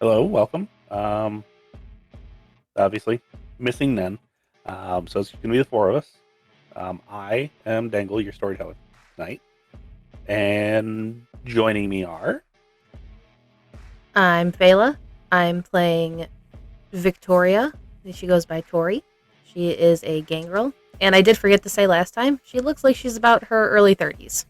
Hello, welcome. Obviously, missing Nen. So it's going to be the four of us. I am Dengle, your storyteller tonight. And joining me are... I'm Feyla. I'm playing Victoria. She goes by Tory. She is a gangrel. And I did forget to say last time, she looks like she's about her early 30s.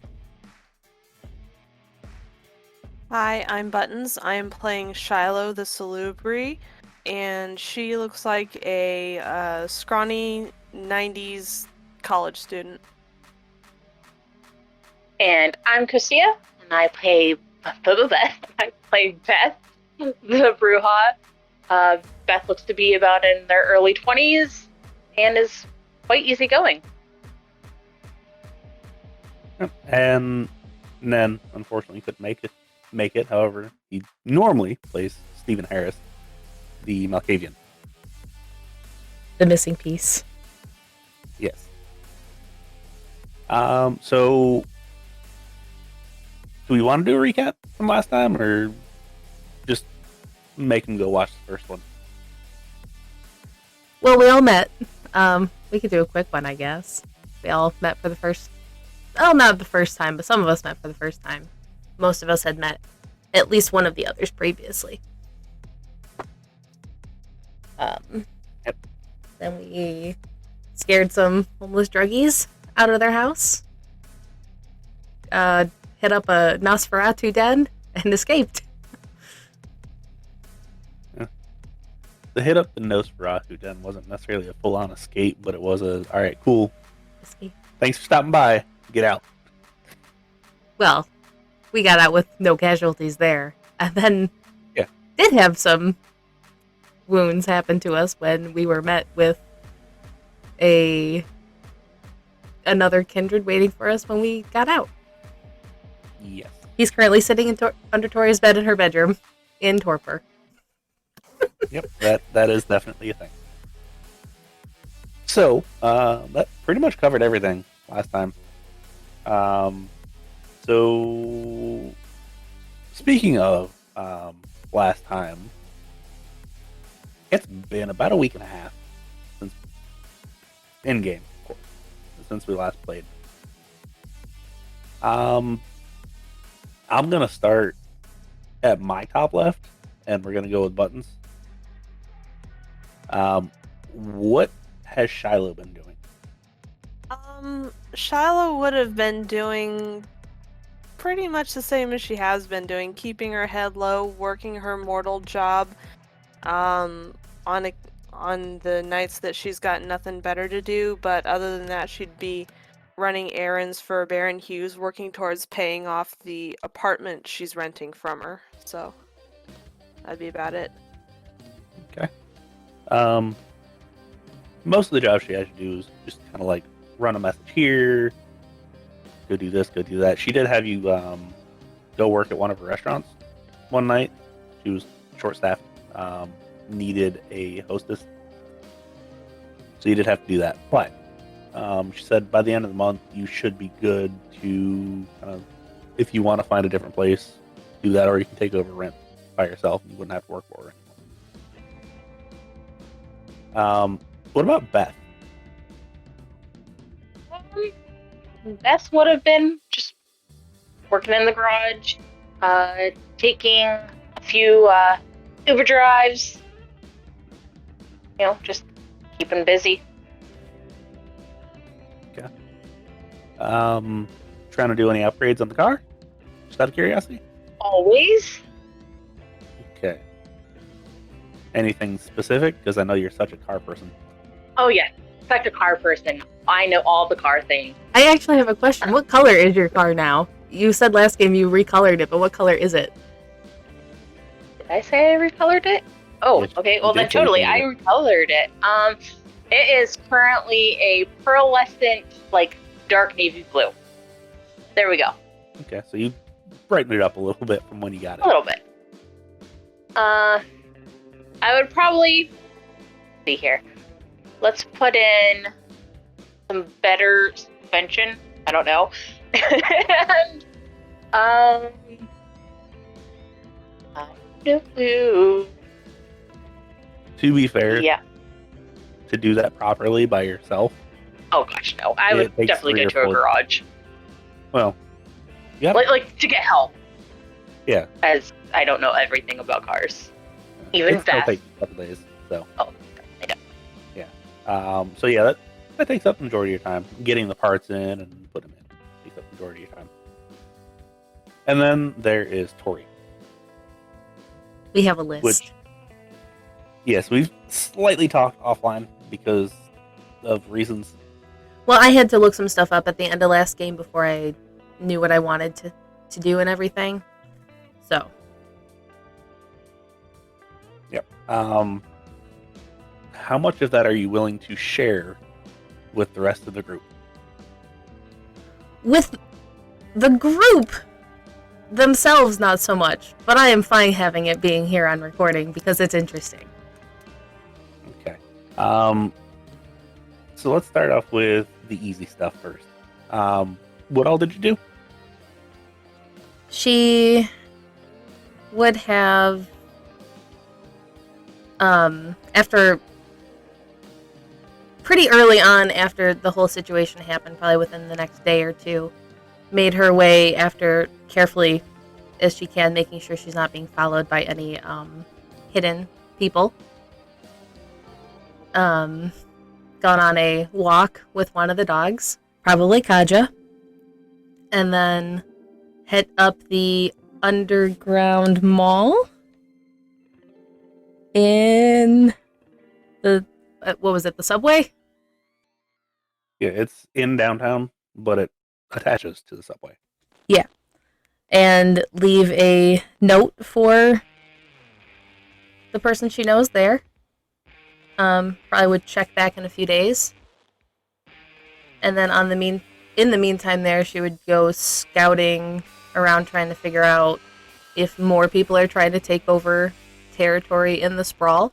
Hi, I'm Buttons. I am playing Shiloh the Salubri, and she looks like a scrawny 90s college student. And I'm Cocia, and I play Beth. I play Beth, the Bruja. Beth looks to be about in their early 20s and is quite easygoing. And Nen, unfortunately, couldn't make it. However, he normally plays Stephen Harris, the Malkavian. The missing piece. Yes. So do we want to do a recap from last time, or just make him go watch the first one? Well, we all met. We could do a quick one, I guess. We all met for the first... Well, not the first time, but some of us met for the first time. Most of us had met at least one of the others previously. Yep. Then we scared some homeless druggies out of their house. Hit up a Nosferatu den and escaped. The hit up the Nosferatu den wasn't necessarily a full-on escape, but it was a, all right, cool. Escape. Thanks for stopping by. Get out. Well, we got out with no casualties there. And then did have some wounds happen to us when we were met with another kindred waiting for us when we got out. Yes. He's currently sitting under Tori's bed in her bedroom in torpor. Yep, that is definitely a thing. So, that pretty much covered everything last time. So, speaking of last time, it's been about a week and a half since in-game, of course, since we last played. I'm gonna start at my top left, and we're gonna go with Buttons. What has Shiloh been doing? Shiloh would have been doing pretty much the same as she has been doing, keeping her head low, working her mortal job, on the nights that she's got nothing better to do. But other than that, she'd be running errands for Baron Hughes, working towards paying off the apartment she's renting from her. So that'd be about it. Okay. Most of the job she has to do is just kind of like run a message here, go do this, go do that. She did have you go work at one of her restaurants one night. She was short-staffed, needed a hostess, so you did have to do that. But she said by the end of the month you should be good to, if you want to find a different place, do that, or you can take over rent by yourself and you wouldn't have to work for her. What about Beth? Beth would have been just working in the garage, taking a few Uber drives, just keeping busy. Okay. Trying to do any upgrades on the car? Just out of curiosity? Always. Okay. Anything specific? Because I know you're such a car person. Oh yeah, such a car person. I know all the car things. I actually have a question. What color is your car now? You said last game you recolored it, but what color is it? Did I say I recolored it? Oh, Yes, okay. Well, you then did say totally, you I did. recolored it. It is currently a pearlescent, dark navy blue. There we go. Okay, so you brightened it up a little bit from when you got it. A little bit. I would probably see here. Let's put in some better suspension. I don't know. And do. To be fair, Yeah. to do that properly by yourself, Oh gosh, no. I It would takes definitely 3 get or to a 4 garage. well, yeah, Like to get help, yeah. as I don't know everything about cars. Even It still Beth. takes a couple days, so. Oh, I know. So yeah, that takes up the majority of your time. Getting the parts in and putting them in takes up the majority of your time. And then there is Tory, We have a list. which, yes, we've slightly talked offline because of reasons. Well, I had to look some stuff up at the end of last game before I knew what I wanted to do and everything. So, Yep. How much of that are you willing to share with the rest of the group? with the group themselves, not so much. But I am fine having it being here on recording because it's interesting. Okay. So let's start off with the easy stuff first. What all did you do? She would have, after pretty early on after the whole situation happened, probably within the next day or two, made her way after carefully as she can, making sure she's not being followed by any hidden people. Gone on a walk with one of the dogs, probably Kaja, and then head up the underground mall in the what was it, the subway? Yeah, it's in downtown, but it attaches to the subway. And leave a note for the person she knows there. Probably would check back in a few days. And then in the meantime there, she would go scouting around trying to figure out if more people are trying to take over territory in the Sprawl,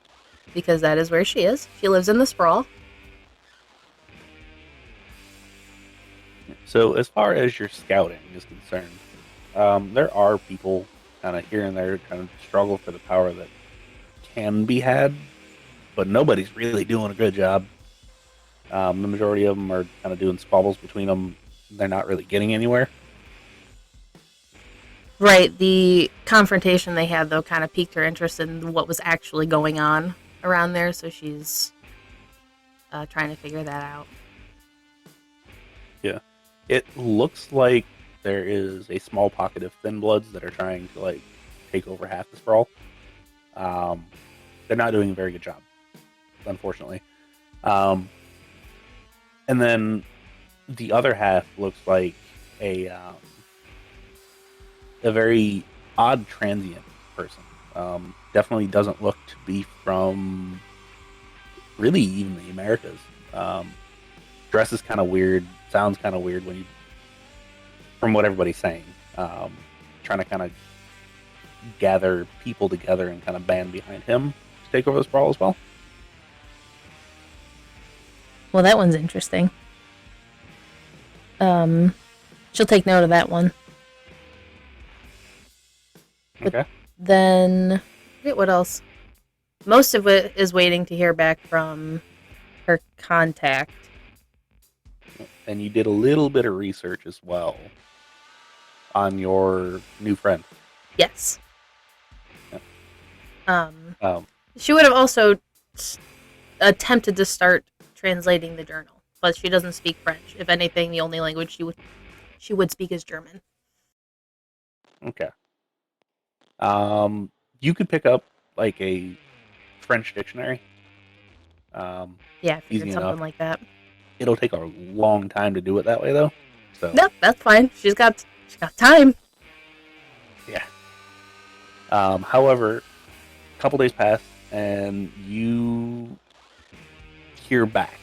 because that is where she is. She lives in the Sprawl. So as far as your scouting is concerned, there are people kind of here and there kind of struggle for the power that can be had, but nobody's really doing a good job. The majority of them are kind of doing squabbles between them. They're not really getting anywhere. Right, the confrontation they had, though, kind of piqued her interest in what was actually going on around there, so she's trying to figure that out. Yeah. It looks like there is a small pocket of thin bloods that are trying to, like, take over half the Sprawl. They're not doing a very good job, unfortunately. And then the other half looks like a very odd transient person. Definitely doesn't look to be from really even the Americas. Dresses kind of weird, sounds kind of weird from what everybody's saying. Trying to kind of gather people together and kind of band behind him to take over the Sprawl as well. Well, that one's interesting. She'll take note of that one. Okay. Then, I forget what else. Most of it is waiting to hear back from her contact. And you did a little bit of research as well on your new friend. Yes. Yeah. She would have also attempted to start translating the journal, but she doesn't speak French. If anything, the only language she would speak is German. Okay. You could pick up like a French dictionary. Yeah, I figured Easy something enough. like that. It'll take a long time to do it that way, though. So No, that's fine. She's got time. yeah. However, a couple days pass, and you hear back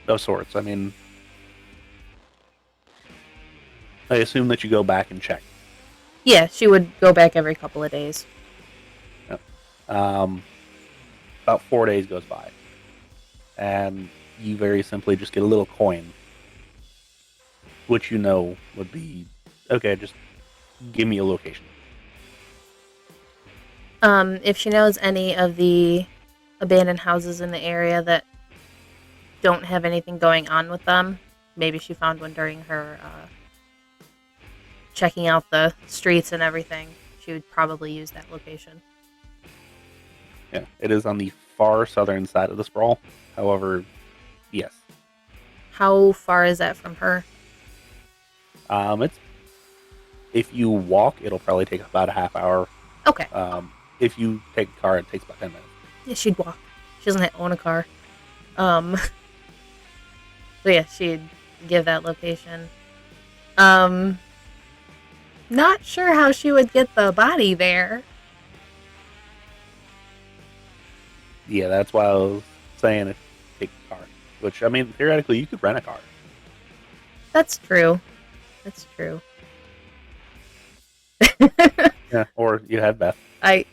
of sorts. I mean, I assume that you go back and check. Yeah, she would go back every couple of days. About 4 days goes by, and you very simply just get a little coin, which you know would be okay. Just give me a location. If she knows any of the abandoned houses in the area that don't have anything going on with them, maybe she found one during her checking out the streets and everything, she would probably use that location. Yeah, it is on the far southern side of the sprawl. However, yes. How far is that from her? It's if you walk, it'll probably take about a half hour. Okay. If you take a car, it takes about 10 minutes. Yeah, she'd walk. She doesn't own a car. So yeah, she'd give that location. Not sure how she would get the body there. Yeah, that's why I was saying if you take a car. Which, I mean, theoretically, you could rent a car. That's true. That's true. Yeah, or you have Beth. I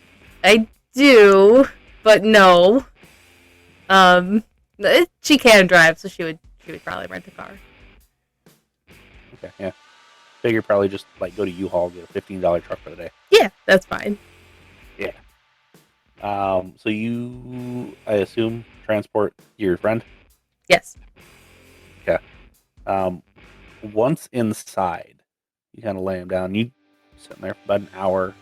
do, but no. She can drive, so she would probably rent a car. Okay, yeah. Figure probably just like go to U-Haul, get a $15 truck for the day. Yeah, that's fine. Yeah. So you, I assume, transport your friend? Yes. Okay. Once inside, you kind of lay him down. You sitting there for about an hour,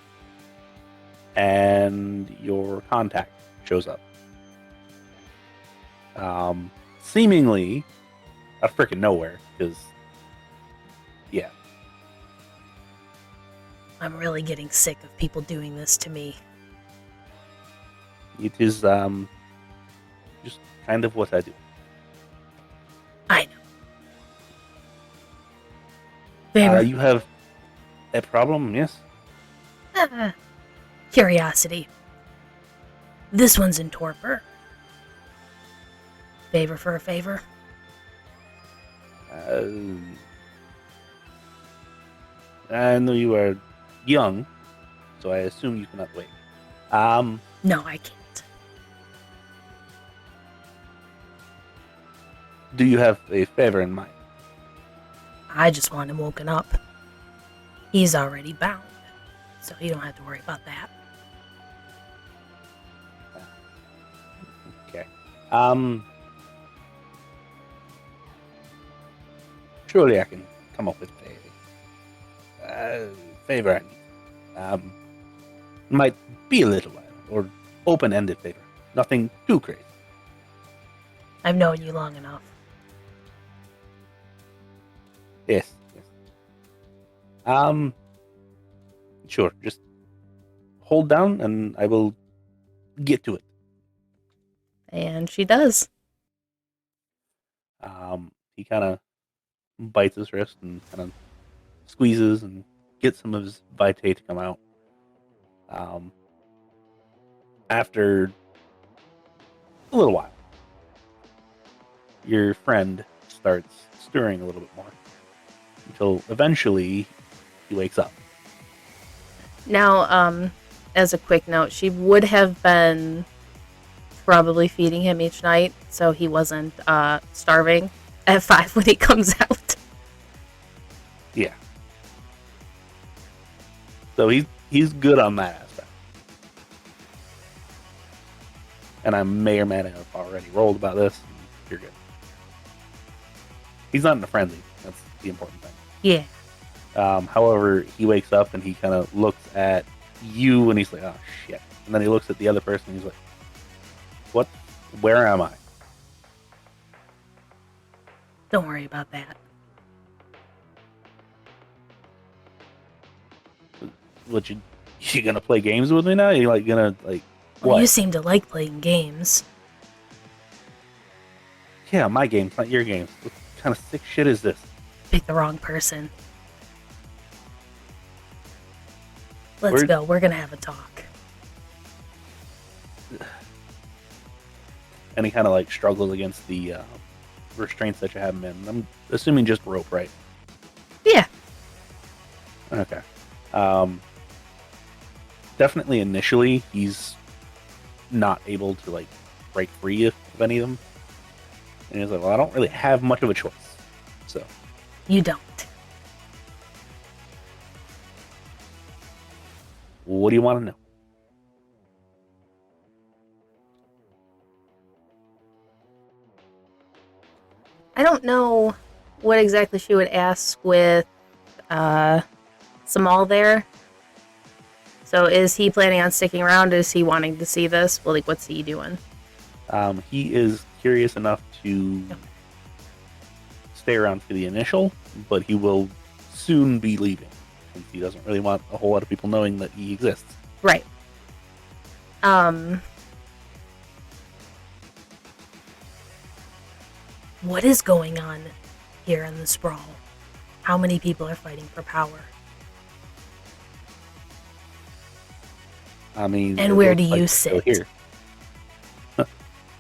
and your contact shows up. Seemingly out of freaking nowhere, because yeah. I'm really getting sick of people doing this to me. It is just kind of what I do. I know. Favor. You have a problem, yes? Curiosity. This one's in torpor. Favor for a favor? I know you are young, so I assume you cannot wait. No, I can't. Do you have a favor in mind? I just want him woken up. He's already bound, so you don't have to worry about that. Okay. Surely I can come up with a favor I need. Might be a little while, or open-ended favor. Nothing too crazy. I've known you long enough. Yes. Sure. Just hold down, and I will get to it. And she does. He kind of bites his wrist and kind of squeezes and gets some of his vitae to come out. After a little while, your friend starts stirring a little bit more until eventually he wakes up. Now, as a quick note, she would have been probably feeding him each night, so he wasn't starving at 5 when he comes out. Yeah. So he's good on that aspect. And I may or may not have already rolled about this. You're good. He's not in a frenzy. That's the important thing. Yeah. However, he wakes up and he kind of looks at you and he's like, oh, shit. And then he looks at the other person and he's like, what? Where am I? Don't worry about that. What, you gonna play games with me now? You like gonna like Well, what? you seem to like playing games. Yeah, my games, not your games. What kind of sick shit is this? Pick the wrong person. Let's go. We're gonna have a talk. And he kind of like struggles against the restraints that you have him in. I'm assuming just rope, right? Yeah. Okay. Definitely initially he's not able to like break free of any of them. And he's like, well, I don't really have much of a choice. So You don't. what do you want to know? I don't know what exactly she would ask with Samal there. So is he planning on sticking around? Is he wanting to see this? Well, like, what's he doing? He is curious enough to stay around for the initial, but he will soon be leaving since he doesn't really want a whole lot of people knowing that he exists. Right. What is going on here in the sprawl? How many people are fighting for power? I mean, And it where looks do like you we're still sit? here.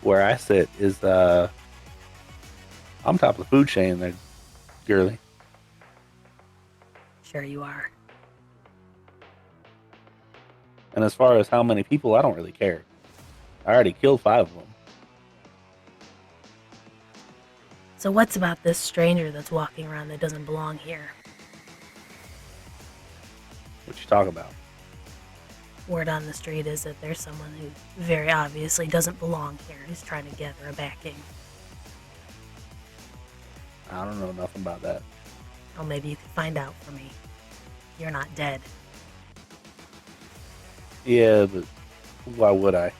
Where I sit is I'm top of the food chain there, girly. Sure you are. And as far as how many people, I don't really care. I already killed 5 of them. So what's about this stranger that's walking around that doesn't belong here? What you talking about? Word on the street is that there's someone who very obviously doesn't belong here who's trying to gather a backing. I don't know nothing about that. Well, maybe you could find out for me. You're not dead. Yeah, but why would I?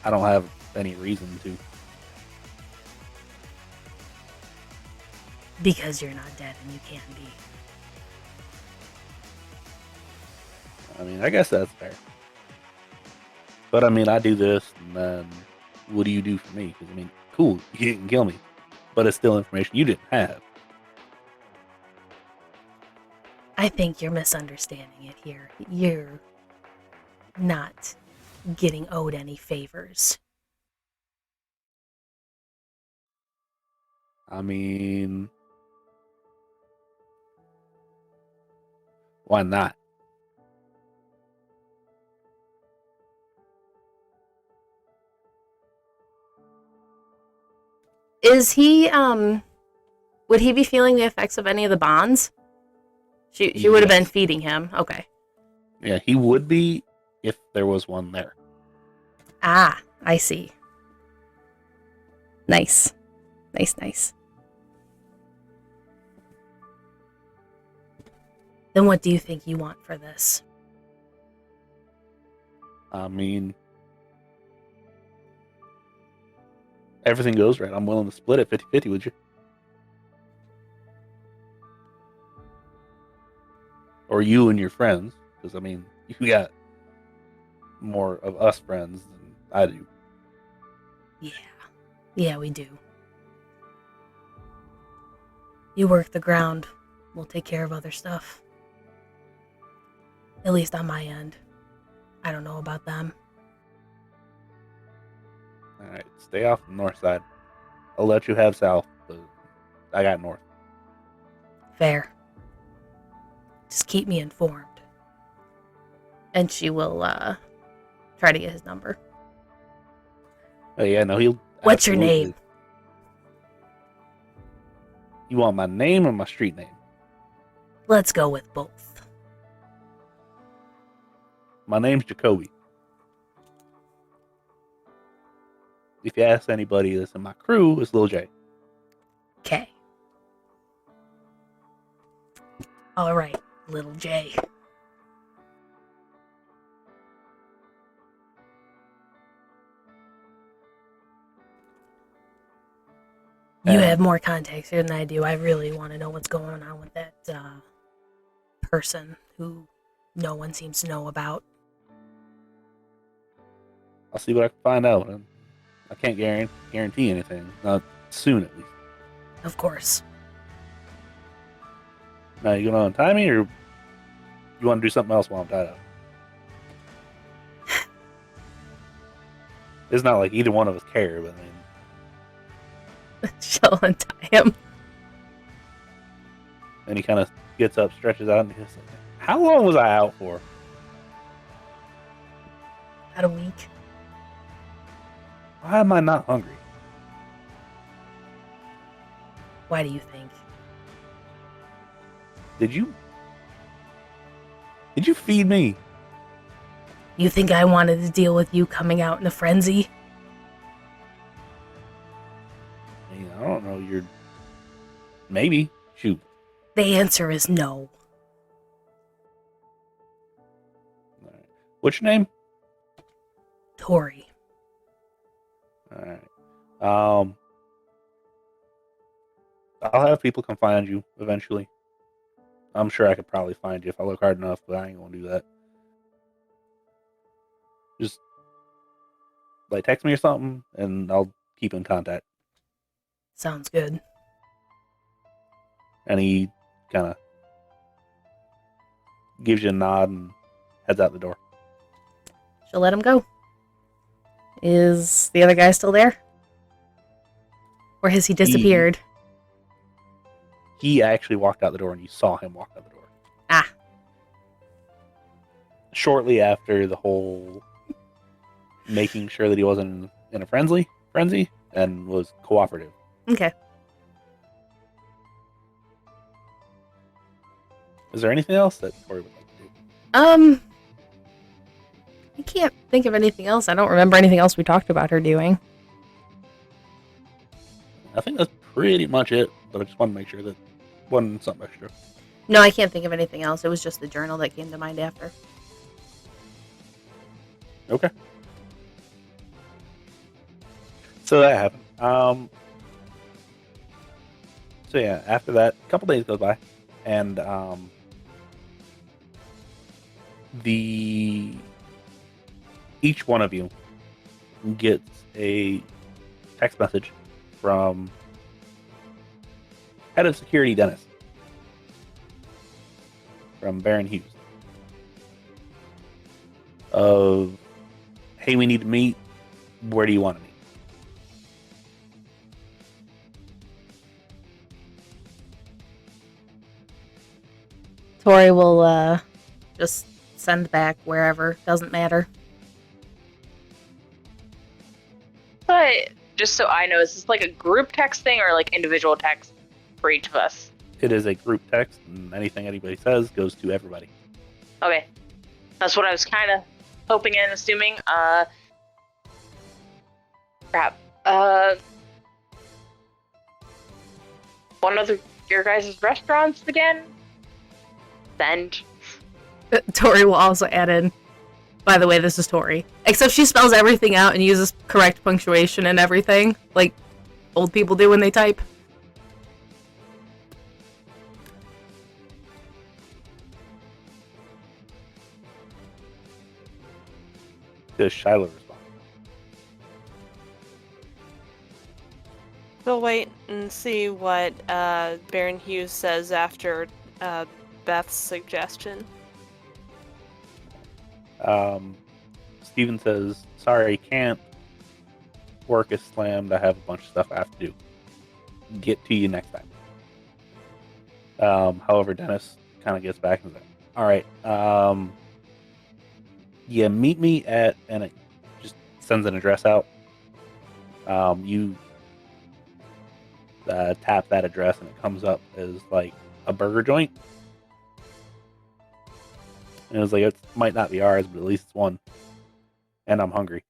I don't have any reason to. Because you're not dead and you can't be. I mean, I guess that's fair. But I mean, I do this, and then what do you do for me? Because I mean, cool, you didn't kill me, but it's still information you didn't have. I think you're misunderstanding it here. You're not getting owed any favors. I mean, why not? Is he, would he be feeling the effects of any of the bonds? She would have been Yes. feeding him. Okay. Yeah, he would be if there was one there. Ah, I see. Nice. Nice. Then what do you think you want for this? I mean, everything goes right. I'm willing to split it 50-50 with you. Or you and your friends. Because, I mean, you got more of us friends than I do. Yeah, we do. You work the ground. We'll take care of other stuff. At least on my end. I don't know about them. Alright, stay off the north side. I'll let you have south, but I got north. Fair. Just keep me informed. And she will try to get his number. Oh yeah, no, he'll. What's your absolutely- name? You want my name or my street name? Let's go with both. My name's Jacoby. If you ask anybody that's in my crew, it's Lil J. Okay. All right, little J. You have more contacts here than I do. I really want to know what's going on with that person who no one seems to know about. I'll see what I can find out. I can't guarantee anything. Not soon, at least. Of course. Now, you gonna untie me, or you want to do something else while I'm tied up? It's not like either one of us care, but I mean, She'll untie him. then he kind of gets up, stretches out, and he's like, "How long was I out for?" About a week. Why am I not hungry? Why do you think? Did you feed me? You think I wanted to deal with you coming out in a frenzy? I mean, I don't know. You're maybe shoot. The answer is no. All right. What's your name? Tory. All right. I'll have people come find you eventually. I'm sure I could probably find you if I look hard enough, but I ain't gonna do that. Just like text me or something, and I'll keep in contact. Sounds good. And he kind of gives you a nod and heads out the door. She'll let him go. Is the other guy still there? Or has he disappeared? He actually walked out the door, and you saw him walk out the door. Ah. Shortly after the whole making sure that he wasn't in a frenzy, and was cooperative. Okay. Is there anything else that Tory would like to do? I can't think of anything else. I don't remember anything else we talked about her doing. I think that's pretty much it, but I just want to make sure that wasn't something extra. No, I can't think of anything else. It was just the journal that came to mind after. Okay. So that happened. So yeah, after that, a couple days goes by, and each one of you gets a text message from head of security Dennis from Baron Hughes of, hey, we need to meet. Where do you want to meet? Tory will just send back wherever. Doesn't matter. But just so I know, is this like a group text thing or like individual text for each of us? It is a group text, and anything anybody says goes to everybody. Okay. That's what I was kind of hoping and assuming. Crap. One of your guys' restaurants again? Send. Tory will also add in, by the way, this is Tory. Except she spells everything out and uses correct punctuation and everything, like old people do when they type. Does Shiloh respond? We'll wait and see what Baron Hughes says after Beth's suggestion. Steven says, sorry, can't. Work is slammed. I have a bunch of stuff I have to do. Get to you next time. However, Dennis kind of gets back and says, all right, yeah, meet me at, and it just sends an address out. You tap that address and it comes up as like a burger joint. And it was like, it might not be ours, but at least it's one. And I'm hungry.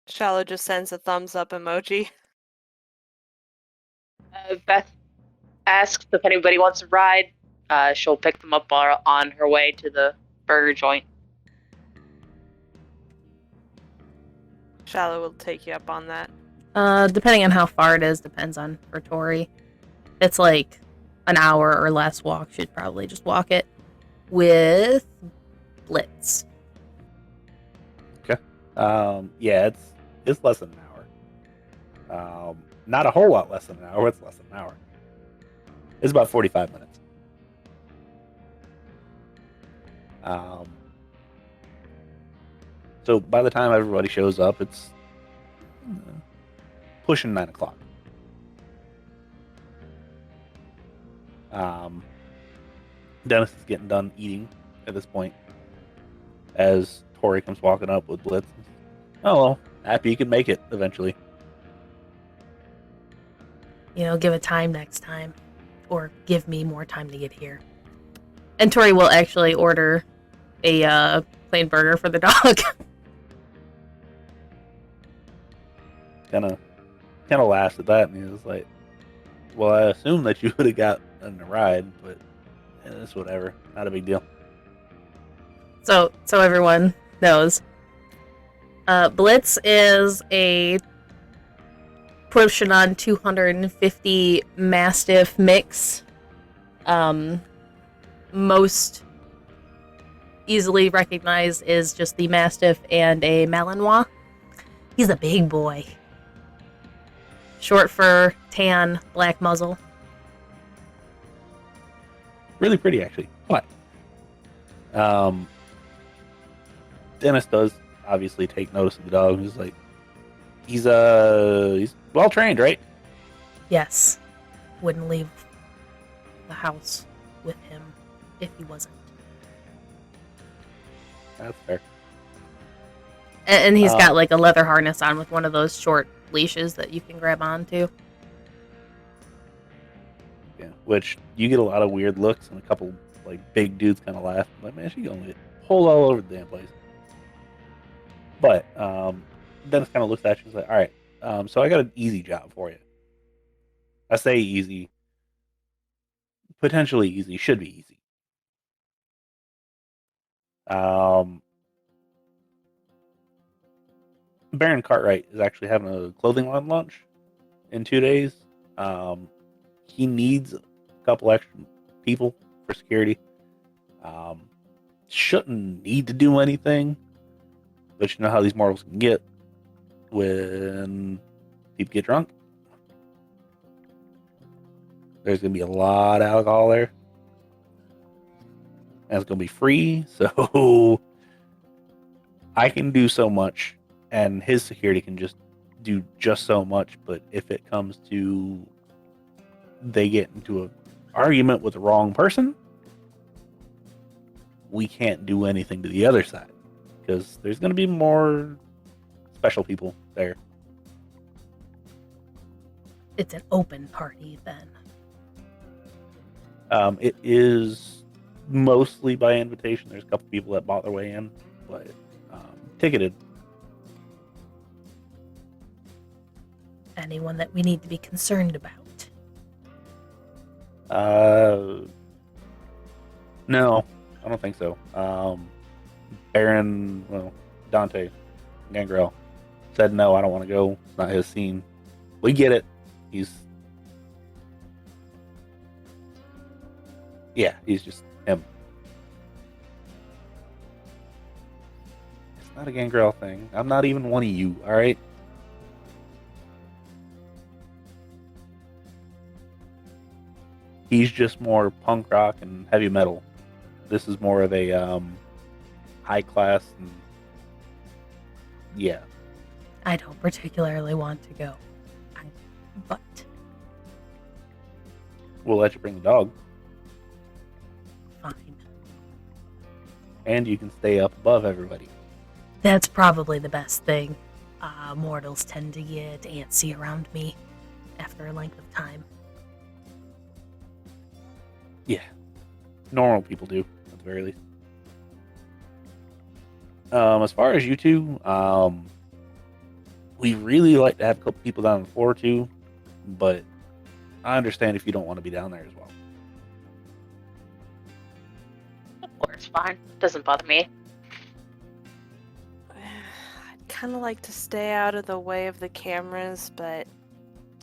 Shiloh just sends a thumbs up emoji. Beth asks if anybody wants a ride. She'll pick them up on her way to the burger joint. Shiloh will take you up on that. Depending on how far it is, depends on for Tory. If it's like an hour or less walk, she'd probably just walk it with Blitz. Okay. Yeah, it's less than an hour. Not a whole lot less than an hour. It's less than an hour. It's about 45 minutes. So by the time everybody shows up, it's pushing 9 o'clock. Dennis is getting done eating at this point as Tory comes walking up with Blitz. Oh, well, happy you can make it eventually. You know, give it time next time. Or give me more time to get here. And Tory will actually order a plain burger for the dog. kind of laughs at that, and he was like, "Well, I assume that you would have gotten a ride, but it's whatever, not a big deal." So everyone knows. Blitz is a pushing on 250 Mastiff mix. Most easily recognized is just the Mastiff and a Malinois. He's a big boy. Short fur, tan, black muzzle. Really pretty, actually. But Dennis does obviously take notice of the dog. He's like, he's well trained, right? Yes. Wouldn't leave the house with him if he wasn't. That's fair. And he's got like a leather harness on with one of those short leashes that you can grab onto. Yeah, which you get a lot of weird looks, and a couple like big dudes kind of laugh. I'm like, man, she's gonna get pulled all over the damn place. But Dennis kind of looks at you and is like, all right, so I got an easy job for you. I say easy, potentially easy, should be easy. Baron Cartwright is actually having a clothing line launch in 2 days. He needs a couple extra people for security. Shouldn't need to do anything, but you know how these mortals can get when people get drunk. There's going to be a lot of alcohol there. And it's going to be free, so I can do so much, and his security can just do just so much, but if it comes to they get into an argument with the wrong person, we can't do anything to the other side, because there's going to be more special people there. It's an open party then. It is mostly by invitation. There's a couple people that bought their way in, but ticketed. Anyone that we need to be concerned about? No, I don't think so. Dante Gangrel said no, I don't want to go. It's not his scene. We get it. He's just him. It's not a Gangrel thing. I'm not even one of you, alright? He's just more punk rock and heavy metal. This is more of a high class and yeah. I don't particularly want to go. But We'll let you bring the dog. fine. And you can stay up above everybody. That's probably the best thing. Mortals tend to get antsy around me after a length of time. Yeah. Normal people do, at the very least. As far as you two, we really like to have a couple people down on the floor too, but I understand if you don't want to be down there as well. Of course, fine. Doesn't bother me. I'd kind of like to stay out of the way of the cameras, but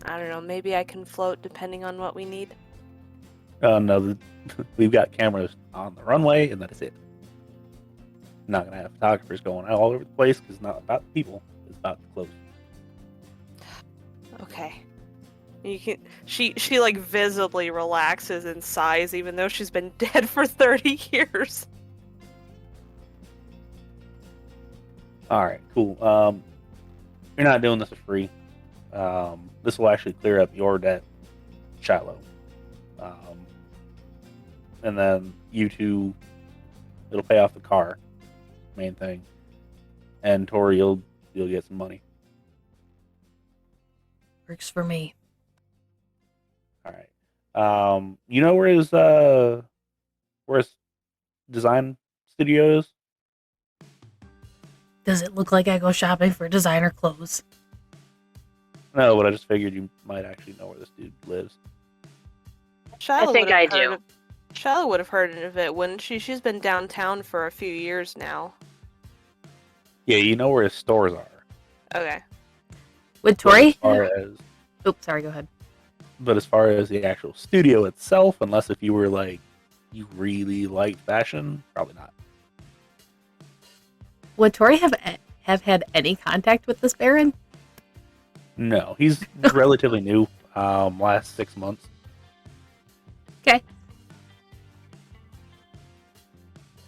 I don't know. Maybe I can float depending on what we need. No, we've got cameras on the runway, and that is it. Not gonna have photographers going all over the place because it's not about the people; it's about the clothes. Okay. You can. She like visibly relaxes in size, even though she's been dead for 30 years. All right, cool. You're not doing this for free. This will actually clear up your debt, Shiloh. And then you two, it'll pay off the car, main thing. And Tory, you'll get some money. Works for me. All right. You know where his design studio is? Does it look like I go shopping for designer clothes? No, but I just figured you might actually know where this dude lives. Shiloh think would have I heard do. of- Shiloh would have heard of it, wouldn't she? She's been downtown for a few years now. Yeah, you know where his stores are. Okay. Would But Tory? as far as Oops, sorry. Go ahead. But as far as the actual studio itself, unless if you were like you really liked fashion, probably not. Would Tory have had any contact with this Baron? No, he's relatively new. Last 6 months. Okay.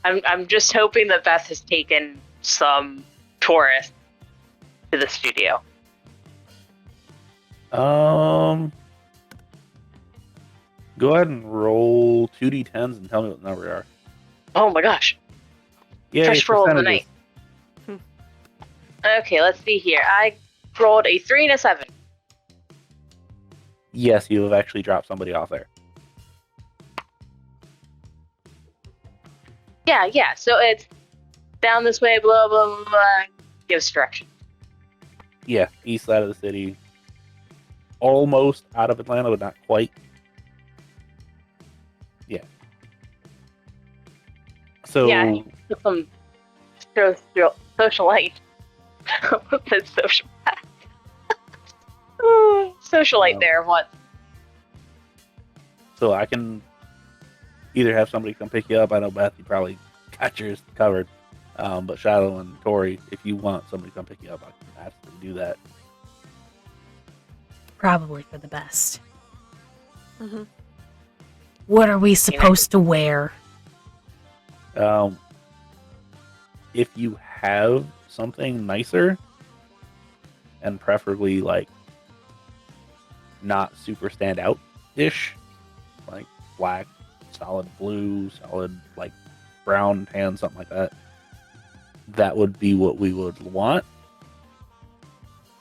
I'm just hoping that Beth has taken some tourists to the studio. Go ahead and roll 2d10s and tell me what the number are. Oh my gosh. Yeah, First roll of the night. Okay, let's see here. I rolled a 3 and a 7. Yes, you have actually dropped somebody off there. Yeah. So it's down this way, blah, blah, blah, blah. Gives direction. Yeah, east side of the city. Almost out of Atlanta, but not quite. Yeah. So Yeah. Some socialite. What's that social? Socialite No. there. What? So I can either have somebody come pick you up. I know Beth, you probably got yours covered. But Shiloh and Tory, if you want somebody to come pick you up, I can absolutely do that. Probably for the best. Mhm. What are we supposed to wear? If you have something nicer, and preferably like not super stand out ish, like black, solid blue, solid like brown, tan, something like that, that would be what we would want.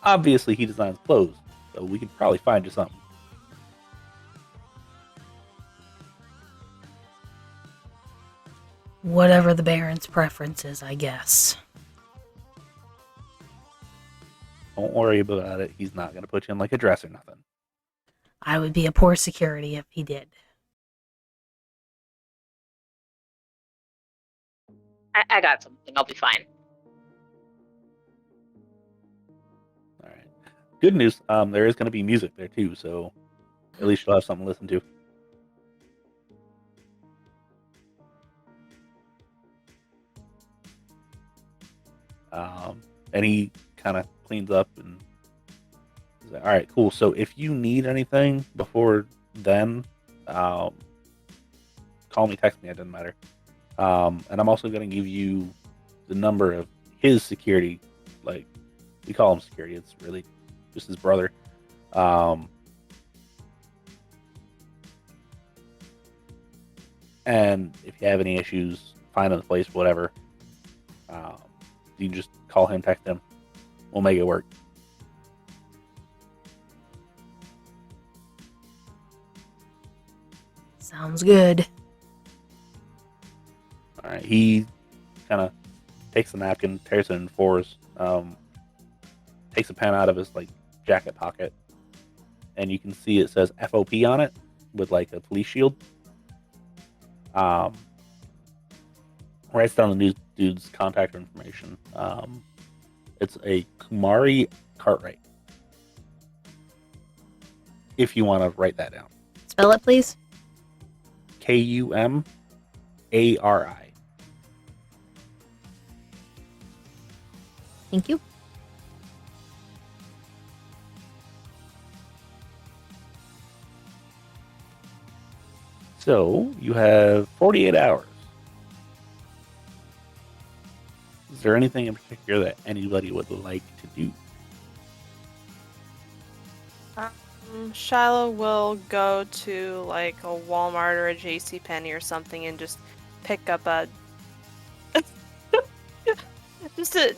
Obviously, he designs clothes, so we could probably find you something. Whatever the Baron's preference is, I guess. Don't worry about it. He's not going to put you in like a dress or nothing. I would be a poor security if he did. I got something. I'll be fine. All right. Good news. There is going to be music there too, so at least you'll have something to listen to. And he kind of cleans up and he's like, all right, cool. So if you need anything before then, call me, text me. It doesn't matter. And I'm also going to give you the number of his security. Like, we call him security. It's really just his brother. And if you have any issues finding the place, whatever, you can just call him, text him. We'll make it work. Sounds good. All right. He kind of takes the napkin, tears it in fours, takes a pen out of his like jacket pocket, and you can see it says FOP on it with like a police shield. Writes down the dude's contact information. It's a Kumari Cartwright. If you want to write that down. Spell it, please. Kumari. Thank you. So you have 48 hours. Is there anything in particular that anybody would like to do? Shiloh will go to like a Walmart or a JCPenney or something and just pick up a just a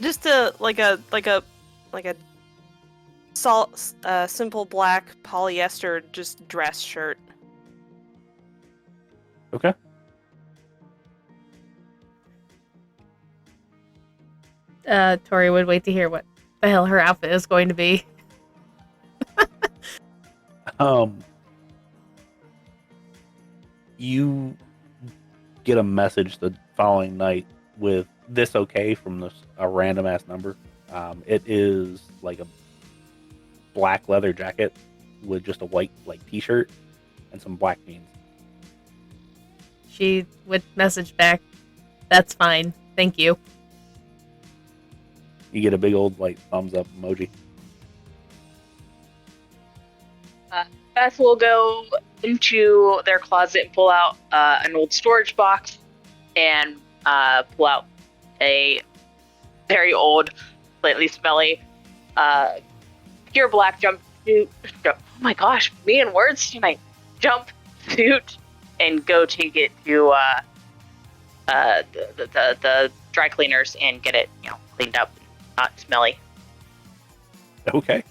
simple black polyester just dress shirt. Okay. Tory would wait to hear what the hell her outfit is going to be. You get a message the following night with this okay from a random ass number. It is like a black leather jacket with just a white like t-shirt and some black jeans. She would message back, "That's fine, thank you." You get a big old like thumbs up emoji. Beth will go into their closet and pull out an old storage box and pull out a very old, slightly smelly, pure black jumpsuit. Oh my gosh, me and words tonight. Jumpsuit, and go take it to the dry cleaners and get it, cleaned up, not smelly. Okay.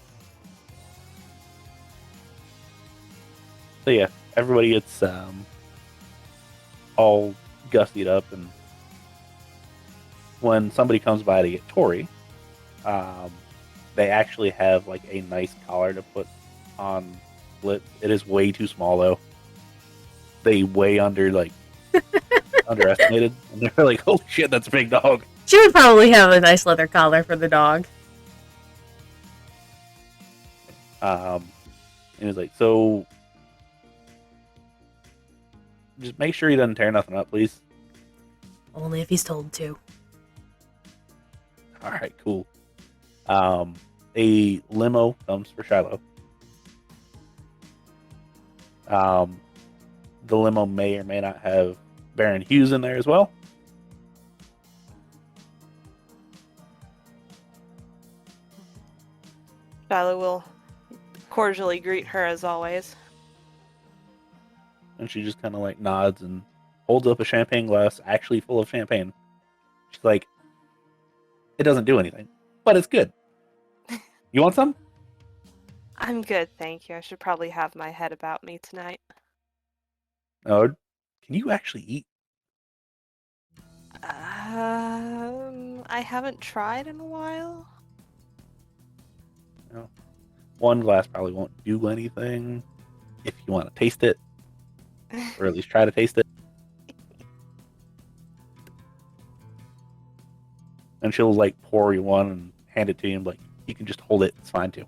So yeah, everybody gets all gussied up, and when somebody comes by to get Tory, they actually have like a nice collar to put on Split. It is way too small though. They way underestimated, and they're like, "Oh shit, that's a big dog." She would probably have a nice leather collar for the dog. He was like, "So, just make sure he doesn't tear nothing up, please." Only if he's told to. All right, cool. A limo comes for Shiloh. The limo may or may not have Baron Hughes in there as well. Shiloh will cordially greet her as always. And she just kind of like nods and holds up a champagne glass, actually full of champagne. She's like, "It doesn't do anything, but it's good. You want some?" I'm good, thank you. I should probably have my head about me tonight. Oh, can you actually eat? I haven't tried in a while. No. One glass probably won't do anything if you want to taste it, or at least try to taste it. And she'll like pour you one and hand it to you, and like, "You can just hold it. It's fine too."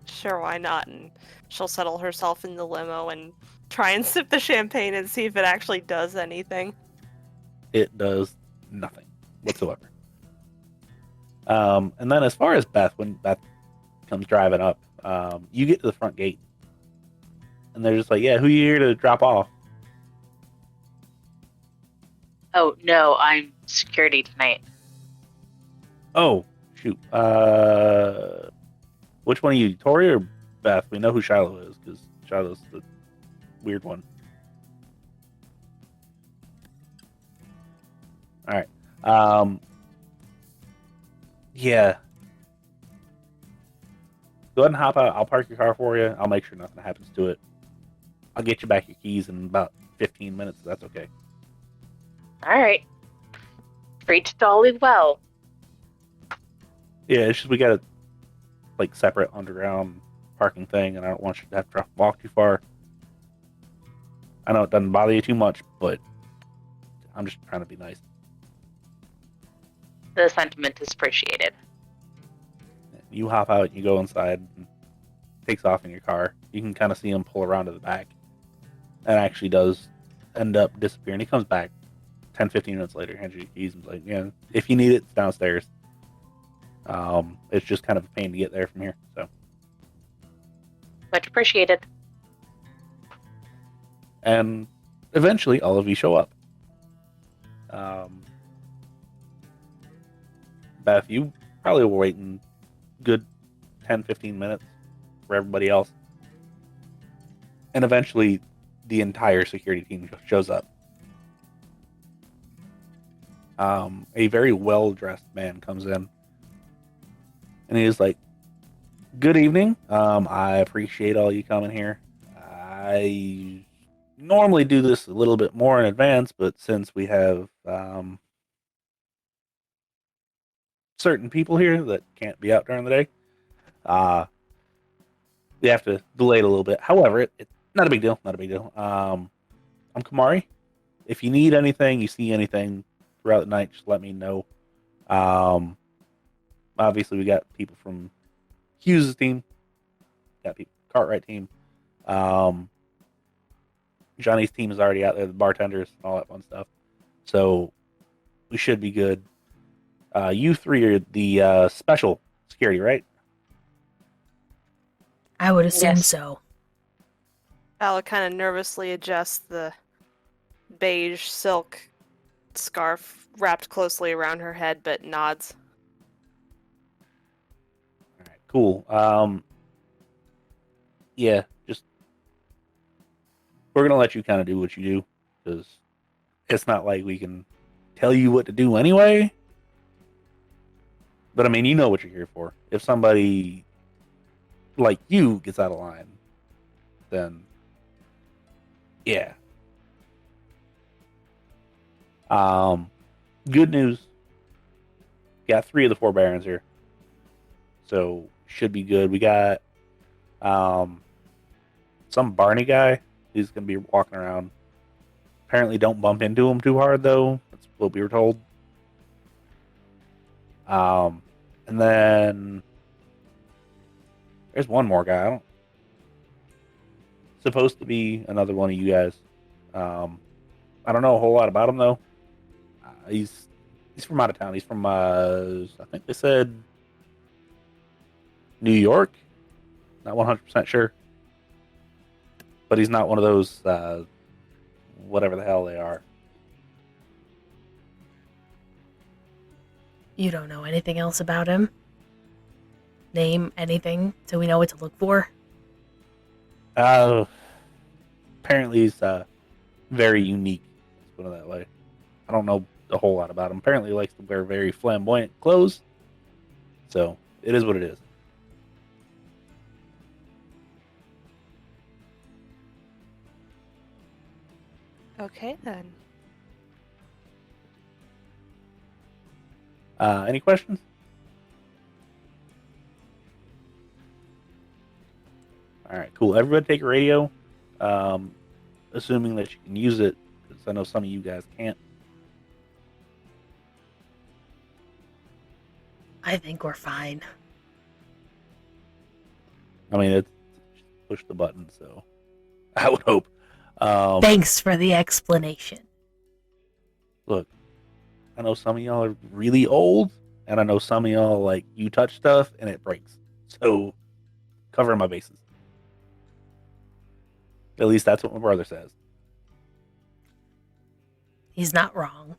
Sure, why not? And she'll settle herself in the limo and try and sip the champagne and see if it actually does anything. It does nothing whatsoever. And then as far as Beth, when Beth comes driving up, you get to the front gate, and they're just like, "Yeah, who you here to drop off?" Oh no, I'm security tonight. Oh, shoot. Which one are you, Tory or Beth? We know who Shiloh is, because Shiloh's the weird one. All right. Yeah. Go ahead and hop out. I'll park your car for you. I'll make sure nothing happens to it. I'll get you back your keys in about 15 minutes, if that's okay. All right. Treat Dolly well. Yeah, it's just we got a like separate underground parking thing, and I don't want you to have to walk too far. I know it doesn't bother you too much, but I'm just trying to be nice. The sentiment is appreciated. You hop out, you go inside, and takes off in your car. You can kind of see him pull around to the back, and actually does end up disappearing. He comes back 10-15 minutes later, hands you your keys, and is like, "Yeah, if you need it, it's downstairs." It's just kind of a pain to get there from here. So Much appreciated. and eventually all of you show up. Beth, you probably were waiting good 10-15 minutes for everybody else. And eventually the entire security team shows up. A very well-dressed man comes in. And he's like, "Good evening. I appreciate all you coming here. I normally do this a little bit more in advance, but since we have certain people here that can't be out during the day. We have to delay it a little bit. However, it's not a big deal. Not a big deal. I'm Kamari. If you need anything, you see anything throughout the night, just let me know. Obviously, we got people from Hughes' team, got people Cartwright team. Johnny's team is already out there, the bartenders and all that fun stuff. So we should be good. You three are the special security, right? I would assume Yes. so. Feyla kind of nervously adjusts the beige silk scarf wrapped closely around her head, but nods. All right, cool. Yeah, just we're gonna let you kind of do what you do because it's not like we can tell you what to do anyway. But I mean, you know what you're here for. If somebody like you gets out of line, then yeah. Good news. Got 3 of the 4 barons here, so should be good. We got some Barney guy who's gonna be walking around. Apparently, don't bump into him too hard though. That's what we were told. And then there's one more guy. I don't supposed to be another one of you guys. I don't know a whole lot about him though. He's from out of town. He's from I think they said New York. Not 100% sure, but he's not one of those whatever the hell they are. You don't know anything else about him? Name anything so we know what to look for? Apparently he's very unique. Let's put it that way. I don't know a whole lot about him. Apparently he likes to wear very flamboyant clothes. So it is what it is. Okay, then. Any questions? All right, cool. Everybody take a radio, assuming that you can use it, because I know some of you guys can't. I think we're fine. I mean, it's just push the button, so I would hope. Thanks for the explanation. Look, I know some of y'all are really old, and I know some of y'all, like, you touch stuff and it breaks. So, covering my bases. At least that's what my brother says. He's not wrong.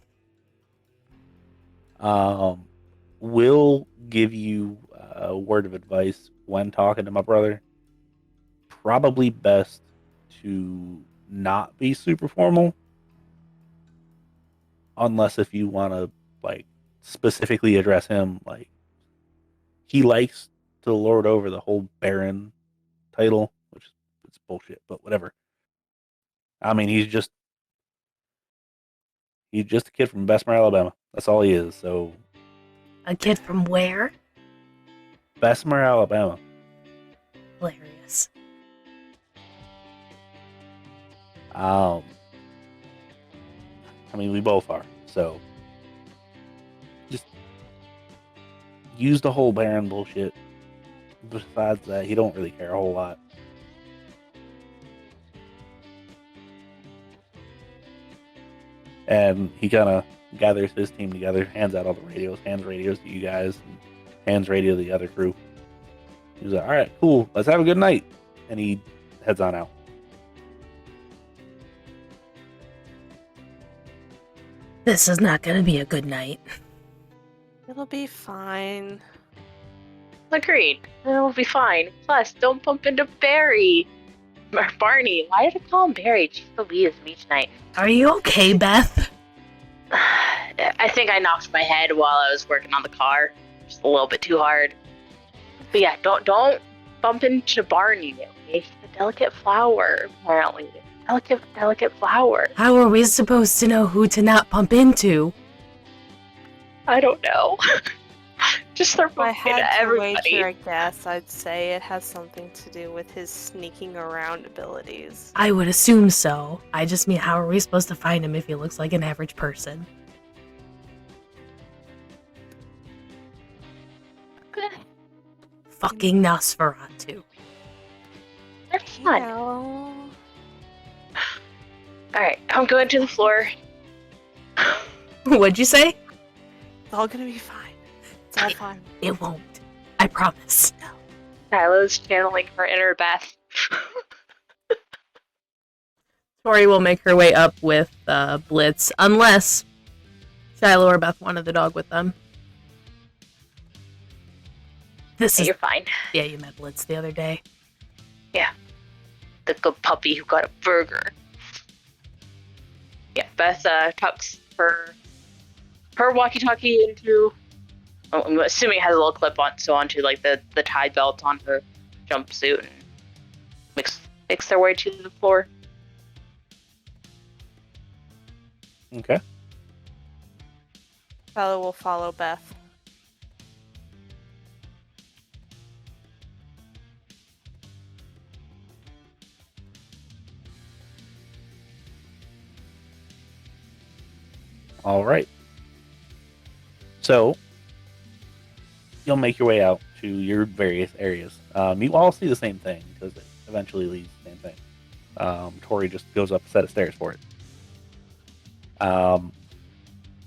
Will give you a word of advice when talking to my brother. Probably best to not be super formal. Unless if you want to, like, specifically address him, like, he likes to lord over the whole Baron title, which is bullshit, but whatever. I mean, he's just a kid from Bessemer, Alabama. That's all he is. So, A kid from where? Bessemer, Alabama. Hilarious. I mean, we both are. So, just use the whole Baron bullshit. Besides that, he don't really care a whole lot. And he kind of gathers his team together, hands out all the radios, hands radios to you guys, and hands radio to the other crew. He's like, all right, cool, let's have a good night. And he heads on out. This is not gonna be a good night. It'll be fine. Agreed. It'll be fine. Plus, don't bump into Barry. Or Barney. Why did I call him Barry? Jeez Louise, me tonight. Are you okay, Beth? I think I knocked my head while I was working on the car. Just a little bit too hard. But yeah, don't bump into Barney. Okay? He's a delicate flower, apparently. Delicate flower. How are we supposed to know who to not bump into? I don't know. Just start If I poking had at to everybody. wager a guess, I'd say it has something to do with his sneaking around abilities. I would assume so. I just mean, how are we supposed to find him if he looks like an average person? Fucking Nosferatu. They're fun. No. Alright, I'm going to the floor. What'd you say? It's all gonna be fine. It's all fine. It won't. I promise. Shiloh's channeling her inner Beth. Tory will make her way up with Blitz, unless Shiloh or Beth wanted the dog with them. This Hey, is you're fine. yeah. You met Blitz the other day. The good puppy who got a burger. Yeah, Beth tucks her walkie-talkie into. Oh, I'm assuming it has a little clip on, so onto like the tie belt on her jumpsuit, and makes their way to the floor. Okay. Feyla will follow Beth. All right. So you'll make your way out to your various areas. You all see the same thing because it eventually leads to the same thing. Tory just goes up a set of stairs for it.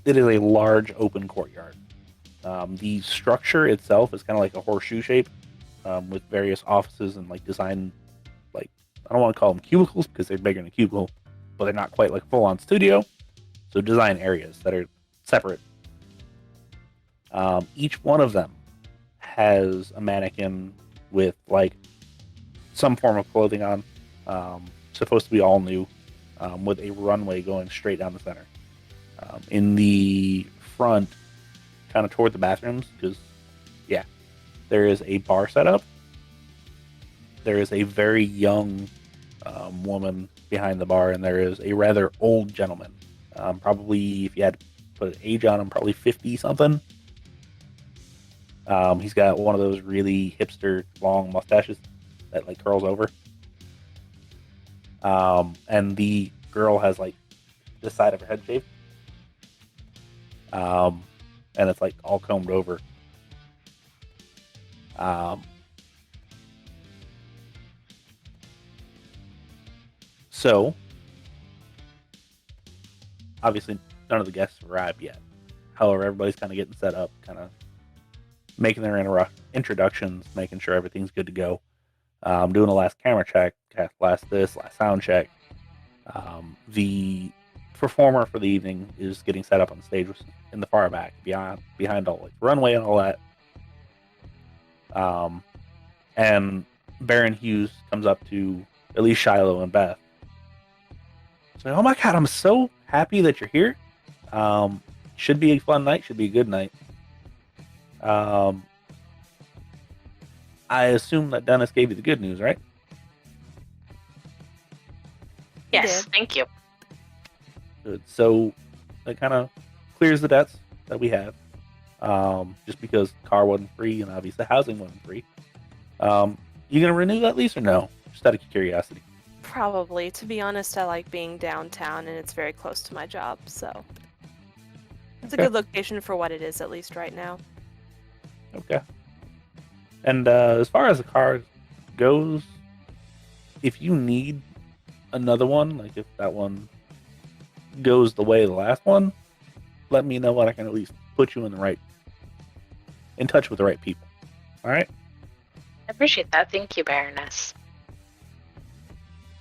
It is a large open courtyard. The structure itself is kind of like a horseshoe shape with various offices and like design, like I don't want to call them cubicles because they're bigger than a cubicle, but they're not quite like a full-on studio. So design areas that are separate. Each one of them has a mannequin with like some form of clothing on, supposed to be all new, with a runway going straight down the center. In the front, kind of toward the bathrooms, because yeah, there is a bar set up. There is a very young woman behind the bar, and there is a rather old gentleman. Probably, if you had to put an age on him, probably 50 something. He's got one of those really hipster long mustaches that like curls over. And the girl has like this side of her head shaved. And it's like all combed over. So obviously, none of the guests have arrived yet. However, everybody's kind of getting set up, kind of making their introductions, making sure everything's good to go. Doing a last camera check, last sound check. The performer for the evening is getting set up on the stage in the far back, behind all like runway and all that. And Baron Hughes comes up to at least Shiloh and Beth. It's like, oh my god, I'm so happy that you're here. Should be a fun night. Should be a good night. I assume that Dennis gave you the good news, right? Yes, did. thank you. Good. So that kind of clears the debts that we have. Just because car wasn't free and obviously housing wasn't free. You gonna renew that lease or no? Just out of curiosity. Probably. To be honest, I like being downtown and it's very close to my job, so it's a Okay. good location for what it is, at least right now. Okay. And as far as the car goes, if you need another one, like if that one goes the way of the last one, let me know and I can at least put you in touch with the right people. All right? I appreciate that. Thank you, Baroness.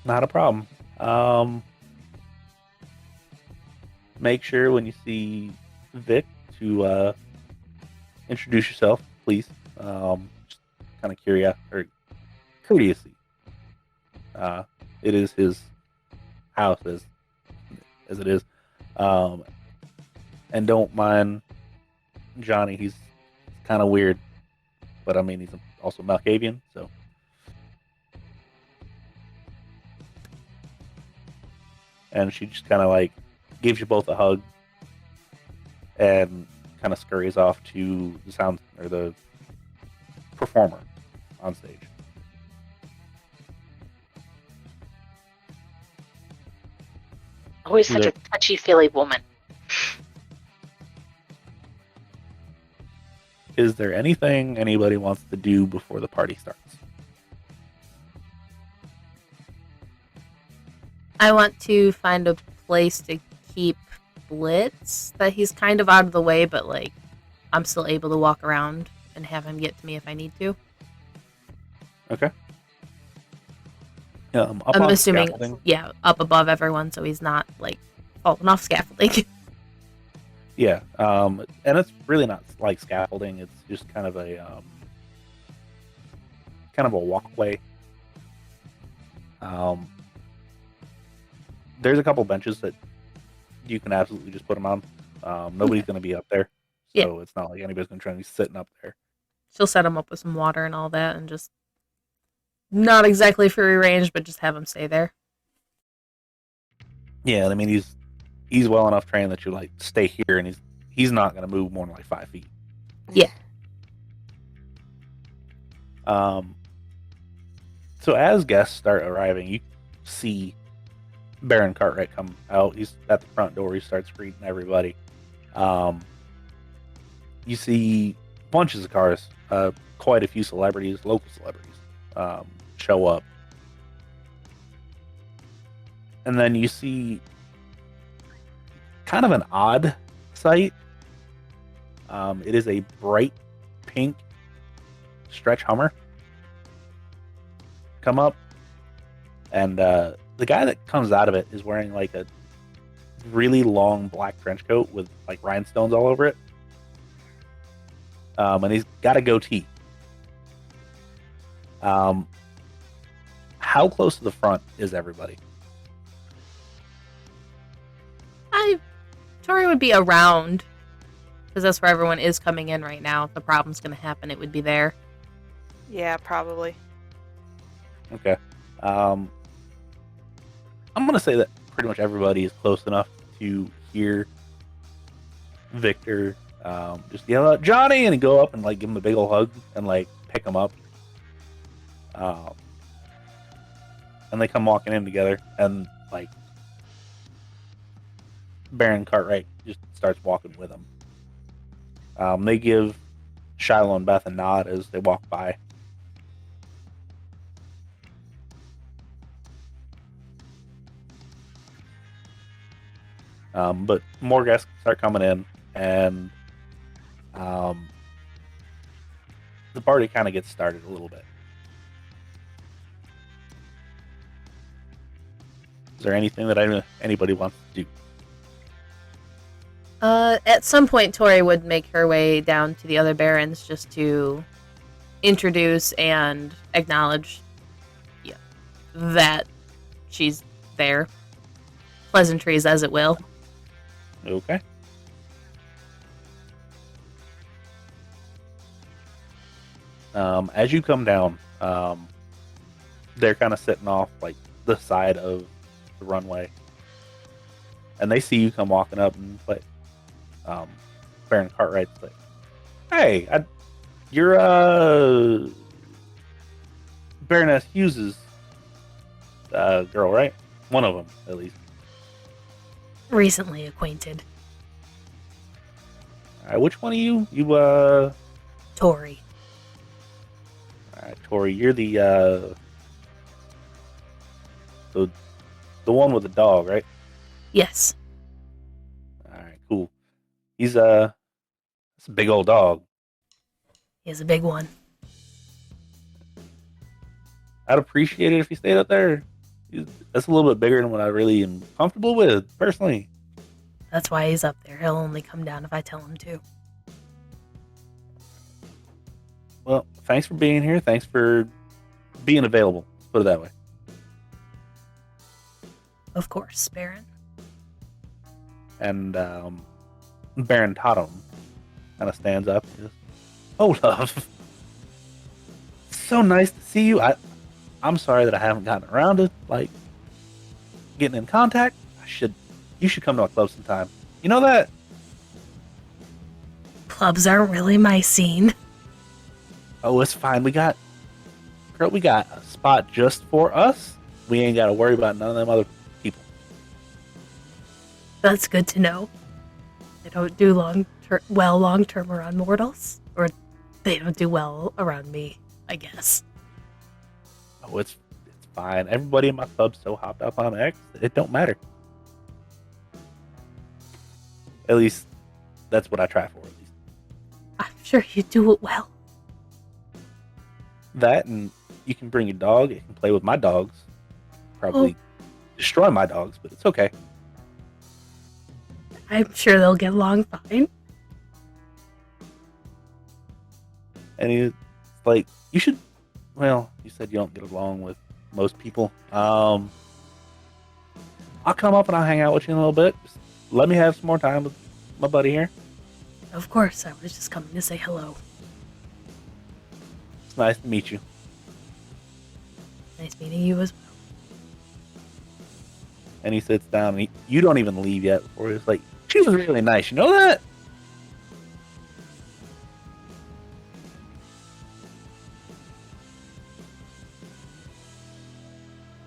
Not a problem. Make sure when you see Vic to introduce yourself, please. Just kind of courtesy. It is his house as it is. And don't mind Johnny. He's kind of weird, but I mean he's also Malkavian, so. And she just kind of like gives you both a hug and kind of scurries off to the sound or the performer on stage. Always such a touchy-feely woman. Is there anything anybody wants to do before the party starts? I want to find a place to keep Blitz that he's kind of out of the way, but like I'm still able to walk around and have him get to me if I need to. Okay. Up I'm on assuming, scaffolding. yeah, up above everyone, so he's not like falling off scaffolding. Yeah, and it's really not like scaffolding. It's just kind of a walkway. There's a couple benches that you can absolutely just put them on. Nobody's going to be up there, so it's not like anybody's going to try to be sitting up there. She'll set him up with some water and all that, and just not exactly free range, but just have him stay there. Yeah, I mean he's well enough trained that you like stay here, and he's not going to move more than like 5 feet. Yeah. So as guests start arriving, you see Baron Cartwright come out. He's at the front door. He starts greeting everybody. You see bunches of cars, quite a few celebrities, local celebrities, show up. And then you see kind of an odd sight. It is a bright pink stretch Hummer come up, and the guy that comes out of it is wearing like a really long black trench coat with like rhinestones all over it, and he's got a goatee. How close to the front is everybody? Tory would be around, because that's where everyone is coming in right now. If the problem's going to happen, it would be there. Yeah, probably. Okay. I'm going to say that pretty much everybody is close enough to hear Victor just yell out, "Johnny!" and go up and like give him a big old hug and like pick him up. And they come walking in together, and like Baron Cartwright just starts walking with them. They give Shiloh and Beth a nod as they walk by. But more guests start coming in, and the party kind of gets started a little bit. Is there anything that anybody wants to do? At some point, Tory would make her way down to the other barons just to introduce and acknowledge that she's there. Pleasantries as it will. Okay. As you come down, they're kind of sitting off like the side of the runway, and they see you come walking up, and like Baron Cartwright's like, "Hey, you're Baroness Hughes's girl, right? One of them, at least." Recently acquainted. All right, which one of you? You Tory. All right, Tory, you're the one with the dog, right? Yes. All right, cool. It's a big old dog. He is a big one. I'd appreciate it if he stayed up there. That's a little bit bigger than what I really am comfortable with, personally. That's why he's up there. He'll only come down if I tell him to. Well, thanks for being here. Thanks for being available. Put it that way. Of course, Baron. And Baron Totem kind of stands up and goes, "Oh, love. So nice to see you. I'm sorry that I haven't gotten around to like getting in contact. You should come to our club sometime. You know that?" Clubs aren't really my scene. Oh, it's fine. We got a spot just for us. We ain't got to worry about none of them other people. That's good to know. They don't do long term around mortals, or they don't do well around me, I guess. Oh, it's fine. Everybody in my club's so hopped up on X, it don't matter. At least that's what I try for. At least I'm sure you do it well. that, and you can bring your dog. It can play with my dogs. Probably destroy my dogs, but it's okay. I'm sure they'll get along fine. And he's like, you should. Well, you said you don't get along with most people. I'll come up and I'll hang out with you in a little bit. Just let me have some more time with my buddy here. Of course, I was just coming to say hello. It's nice to meet you. Nice meeting you as well. And he sits down, and you don't even leave yet before he's like, she was really nice. You know that?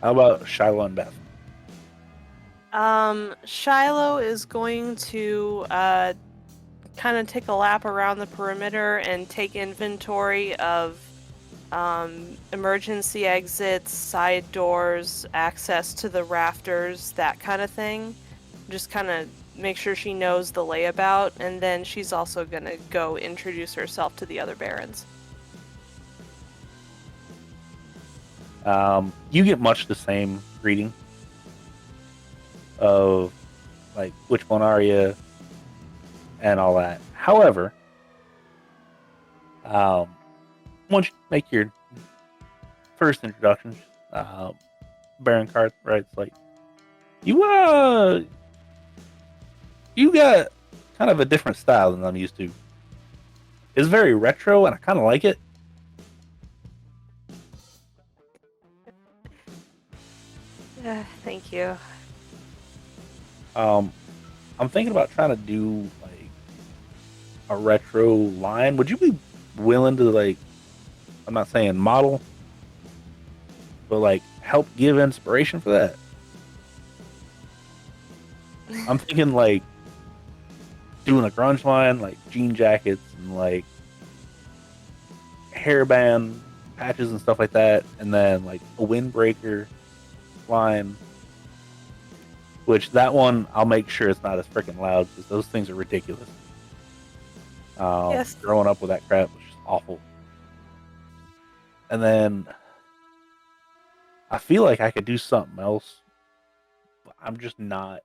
How about Shiloh and Beth? Shiloh is going to kind of take a lap around the perimeter and take inventory of emergency exits, side doors, access to the rafters, that kind of thing. Just kind of make sure she knows the layabout, and then she's also going to go introduce herself to the other barons. You get much the same greeting of, like, which one are you, and all that. However, once you make your first introduction, Baron Cartwright's like, you got kind of a different style than I'm used to. It's very retro, and I kind of like it. Thank you. I'm thinking about trying to do like a retro line. Would you be willing to, like, I'm not saying model, but like help give inspiration for that? I'm thinking like doing a grunge line, like jean jackets and like hairband patches and stuff like that, and then like a windbreaker line. Which, that one, I'll make sure it's not as freaking loud, because those things are ridiculous. Yes. Growing up with that crap was just awful. And then I feel like I could do something else, but I'm just not.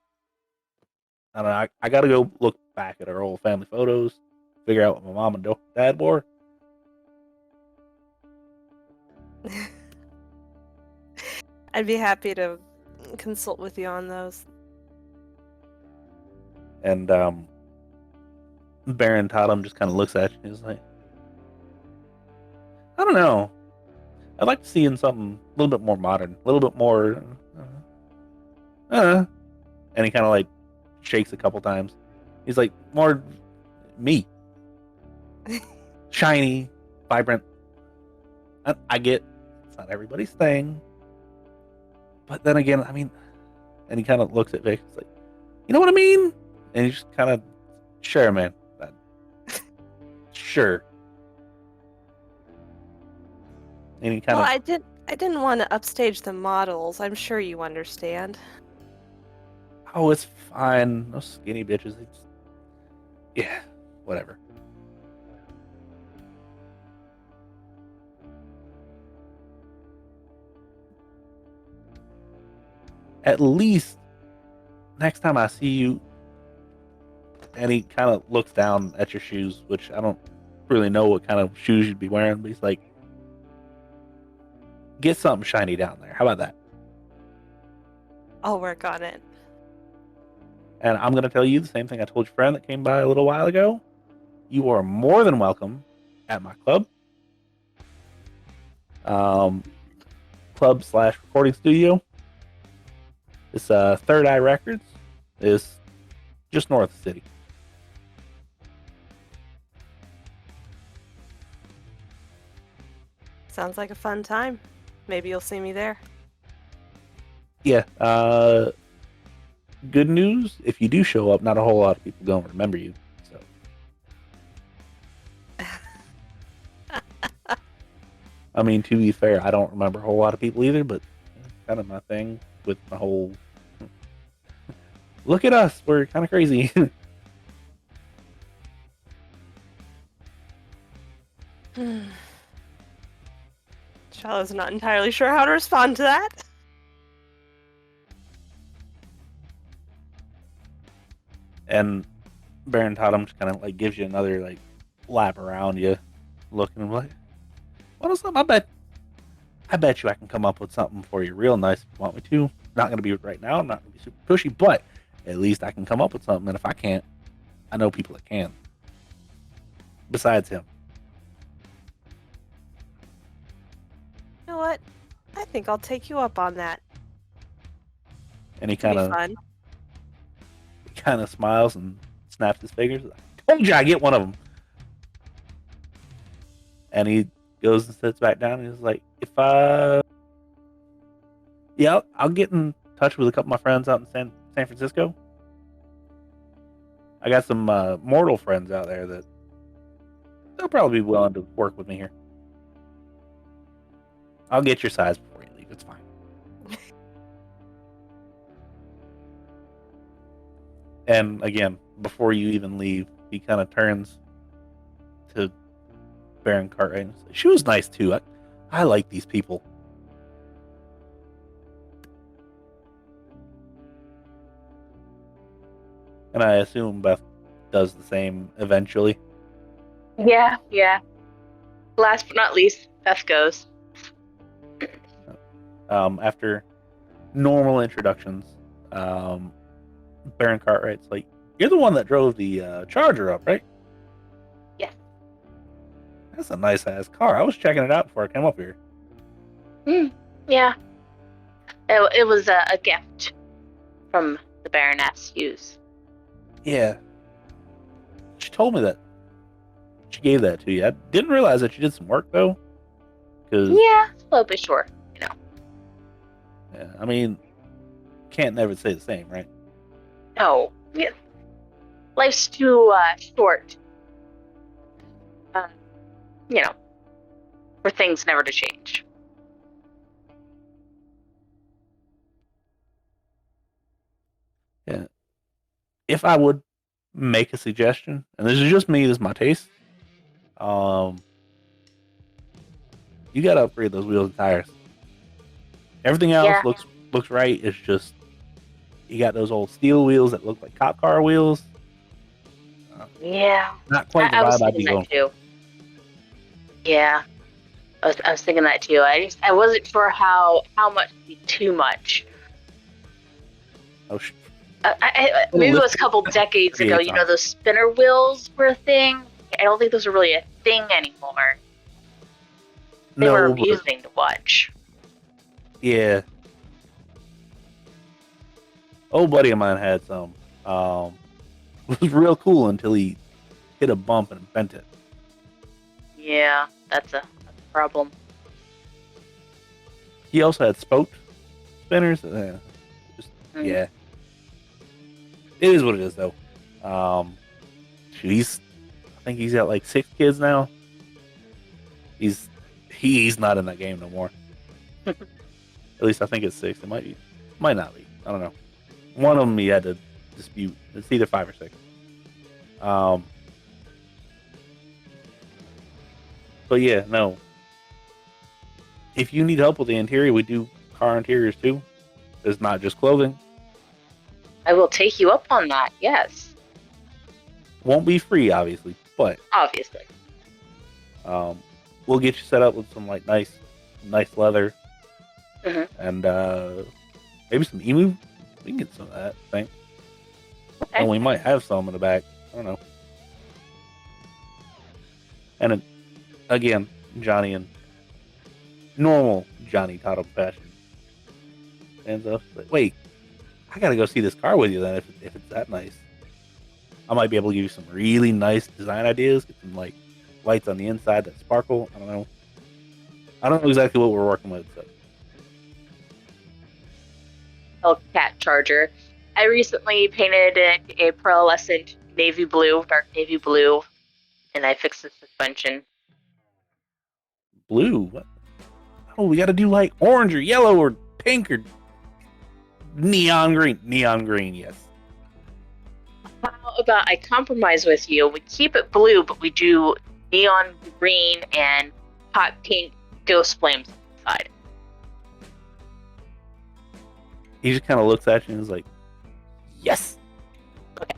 I don't know. I got to go look back at our old family photos, figure out what my mom and dad wore. I'd be happy to consult with you on those. And Baron Totem just kind of looks at you and he's like, I don't know. I'd like to see in something a little bit more modern, a little bit more. And he kind of like shakes a couple times. He's like, more me. Shiny, vibrant. I get it's not everybody's thing. But then again, I mean, and he kind of looks at Vic. He's like, you know what I mean? And he just kind of, sure, man. Sure. And he kind of. Well, I didn't want to upstage the models. I'm sure you understand. Oh, it's fine. No skinny bitches. Yeah, whatever. At least next time I see you, and he kind of looks down at your shoes, which I don't really know what kind of shoes you'd be wearing, but he's like, get something shiny down there. How about that? I'll work on it. And I'm going to tell you the same thing I told your friend that came by a little while ago. You are more than welcome at my club. Club/recording studio. It's Third Eye Records. Is just north of the city. Sounds like a fun time. Maybe you'll see me there. Yeah. Good news, if you do show up, not a whole lot of people don't remember you. So, I mean, to be fair, I don't remember a whole lot of people either, but that's kind of my thing with my whole. Look at us, we're kind of crazy. Shiloh's not entirely sure how to respond to that. And Baron Totem just kind of like gives you another like lap around you, looking like, what is something? I bet you I can come up with something for you real nice if you want me to. Not gonna be right now. I'm not gonna be super pushy, but at least I can come up with something. And if I can't, I know people that can. Besides him. You know what? I think I'll take you up on that. And he It'll kind be fun. of smiles and snaps his fingers. I told you I get one of them. And he goes and sits back down. And he's like, yeah, I'll get in touch with a couple of my friends out in San Francisco. I got some mortal friends out there that they'll probably be willing to work with me here. I'll get your size before you leave. It's fine. And again, before you even leave, he kind of turns to Baron Cartwright and says, she was nice too. I like these people. And I assume Beth does the same eventually. Yeah. Last but not least, Beth goes. After normal introductions, Baron Cartwright's like, you're the one that drove the Charger up, right? Yes. That's a nice ass car. I was checking it out before I came up here. Yeah. It was a gift from the Baroness Hughes. Yeah. She told me that. She gave that to you. I didn't realize that you did some work, though. Cause, Yeah, a little bit short, you know. Yeah, I mean, can't never say the same, right? No. Yeah. Life's too short. You know, for things never to change. Yeah. If I would make a suggestion, and this is just me, this is my taste, you gotta upgrade those wheels and tires. Everything else looks right. It's just you got those old steel wheels that look like cop car wheels. Yeah. Not quite the I was vibe I'd be thinking going. that too. Yeah. I was thinking that too. I wasn't sure how much would be too much. Oh, Maybe it was a couple decades ago. You know, those spinner wheels were a thing. I don't think those are really a thing anymore. They were amusing to watch. Yeah. Old buddy of mine had some. It was real cool until he hit a bump and bent it. Yeah, that's a problem. He also had spoked spinners. Yeah. It is what it is, though. I think he's got like 6 kids now. He's not in that game no more. At least I think it's 6. It might not be. I don't know. One of them he had to dispute. It's either 5 or 6. But yeah, no. If you need help with the interior, we do car interiors too. It's not just clothing. I will take you up on that. Yes. Won't be free, obviously, but obviously. We'll get you set up with some like nice leather, Mm-hmm. and maybe some emu. We can get some of that, I think. Okay. And we might have some in the back. I don't know. And again, Johnny and normal Johnny Totem fashion. And like, wait, I gotta go see this car with you then if it's that nice. I might be able to give you some really nice design ideas. Get some like lights on the inside that sparkle. I don't know. I don't know exactly what we're working with. So. Hellcat Charger. I recently painted it a pearlescent navy blue, dark navy blue, and I fixed the suspension. Blue? What? Oh, we got to do like orange or yellow or pink or neon green. Neon green, yes. How about I compromise with you? We keep it blue, but we do neon green and hot pink ghost flames inside. He just kind of looks at you and is like, yes. Okay.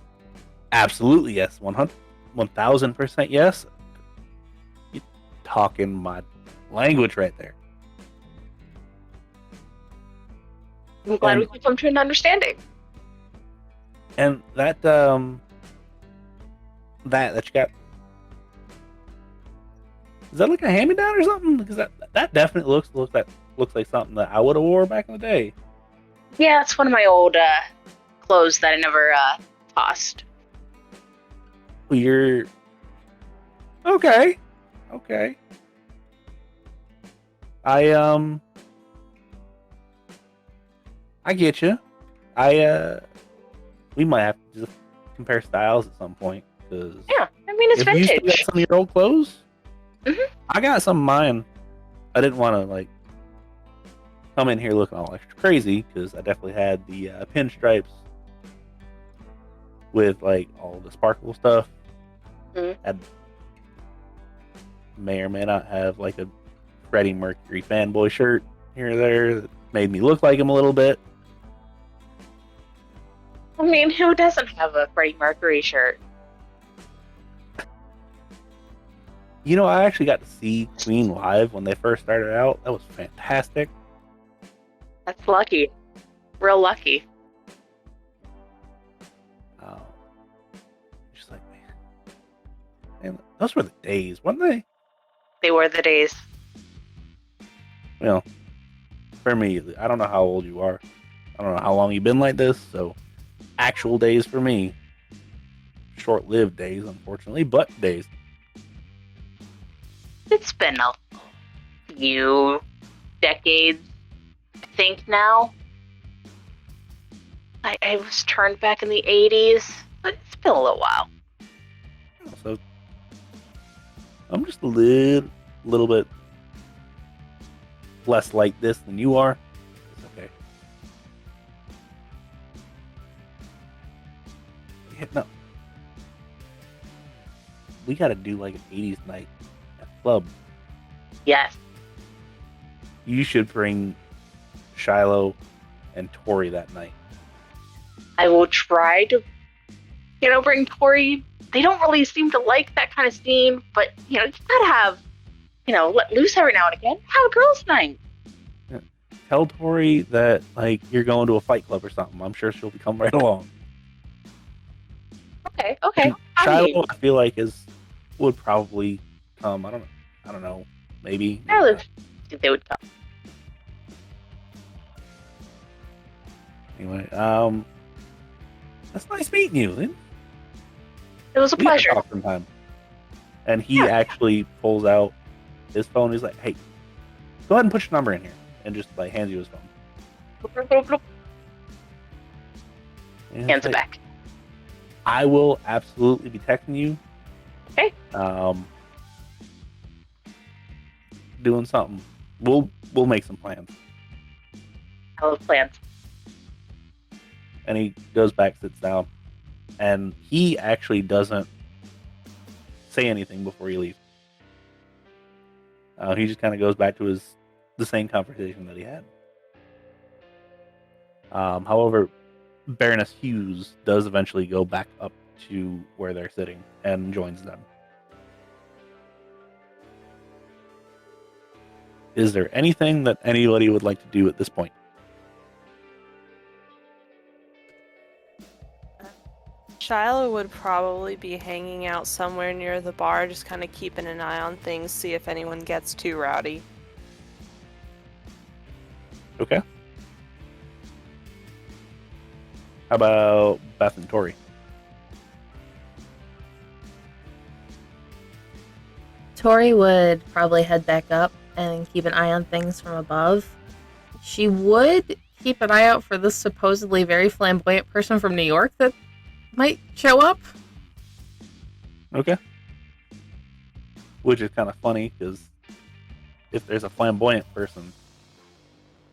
Absolutely yes. 1000% yes. You're talking my language right there. I'm glad we could come to an understanding. And that that you got, is that like a hand-me-down or something? Because that definitely looks like something that I would have wore back in the day. Yeah, it's one of my old clothes that I never tossed. You're okay. I get you. We might have to just compare styles at some point. Cause Yeah, I mean, it's if you still vintage. got some of your old clothes, Mhm. I got some of mine. I didn't want to like come in here looking all extra crazy because I definitely had the pinstripes with like all the sparkle stuff. Mhm. May or may not have like a Freddie Mercury fanboy shirt here or there that made me look like him a little bit. I mean, who doesn't have a Freddie Mercury shirt? You know, I actually got to see Queen live when they first started out. That was fantastic. That's lucky. Real lucky. Just like, man, those were the days, weren't they? They were the days. Well, for me, I don't know how old you are. I don't know how long you've been like this, so actual days for me. Short-lived days, unfortunately, but days. It's been a few decades, I think now. I was turned back in the 80s, but it's been a little while. So I'm just a little bit less like this than you are. It's okay. Yeah, no. We gotta do like an 80s night at the club. Yes. You should bring Shiloh and Tory that night. I will try to, bring Tory. They don't really seem to like that kind of scene, but, you gotta have, let loose every now and again. Have a girls' night. Yeah. Tell Tory that, like, you're going to a fight club or something. I'm sure she'll come right along. Okay. And Shiloh, I feel like, would probably come. I don't know. Maybe. I think they would come. Anyway, that's nice meeting you. It was a We gotta pleasure. talk sometime. And he actually pulls out his phone. He's like, "Hey, go ahead and put your number in here," and just like hands you his phone. Bloop, bloop, bloop. And Hands it's it like, back. I will absolutely be texting you. Okay. Doing something. We'll make some plans. I love plans. And he goes back, sits down, and he actually doesn't say anything before you leave. He just kind of goes back to the same conversation that he had. However, Baroness Hughes does eventually go back up to where they're sitting and joins them. Is there anything that anybody would like to do at this point? Shiloh would probably be hanging out somewhere near the bar, just kind of keeping an eye on things, see if anyone gets too rowdy. Okay. How about Beth and Tory? Tory would probably head back up and keep an eye on things from above. She would keep an eye out for this supposedly very flamboyant person from New York that might show up. Okay. Which is kind of funny because if there's a flamboyant person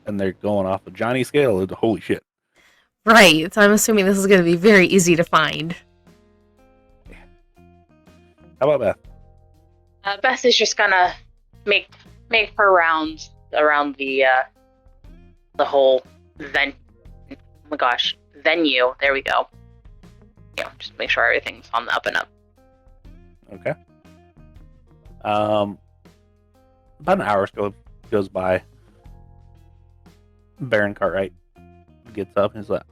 and they're going off a Johnny scale, it's holy shit. Right, so I'm assuming this is going to be very easy to find. How about Beth? Beth is just gonna make her rounds around the whole oh my gosh, venue. There we go. Yeah, just make sure everything's on the up and up. Okay. About an hour goes by. Baron Cartwright gets up and he's like,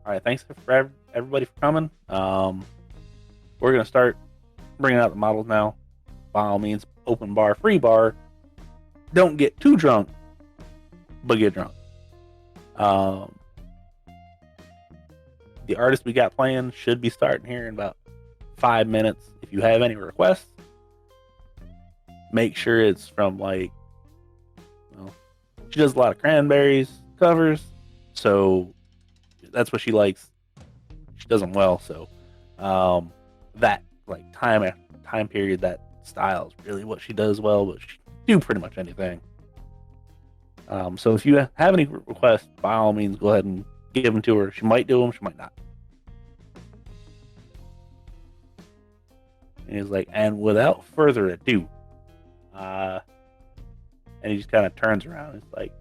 "All right, thanks for everybody for coming. We're gonna start bringing out the models now. By all means, open bar, free bar. Don't get too drunk, but get drunk. The artist we got playing should be starting here in about 5 minutes. If you have any requests, make sure it's from she does a lot of Cranberries covers, so that's what she likes. She does them well, so that time period, that style is really what she does well, but she can do pretty much anything. So if you have any requests, by all means, go ahead and give them to her. She might do them, she might not. And he's like, and without further ado, and he just kind of turns around. It's like,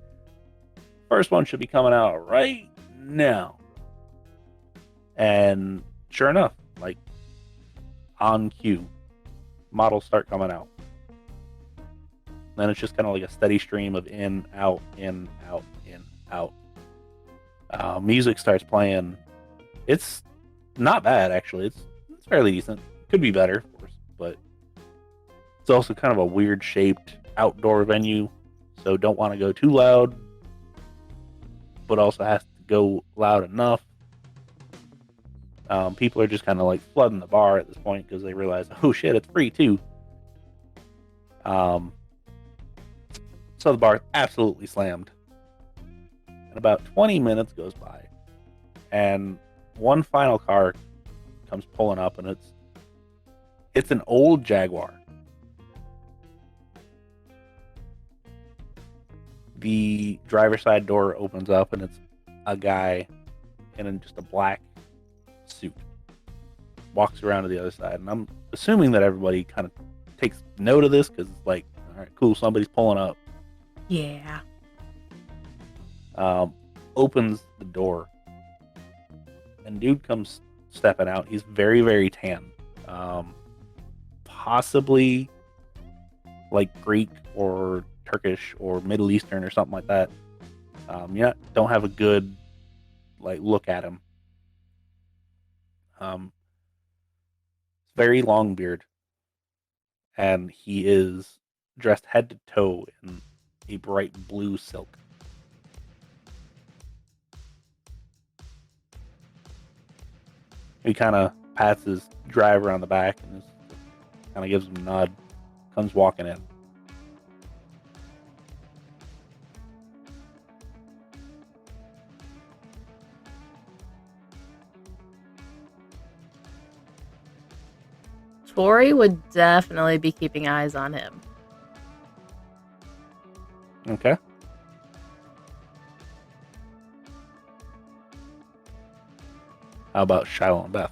first one should be coming out right now. And sure enough, on cue, models start coming out. Then it's just kind of like a steady stream of in, out, in, out, in, out. Music starts playing. It's not bad, actually. It's fairly decent. Could be better, of course, but it's also kind of a weird shaped outdoor venue, so don't want to go too loud, but also has to go loud enough. People are just kind of flooding the bar at this point because they realize, oh shit, it's free too. So the bar is absolutely slammed. And about 20 minutes goes by, and one final car comes pulling up, and it's an old Jaguar. The driver's side door opens up, and it's a guy in just a black suit. Walks around to the other side, and I'm assuming that everybody kind of takes note of this because it's like, all right, cool, somebody's pulling up. Yeah. Opens the door, and dude comes stepping out. He's very, very tan. Possibly Greek or Turkish or Middle Eastern or something like that. Don't have a good look at him. Very long beard, and he is dressed head to toe in a bright blue silk. He kind of pats his driver on the back and kind of gives him a nod. Comes walking in. Tory would definitely be keeping eyes on him. Okay. How about Shiloh and Beth?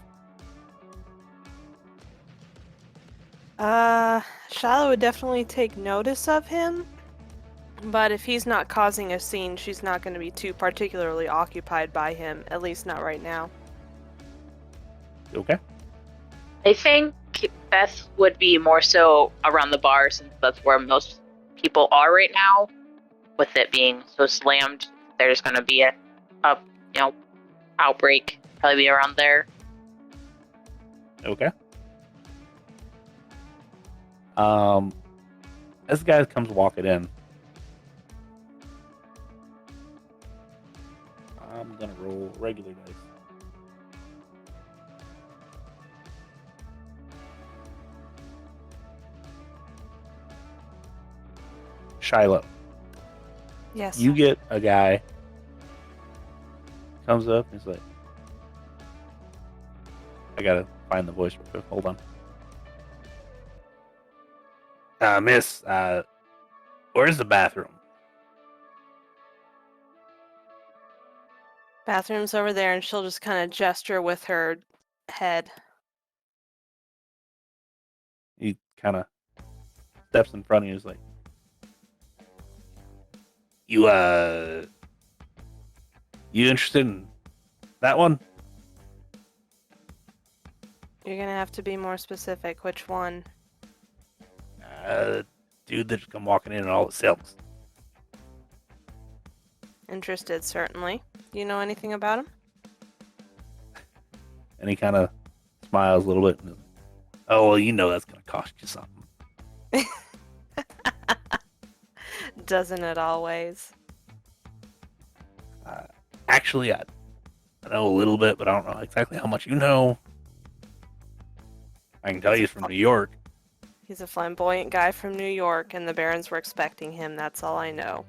Shiloh would definitely take notice of him, but if he's not causing a scene, she's not going to be too particularly occupied by him, at least not right now. Okay. I think Beth would be more so around the bar since that's where most people are right now. With it being so slammed, there's going to be a outbreak. Probably be around there. Okay. As the guy comes walking in, I'm gonna roll regular dice. Shiloh. Yes. You get a guy comes up and he's like, I gotta find the voice real quick. Hold on. Miss, where's the bathroom? Bathroom's over there, and she'll just kind of gesture with her head. He kind of steps in front of you. He's like, you interested in that one? You're gonna have to be more specific. Which one? Dude that just come walking in and all the silks. Interested, certainly. Do you know anything about him? And he kind of smiles a little bit. And, oh, well, you know that's going to cost you something. Doesn't it always? Actually, I know a little bit, but I don't know exactly how much you know. I can tell you he's from New York. He's a flamboyant guy from New York, and the Barons were expecting him. That's all I know.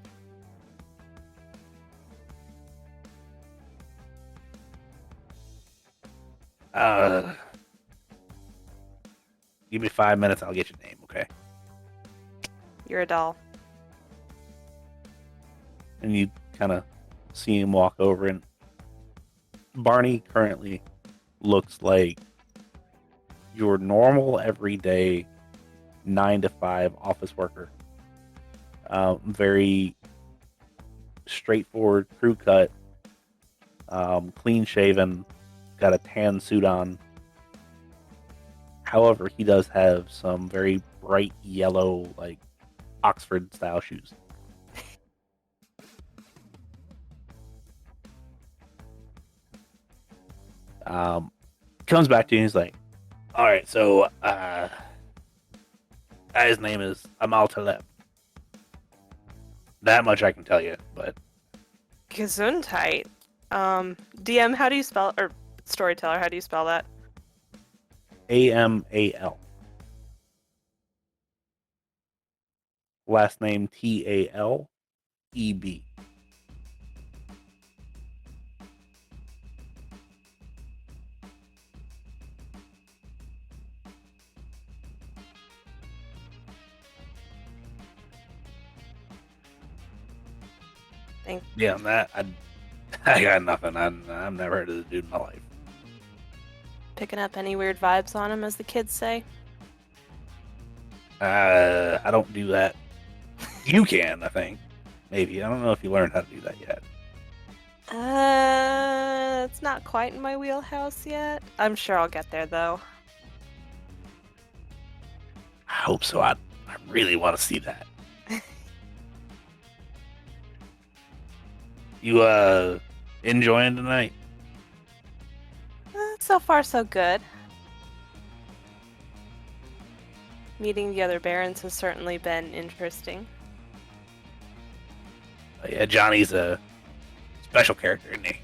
Give me 5 minutes, I'll get your name, okay? You're a doll. And you kind of see him walk over, and Barney currently looks like your normal, everyday 9 to 5 office worker. Very straightforward, crew cut, clean shaven, got a tan suit on. However, he does have some very bright yellow, like Oxford style shoes. Comes back to you and he's like, all right, so guy's name is Amal Taleb. That much I can tell you, but Gesundheit. DM, how do you spell, or Storyteller, how do you spell that? Amal. Last name Taleb. Yeah, on that I got nothing. I've never heard of this dude in my life. Picking up any weird vibes on him, as the kids say? I don't do that. You can, I think. Maybe. I don't know if you learned how to do that yet. It's not quite in my wheelhouse yet. I'm sure I'll get there, though. I hope so. I really want to see that. You enjoying tonight? So far, so good. Meeting the other Barons has certainly been interesting. Yeah, Johnny's a special character, isn't he?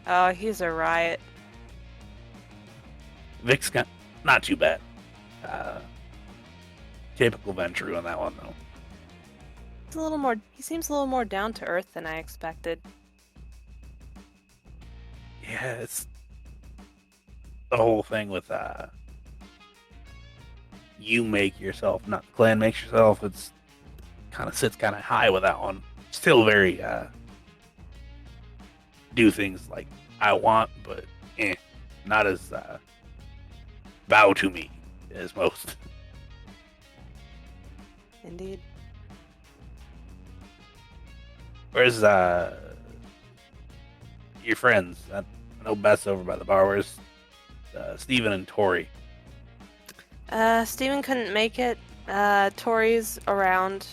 Oh, he's a riot. Vic's not too bad. Typical Ventru on that one, though. He seems a little more down to earth than I expected. Yeah, it's the whole thing with you make yourself, not the clan makes yourself. It's kind of sits kind of high with that one. Still very do things like I want, but not as bow to me as most. Indeed. Where's your friends? I know Beth's over by the bar. Where's Steven and Tory? Steven couldn't make it. Tory's around.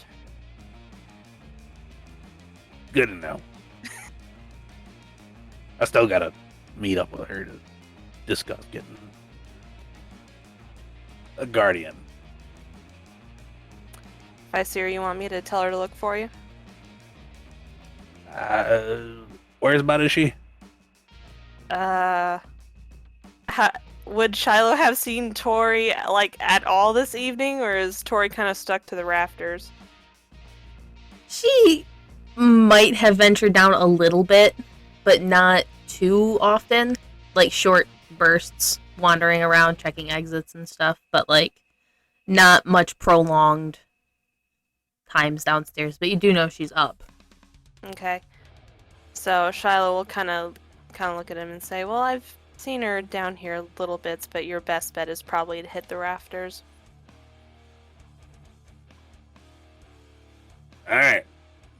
Good to know. I still gotta meet up with her to discuss getting a guardian. If I see her, you want me to tell her to look for you? Where's about is she? Would Shiloh have seen Tory like at all this evening, or is Tory kind of stuck to the rafters? She might have ventured down a little bit, but not too often. Like short bursts, wandering around, checking exits and stuff, but like not much prolonged times downstairs. But you do know she's up. Okay. So Shiloh will kind of look at him and say, "Well, I've seen her down here little bits, but your best bet is probably to hit the rafters." All right,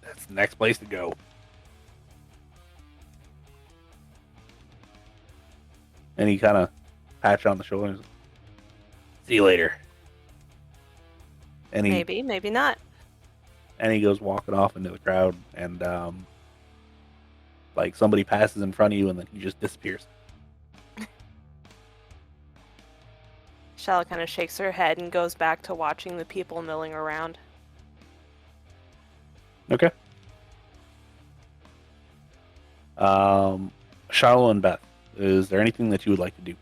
that's the next place to go. And he kind of pats you on the shoulder and says, "See you later." And he Maybe not. And he goes walking off into the crowd, and like somebody passes in front of you, and then he just disappears. Shiloh kind of shakes her head and goes back to watching the people milling around. Okay. Shiloh and Beth, is there anything that you would like to do?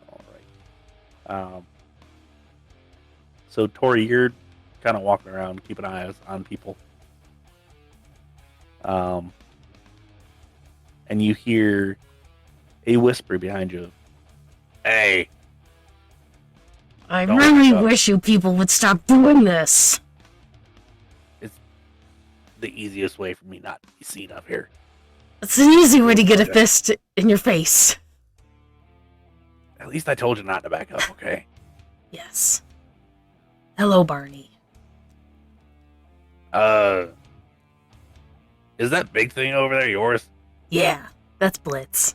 All right. So Tory, you're kind of walking around, keeping eyes on people. And you hear a whisper behind you. Hey. I Don't really wake up. wish you people would stop doing this. It's the easiest way for me not to be seen up here. It's an easy way to get a fist in your face. At least I told you not to back up, okay? Yes. Hello, Barney. Is that big thing over there yours? Yeah, that's Blitz.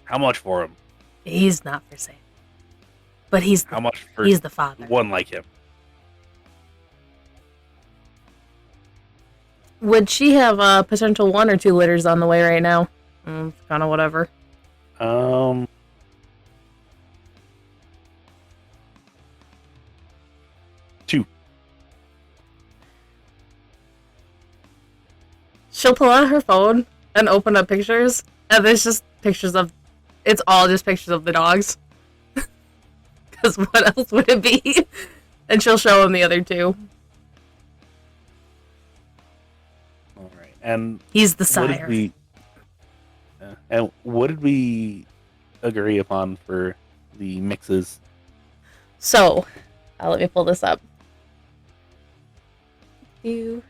How much for him? He's not for sale. But he's How much for he's the father. one like him? Would she have a potential 1 or 2 litters on the way right now? Kind of whatever. 2. She'll pull out her phone and open up pictures, and there's just pictures of... It's all just pictures of the dogs. Because what else would it be? And she'll show him the other 2. All right. And He's the what did sire. what did we agree upon for the mixes? So, let me pull this up. There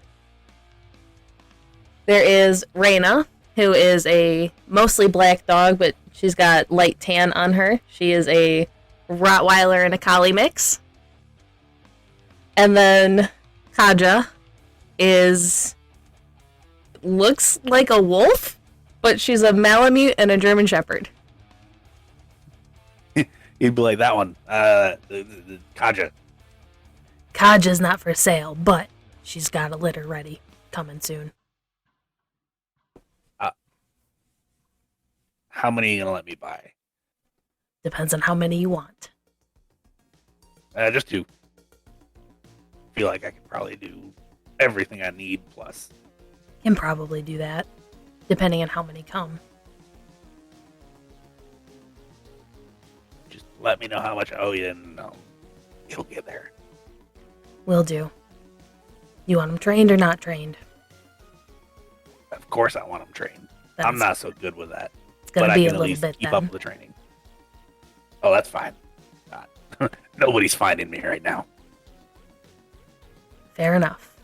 is Raina, who is a mostly black dog, but she's got light tan on her. She is a Rottweiler and a Collie mix. And then Kaja looks like a wolf, but she's a Malamute and a German Shepherd. You'd be like, that one, the Kaja. Kaja's not for sale, but she's got a litter ready, coming soon. How many are you gonna let me buy? Depends on how many you want. Just 2. Feel like I could probably do everything I need plus. Can probably do that, depending on how many come. Just let me know how much I owe you, and it'll get there. Will do. You want them trained or not trained? Of course, I want them trained. I'm not so good with that. It's gonna but be I a can at little least bit keep then. up with the training. Oh, that's fine. Nobody's finding me right now. Fair enough.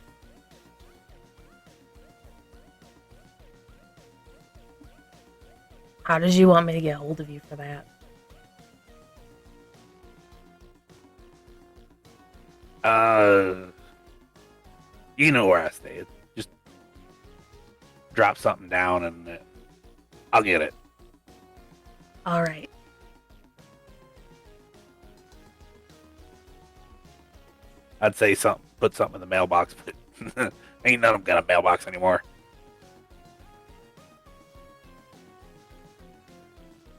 How did you want me to get hold of you for that? You know where I stay. Just drop something down and I'll get it. All right. I'd say put something in the mailbox, but ain't none of them got a mailbox anymore.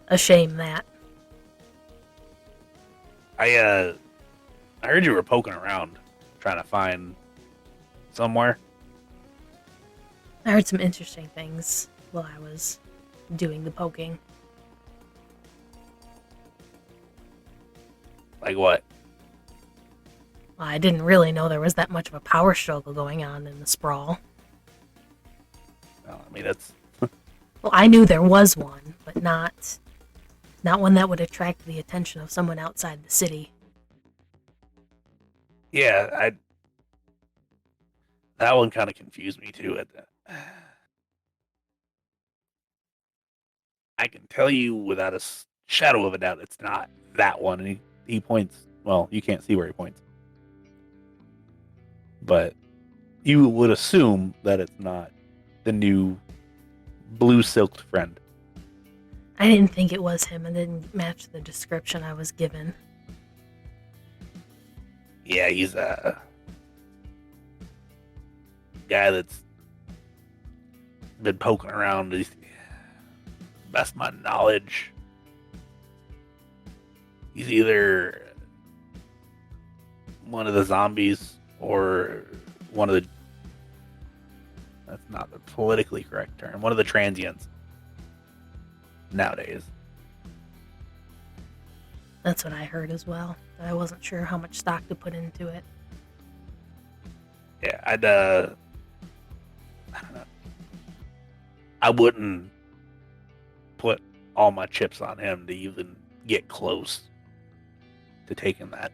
A shame that. I heard you were poking around, trying to find somewhere. I heard some interesting things while I was doing the poking. Like what? Well, I didn't really know there was that much of a power struggle going on in the sprawl. Well, I mean, that's Well, I knew there was one, but not one that would attract the attention of someone outside the city. yeah. That one kind of confused me too. I can tell you without a shadow of a doubt, it's not that one. And he points. Well, you can't see where he points, but you would assume that it's not the new blue silked friend. I didn't think it was him and didn't match the description I was given. Yeah, he's a guy that's been poking around. Best of my knowledge, he's either one of the zombies or one of the, that's not the politically correct term, one of the transients nowadays. That's what I heard as well, but I wasn't sure how much stock to put into it. Yeah, I don't know. I wouldn't put all my chips on him to even get close to taking that.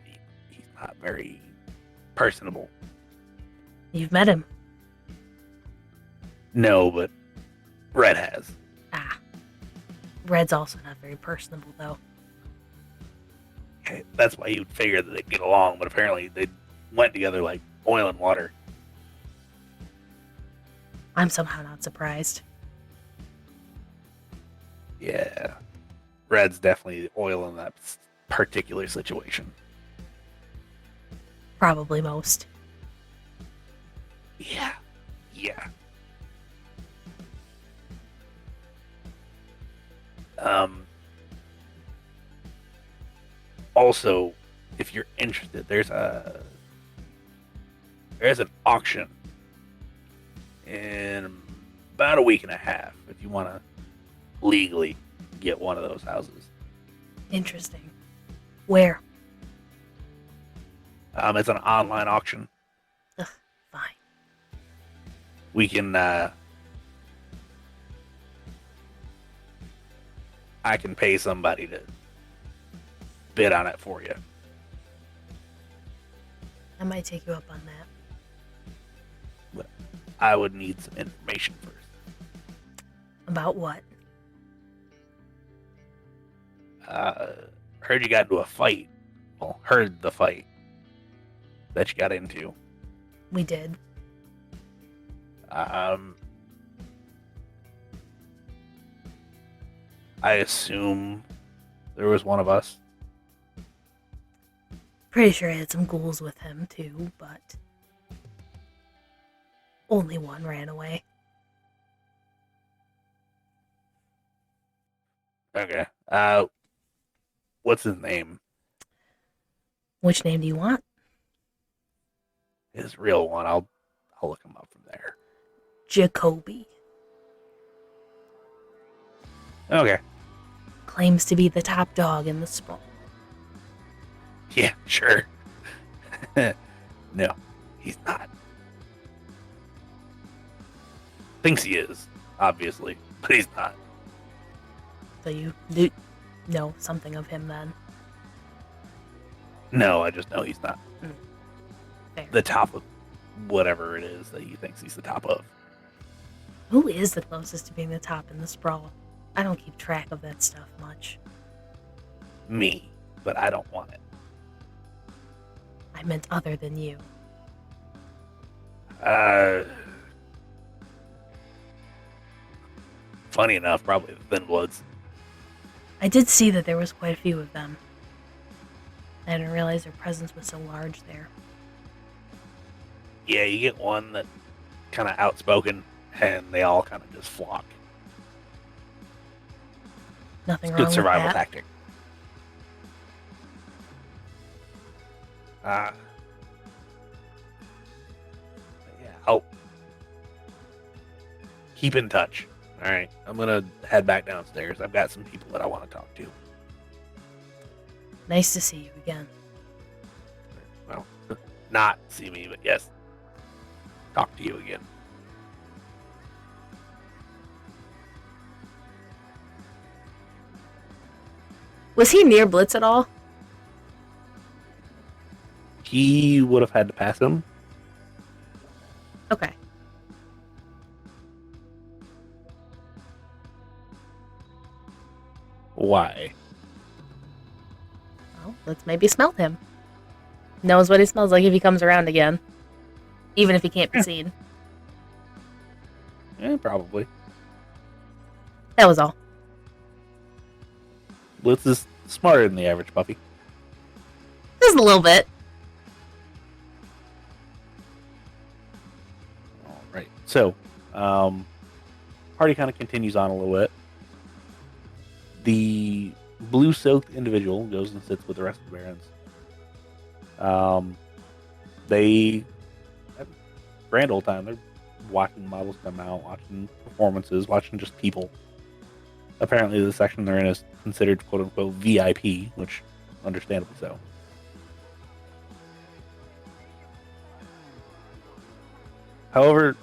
He's not very personable. You've met him. No, but Red has. Ah. Red's also not very personable, though. Okay, that's why you'd figure that they'd get along, but apparently they went together like oil and water. I'm somehow not surprised. Yeah. Red's definitely the oil in that particular situation. Probably most. Yeah. Yeah. Also, if you're interested, there's an auction in about a week and a half if you want to legally get one of those houses. Interesting. Where? It's an online auction. Ugh, fine. We can I can pay somebody to bid on it for you. I might take you up on that. But I would need some information first. About what? Heard you got into a fight. Well, heard the fight that you got into. We did. I assume there was one of us. Pretty sure I had some ghouls with him, too, but only one ran away. Okay. What's his name? Which name do you want? His real one. I'll look him up from there. Jacoby. Okay. Claims to be the top dog in the sprawl. Yeah, sure. No, he's not. Thinks he is, obviously, but he's not. So you do know something of him then? No, I just know he's not Fair. the top of whatever it is that he thinks he's the top of. Who is the closest to being the top in the sprawl? I don't keep track of that stuff much. Me, but I don't want it. I meant other than you. Funny enough, probably the Thin Bloods. I did see that there was quite a few of them. I didn't realize their presence was so large there. Yeah, you get one that kind of outspoken, and they all kind of just flock. Nothing It's wrong good survival with that. tactic. Yeah, I'll keep in touch. All right, I'm gonna head back downstairs. I've got some people that I want to talk to. Nice to see you again. not see me, but yes, talk to you again. Was he near Blitz at all? He would have had to pass him. Okay. Why? Well, let's maybe smell him. Knows what he smells like if he comes around again. Even if he can't be seen. Yeah, probably. That was all. Blitz is smarter than the average puppy. Just a little bit. All right. So, party kind of continues on a little bit. The blue-soaked individual goes and sits with the rest of the barons. They have a grand old time. They're watching models come out, watching performances, watching just people. Apparently, the section they're in is considered quote-unquote VIP, which understandably so. However,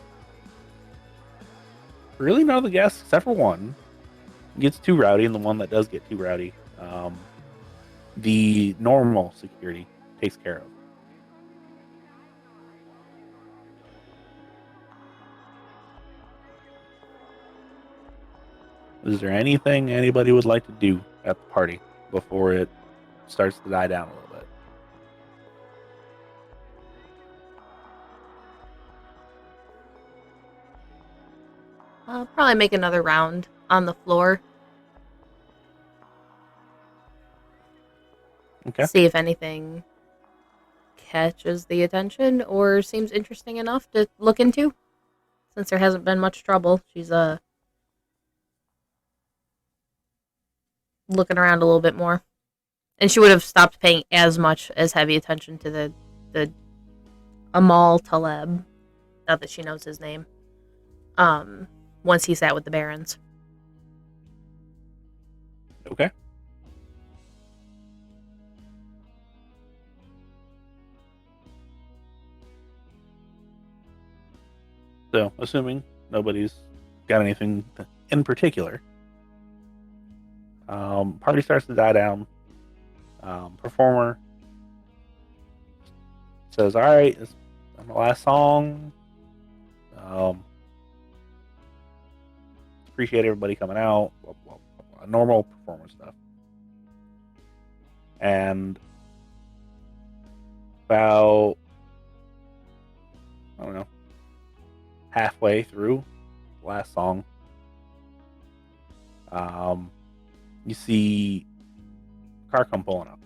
really none of the guests, except for one, gets too rowdy, and the one that does get too rowdy, the normal security takes care of. Is there anything anybody would like to do at the party before it starts to die down a little bit? I'll probably make another round on the floor. Okay. See if anything catches the attention or seems interesting enough to look into. Since there hasn't been much trouble, she's looking around a little bit more. And she would have stopped paying as much as heavy attention to the Amal Taleb. Not that she knows his name. Once he sat with the barons. Okay. So, assuming nobody's got anything in particular, party starts to die down. Performer says, "All right, it's on the last song. Appreciate everybody coming out. Blah, blah, blah, blah. Normal performance stuff." And about, I don't know, halfway through the last song, you see a car come pulling up.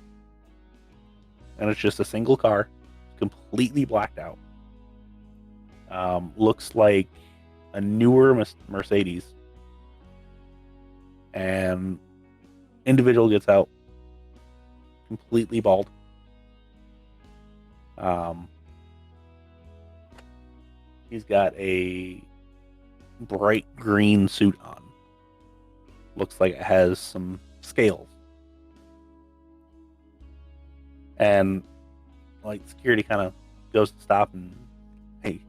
And it's just a single car, completely blacked out. Looks like a newer Mercedes. And individual gets out, completely bald. He's got a bright green suit on. Looks like it has some scales. And like security kind of goes to stop and, hey,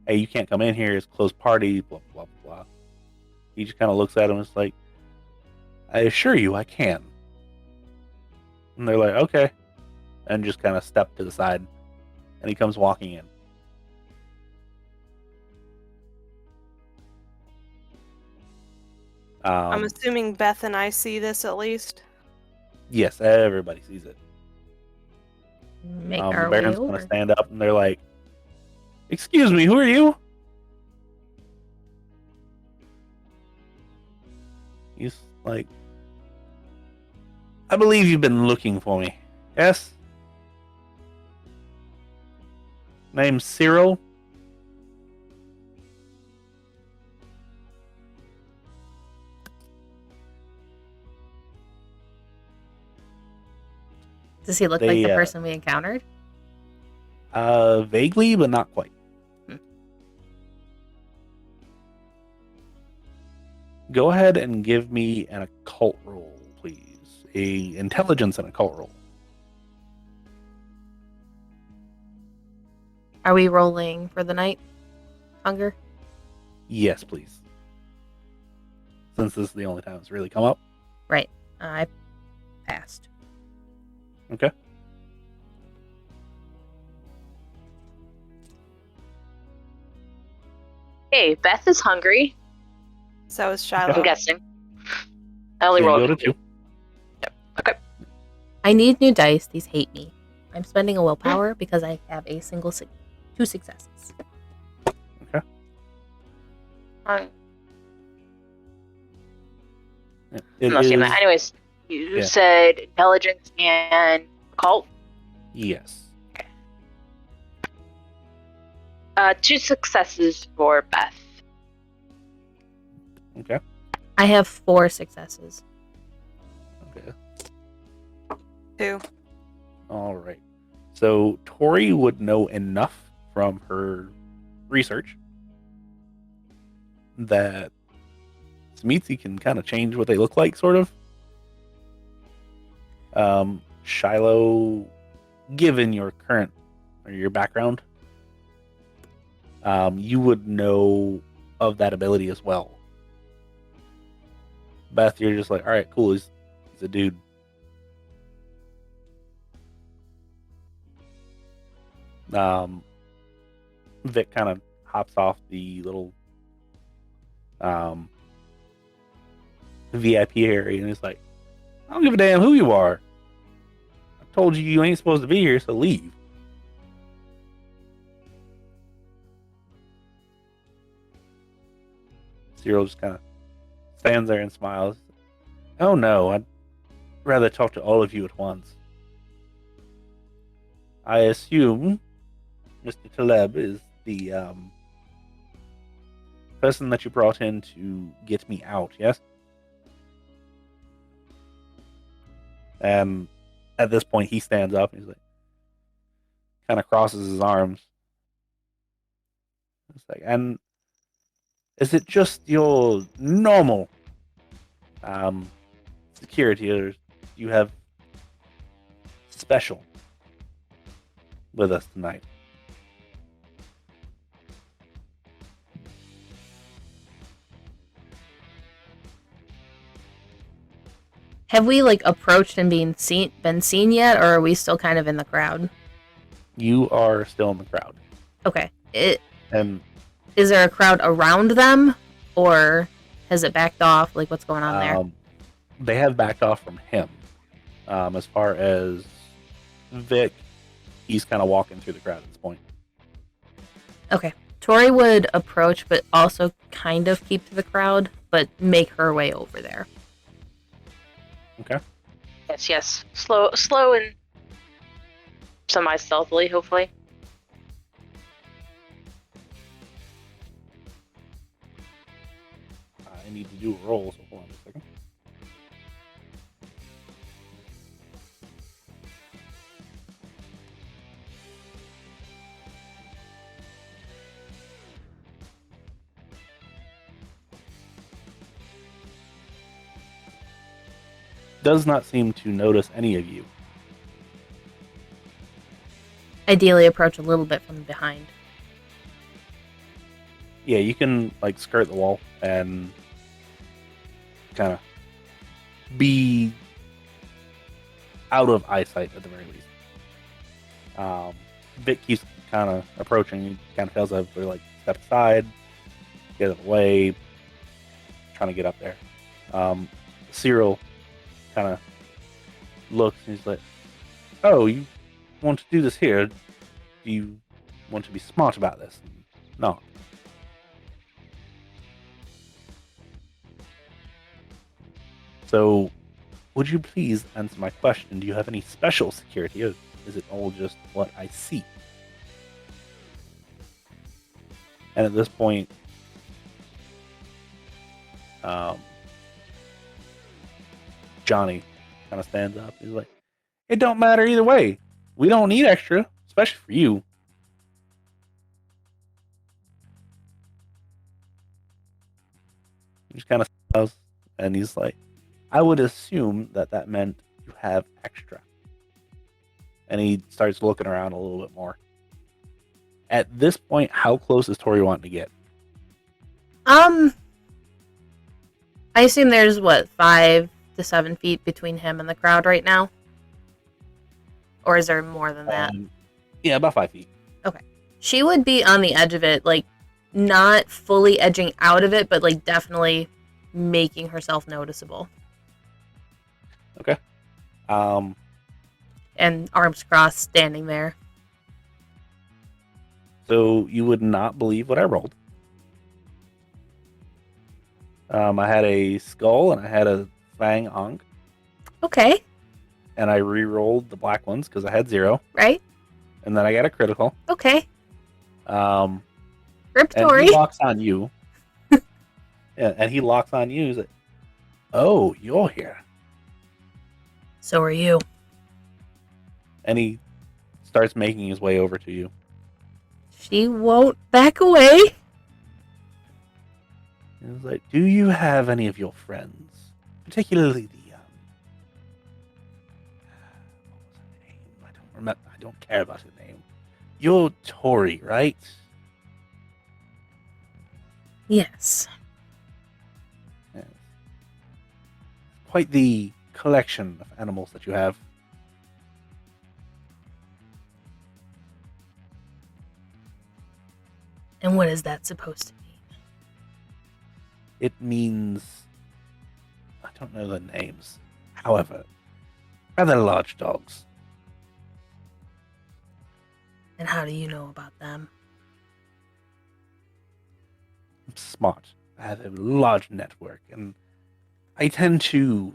you can't come in here. It's a closed party. Blah blah blah. He just kind of looks at him and is like, "I assure you, I can." And they're like, "Okay," and just kind of step to the side. And he comes walking in. I'm assuming Beth and I see this at least. Yes, everybody sees it. Make The our way Baron's over. gonna stand up and they're like, "Excuse me, who are you?" He's like, "I believe you've been looking for me. Yes? Name's Cyril." Does he look like the person we encountered? Vaguely, but not quite. Go ahead and give me an occult roll, please. A intelligence and occult roll. Are we rolling for the night? Hunger? Yes, please. Since this is the only time it's really come up. Right. I passed. Okay. Hey, Beth is hungry. So is I'm Shiloh. guessing. I only So you rolled go a to 2. I need new dice. These hate me. I'm spending a willpower because I have a single 2 successes. I'm It not seeing that. is- Anyways, you Yeah. said intelligence and occult. Yes. 2 successes for Beth. Okay. I have 4 successes. Okay. 2. All right. So Tory would know enough from her research that Smeetsy can kind of change what they look like, sort of. Shiloh, given your current or your background, you would know of that ability as well. Beth, you're just like, all right, cool. He's a dude. Vic kind of hops off the little VIP area and he's like, I don't give a damn who you are. I told you you ain't supposed to be here, so leave. Cyril just kind of stands there and smiles. Oh no, I'd rather talk to all of you at once. I assume Mr. Taleb is the person that you brought in to get me out, yes? And at this point, he stands up and he's like, kind of crosses his arms. It's like, and is it just your normal security, or do you have special with us tonight? Have we approached and been seen yet, or are we still kind of in the crowd? You are still in the crowd. Okay. And Is there a crowd around them, or has it backed off? What's going on there? they have backed off from him. As far as Vic, he's kind of walking through the crowd at this point. Okay. Tory would approach, but also kind of keep to the crowd, but make her way over there. Okay. Yes. Slow and semi-stealthily, hopefully. I need to do a roll, so hold on a second. Does not seem to notice any of you. Ideally, approach a little bit from behind. Yeah, you can skirt the wall and kind of be out of eyesight at the very least. Vic keeps kind of approaching. He kind of feels like they're step aside, get out of the way, trying to get up there. Cyril kind of looks and he's like, "Oh, you want to do this here? Do you want to be smart about this?" No. So, would you please answer my question? Do you have any special security, or is it all just what I see? And at this point, Johnny kind of stands up. He's like, "It don't matter either way. We don't need extra, especially for you." He just kind of smiles, and he's like, "I would assume that meant you have extra." And he starts looking around a little bit more. At this point, how close is Tory wanting to get? I assume there's 5 to 7 feet between him and the crowd right now, or is there more than that? Yeah, about 5 feet. She would be on the edge of it, like not fully edging out of it, but like definitely making herself noticeable. Okay. And arms crossed, standing there. So you would not believe what I rolled. I had a skull and I had a fang onk, Okay, and I re-rolled the black ones because I had 0, right? and then I got a critical. Okay. And Tory. he locks on you. Yeah, and he locks on you. He's like, "Oh, you're here," So are you. and he starts making his way over to you. She won't back away. And he's like, "Do you have any of your friends, particularly the what was her name? I don't remember. I don't care about her name. You're Tory, right?" Yes. Yes. Quite the collection of animals that you have. And what is that supposed to mean? It means I don't know the names. However, rather large dogs. And how do you know about them? I'm smart. I have a large network, and I tend to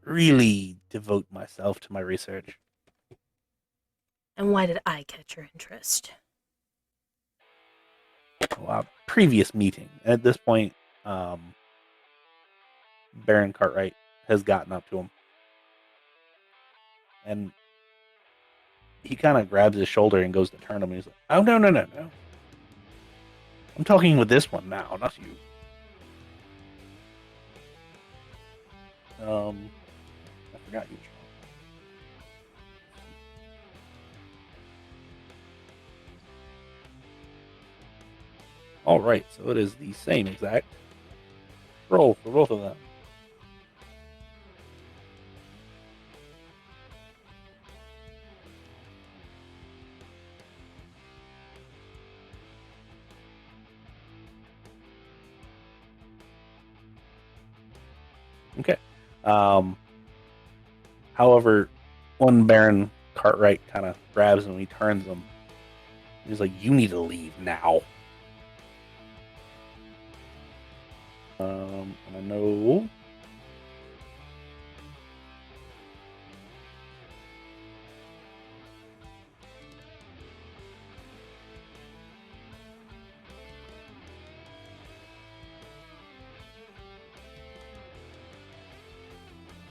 really devote myself to my research. And why did I catch your interest? Well, our previous meeting, at this point, Baron Cartwright has gotten up to him, and he kind of grabs his shoulder and goes to turn him. And he's like, "Oh no, no, no, no! I'm talking with this one now, not you." I forgot you. All right, so it is the same exact roll for both of them. Okay. However, one Baron Cartwright kind of grabs him and he turns him. He's like, "You need to leave now." And I know.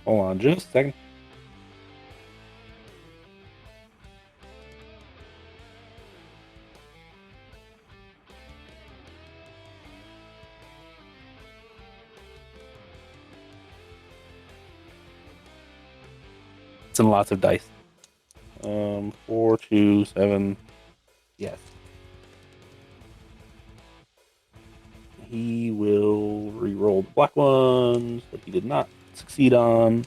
Hold on just a second. It's in lots of dice. 4, 2, 7. Yes. He will re-roll the black ones that he did not succeed on.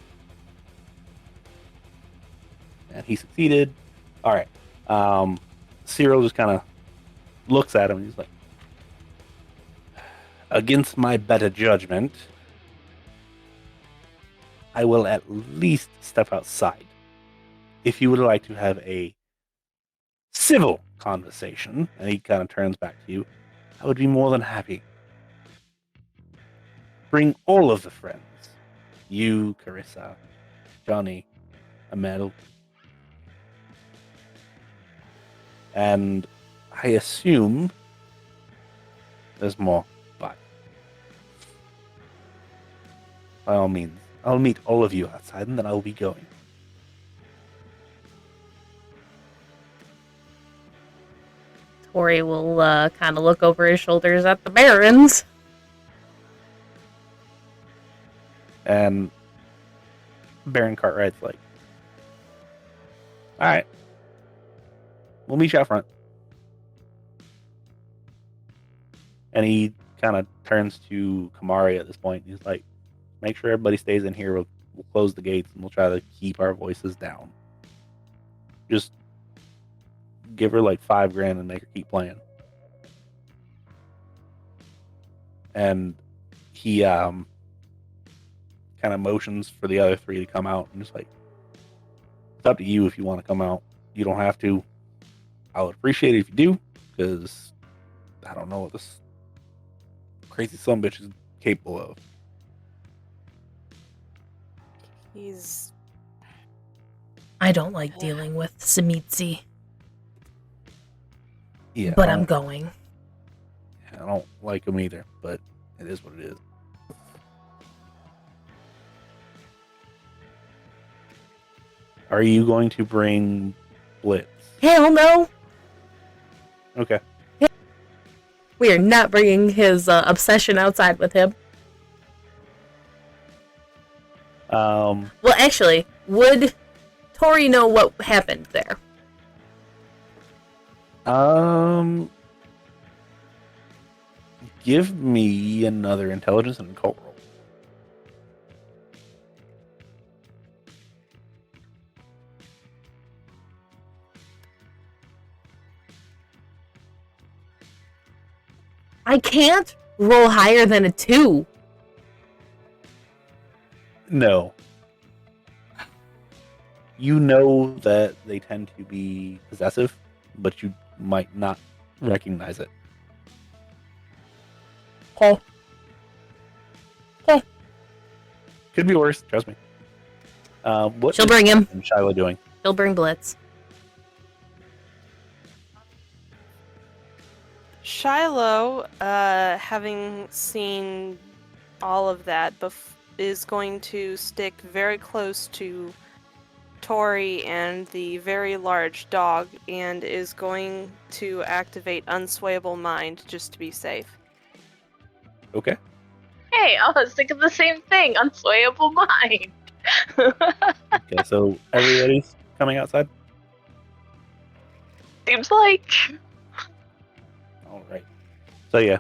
And he succeeded. All right. Cyril just kind of looks at him and he's like, "Against my better judgment, I will at least step outside. If you would like to have a civil conversation," and he kind of turns back to you, "I would be more than happy. Bring all of the friends. You, Carissa, Johnny, Amel. And I assume there's more, but by all means, I'll meet all of you outside and then I'll be going." Tory will kind of look over his shoulders at the barons. And Baron Cartwright's like, "All right, we'll meet you out front." And he kind of turns to Kamari at this point. He's like, make sure everybody stays in here. We'll close the gates and we'll try to keep our voices down. Just give her like $5,000 and make her keep playing. And he kind of motions for the other three to come out and just like, it's up to you if you want to come out. You don't have to. I would appreciate it if you do, because I don't know what this crazy son bitch is capable of. He's I don't like dealing with Samitsi, Yeah, but I'm going. I don't like him either, but it is what it is. Are you going to bring Blitz? Hell no! Okay. We are not bringing his obsession outside with him. Well, actually, would Tory know what happened there? Give me another intelligence and occult roll. I can't roll higher than a 2. No. You know that they tend to be possessive, but you might not recognize it. Okay. Okay. Could be worse, trust me. What She'll bring him. is Shiloh doing? She'll bring Blitz. Shiloh, having seen all of that, is going to stick very close to Tory and the very large dog, and is going to activate Unswayable Mind just to be safe. Okay. Hey, I was thinking the same thing. Unswayable mind. Okay, so everybody's coming outside? Seems like. All right. So yeah,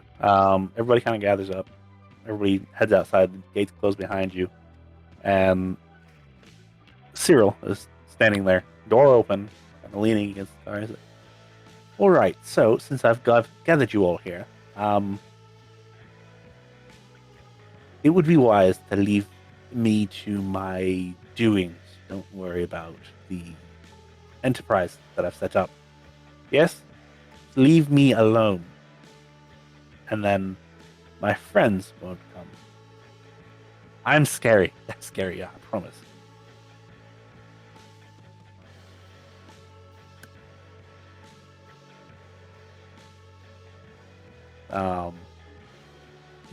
everybody kind of gathers up. Everybody heads outside. The gates close behind you, and Cyril is standing there, door open, kind of leaning against the car. He's like, all right. So since I've gathered you all here, it would be wise to leave me to my doings. Don't worry about the enterprise that I've set up. Yes? Leave me alone. And then my friends won't come. I'm scary. That's scary, I promise.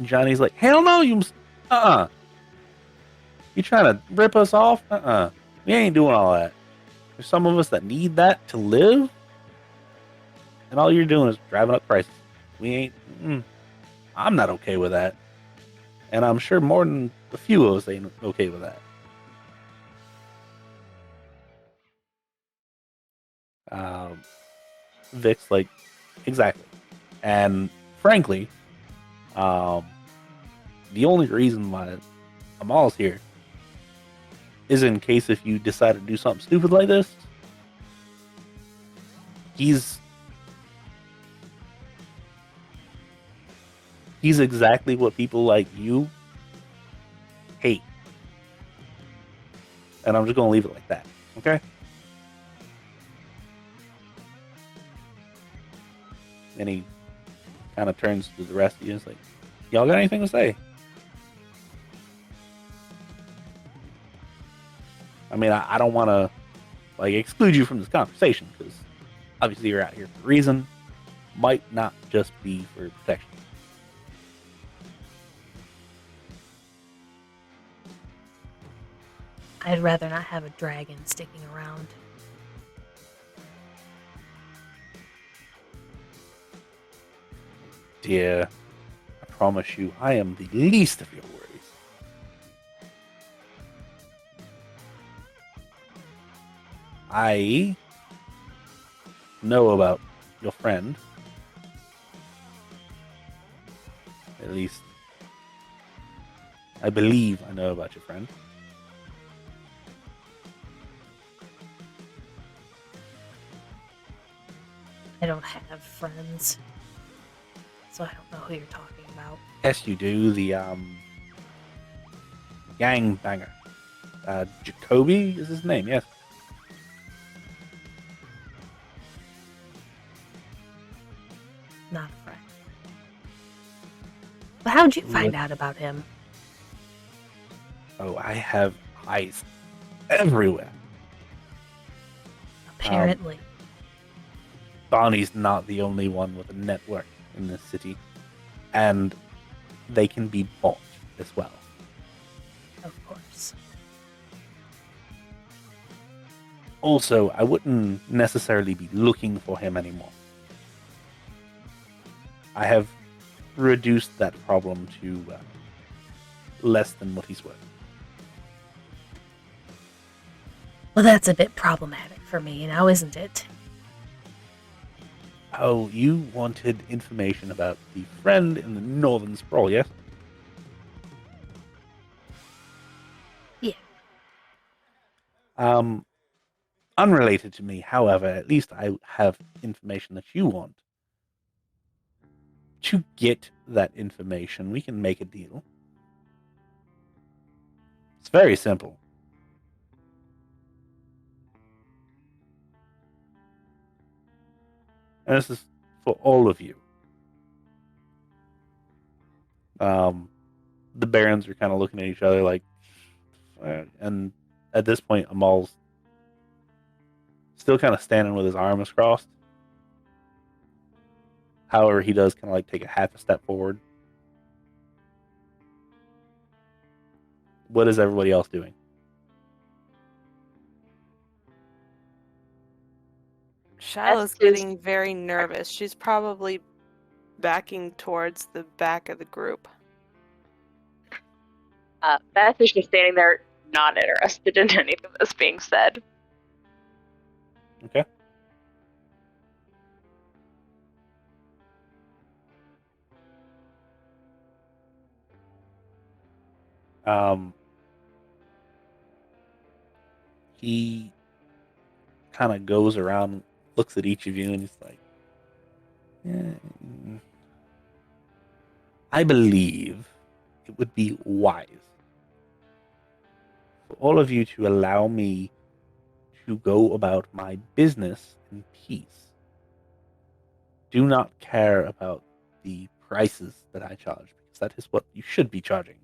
Johnny's like, hell no, you You trying to rip us off? We ain't doing all that. There's some of us that need that to live, and all you're doing is driving up prices. We ain't. I'm not okay with that, and I'm sure more than a few of us ain't okay with that. Vic's like, exactly, and frankly, the only reason why Amal's here is in case if you decide to do something stupid like this. He's exactly what people like you hate. And I'm just going to leave it like that. Okay? And he kind of turns to the rest of you and is like, y'all got anything to say? I mean, I don't want to like exclude you from this conversation because obviously you're out here for a reason. Might not just be for protection. I'd rather not have a dragon sticking around. Dear, I promise you, I am the least of your worries. I know about your friend. least I believe I know about your friend. I don't have friends, so I don't know who you're talking about. Yes, you do. The gang banger. Jacoby is his name. Yes. Not a friend. But how'd you find out about him? Oh, I have eyes everywhere. Apparently. Barney's not the only one with a network in this city, and they can be bought as well. Of course. Also, I wouldn't necessarily be looking for him anymore. I have reduced that problem to less than what he's worth. Well, that's a bit problematic for me now, isn't it? Oh, you wanted information about the friend in the Northern Sprawl, yes? Yeah. Unrelated to me, however, at least I have information that you want. To get that information, we can make a deal. It's very simple. And this is for all of you. The barons are kind of looking at each other like, and at this point, Amal's still kind of standing with his arms crossed. However, he does kind of like take a half a step forward. What is everybody else doing? Shiloh's Beth is- getting very nervous. She's probably backing towards the back of the group. Beth is just standing there, not interested in anything that's being said. Okay. He kind of goes around, looks at each of you, and he's like, I believe it would be wise for all of you to allow me to go about my business in peace. Do not care about the prices that I charge, because that is what you should be charging.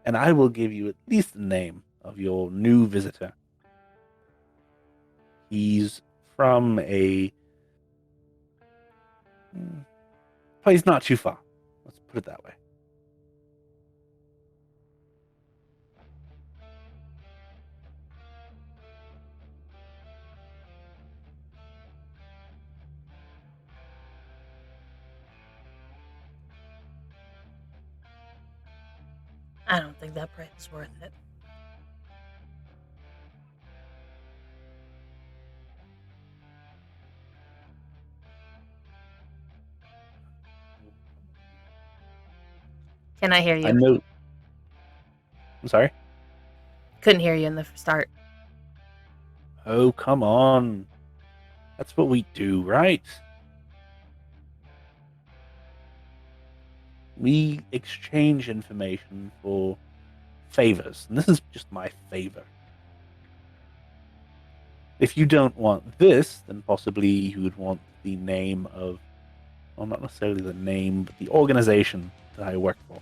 And I will give you at least the name of your new visitor. He's from a place not too far. Let's put it that way. I don't think that price is worth it. Can I hear you? I know. I'm sorry? Couldn't hear you in the start. Oh, come on. That's what we do, right? We exchange information for favors, and this is just my favor. If you don't want this, then possibly you would want the name of, well, not necessarily the name, but the organization that I work for.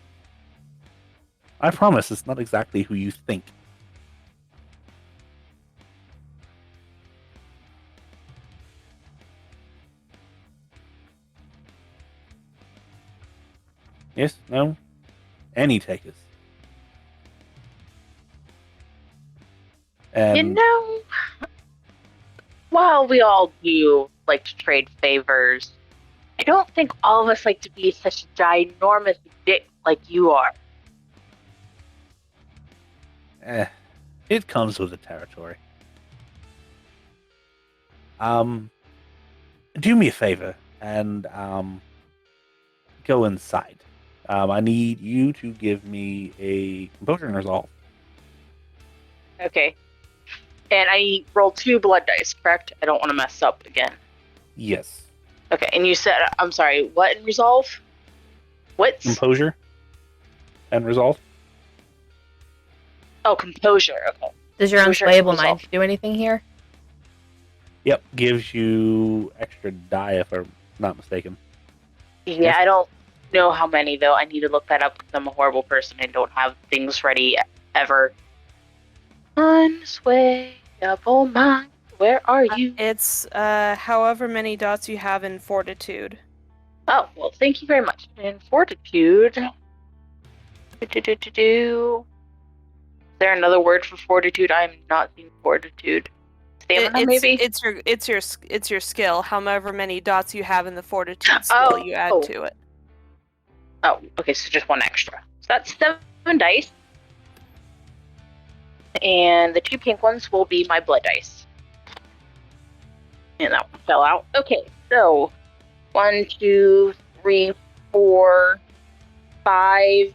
I promise it's not exactly who you think. Yes? No? Any takers? You know, while we all do like to trade favors, I don't think all of us like to be such a ginormous dick like you are. It comes with the territory. Do me a favor and go inside. I need you to give me a composure and resolve. Okay. And I roll 2 blood dice, correct? I don't want to mess up again. Yes. Okay, and you said, I'm sorry, what in resolve? What's? Composure and resolve. Oh, composure. Okay. Does your Composure and unswayable resolve. mind do anything here? Yep, gives you extra die if I'm not mistaken. Yeah, Yes. I don't know how many, though. I need to look that up because I'm a horrible person and don't have things ready ever. Unswayable mind, where are you? It's however many dots you have in fortitude. Oh, well, thank you very much. And fortitude. Is there another word for fortitude? I'm not seeing fortitude. Stamina, maybe? It's your skill. However many dots you have in the fortitude skill, you add to it. Oh, okay, so just 1 extra. So that's 7 dice. And the 2 pink ones will be my blood dice. And that one fell out. Okay, so 1, 2, 3, 4, 5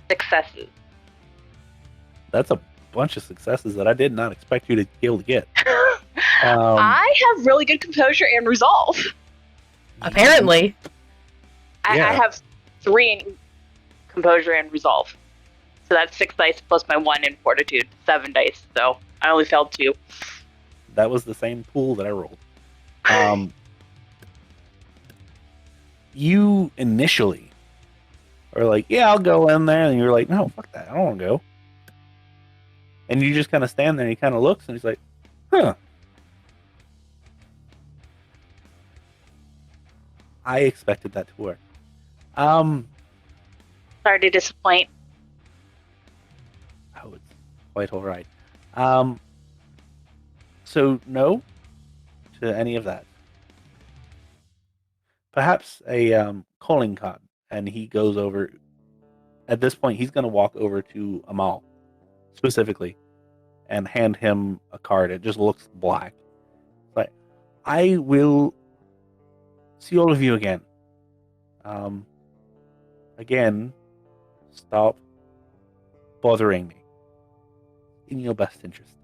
successes. That's a bunch of successes that I did not expect you to be able to get. I have really good composure and resolve. Apparently. I have 3 in composure and resolve. So that's 6 dice plus my 1 in fortitude. 7 dice. So I only failed 2. That was the same pool that I rolled. You initially are like, yeah, I'll go in there. And you're like, no, fuck that. I don't want to go. And you just kind of stand there and he kind of looks and he's like, huh. I expected that to work. Sorry to disappoint. Oh, it's quite all right. So no to any of that. Perhaps a calling card, and he goes over. At this point, he's going to walk over to Amal specifically and hand him a card. It just looks black. But I will see all of you again. Again, stop bothering me. In your best interest.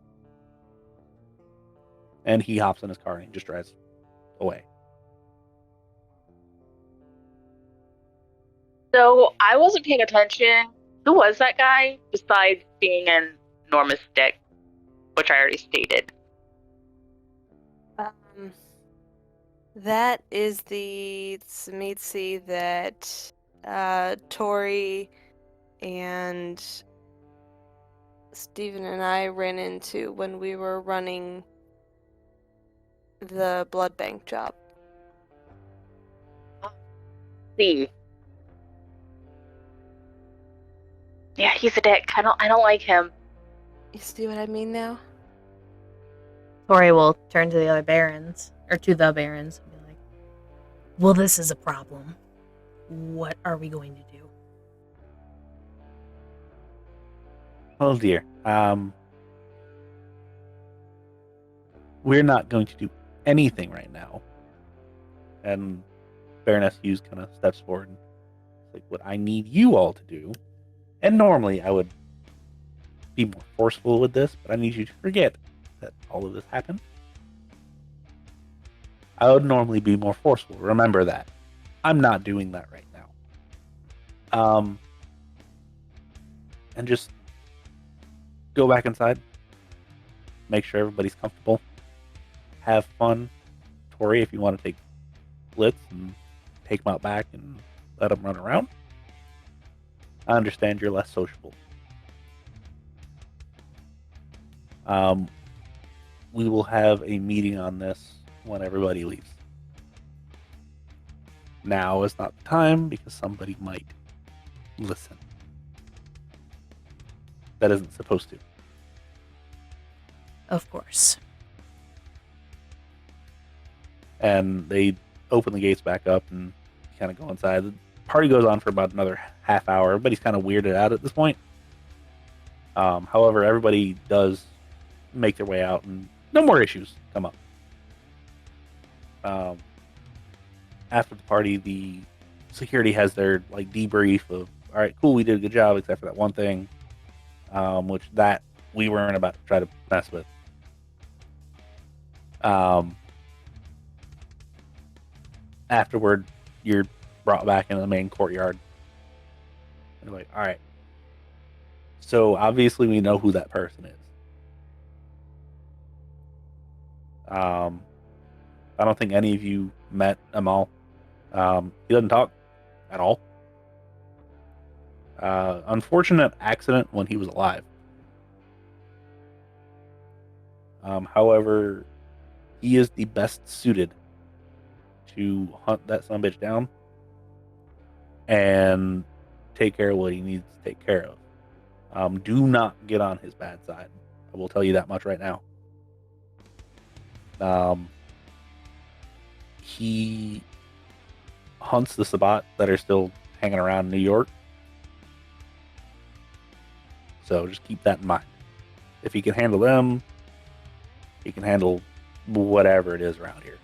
And he hops in his car and he just drives away. So I wasn't paying attention. Who was that guy besides being an enormous dick, which I already stated? That is the Tsumitsu that Tory and Steven and I ran into when we were running the blood bank job. See. Yeah, he's a dick. I don't like him. You see what I mean now? Tory will turn to the other barons, or to the barons, and be like, well, this is a problem. What are we going to do? Oh dear. We're not going to do anything right now. And Baroness Hughes kind of steps forward and it's like, what I need you all to do. And normally I would be more forceful with this, but I need you to forget that all of this happened. I would normally be more forceful. Remember that. I'm not doing that right now. And just go back inside. Make sure everybody's comfortable. Have fun. Tory, if you want to take Blitz and take him out back and let him run around. I understand you're less sociable. We will have a meeting on this when everybody leaves. Now is not the time because somebody might listen. That isn't supposed to. Of course. And they open the gates back up and kind of go inside. The party goes on for about another half hour. Everybody's kind of weirded out at this point. However, everybody does make their way out and no more issues come up. After the party, the security has their like debrief of, all right, cool, we did a good job except for that one thing, which that we weren't about to try to mess with. Afterward, you're brought back into the main courtyard. You're like, all right, so obviously we know who that person is. I don't think any of you met Amal. He doesn't talk at all. Unfortunate accident when he was alive. However, he is the best suited to hunt that son of a bitch down and take care of what he needs to take care of. Do not get on his bad side. I will tell you that much right now. He hunts the Sabbat that are still hanging around New York. So just keep that in mind. If he can handle them, he can handle whatever it is around here.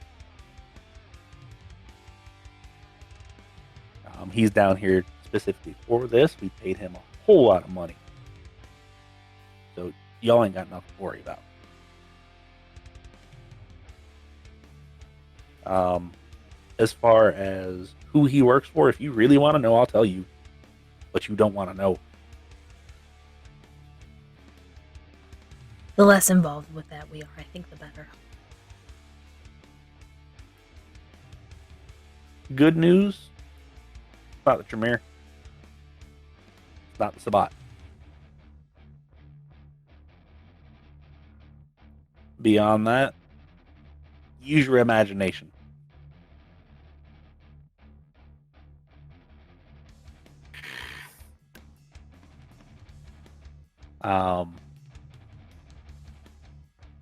He's down here specifically for this. We paid him a whole lot of money. So y'all ain't got nothing to worry about. As far as who he works for, if you really want to know, I'll tell you. But you don't want to know. The less involved with that we are, I think, the better. Good news about the Tremere. It's not the Sabbat. Beyond that, use your imagination.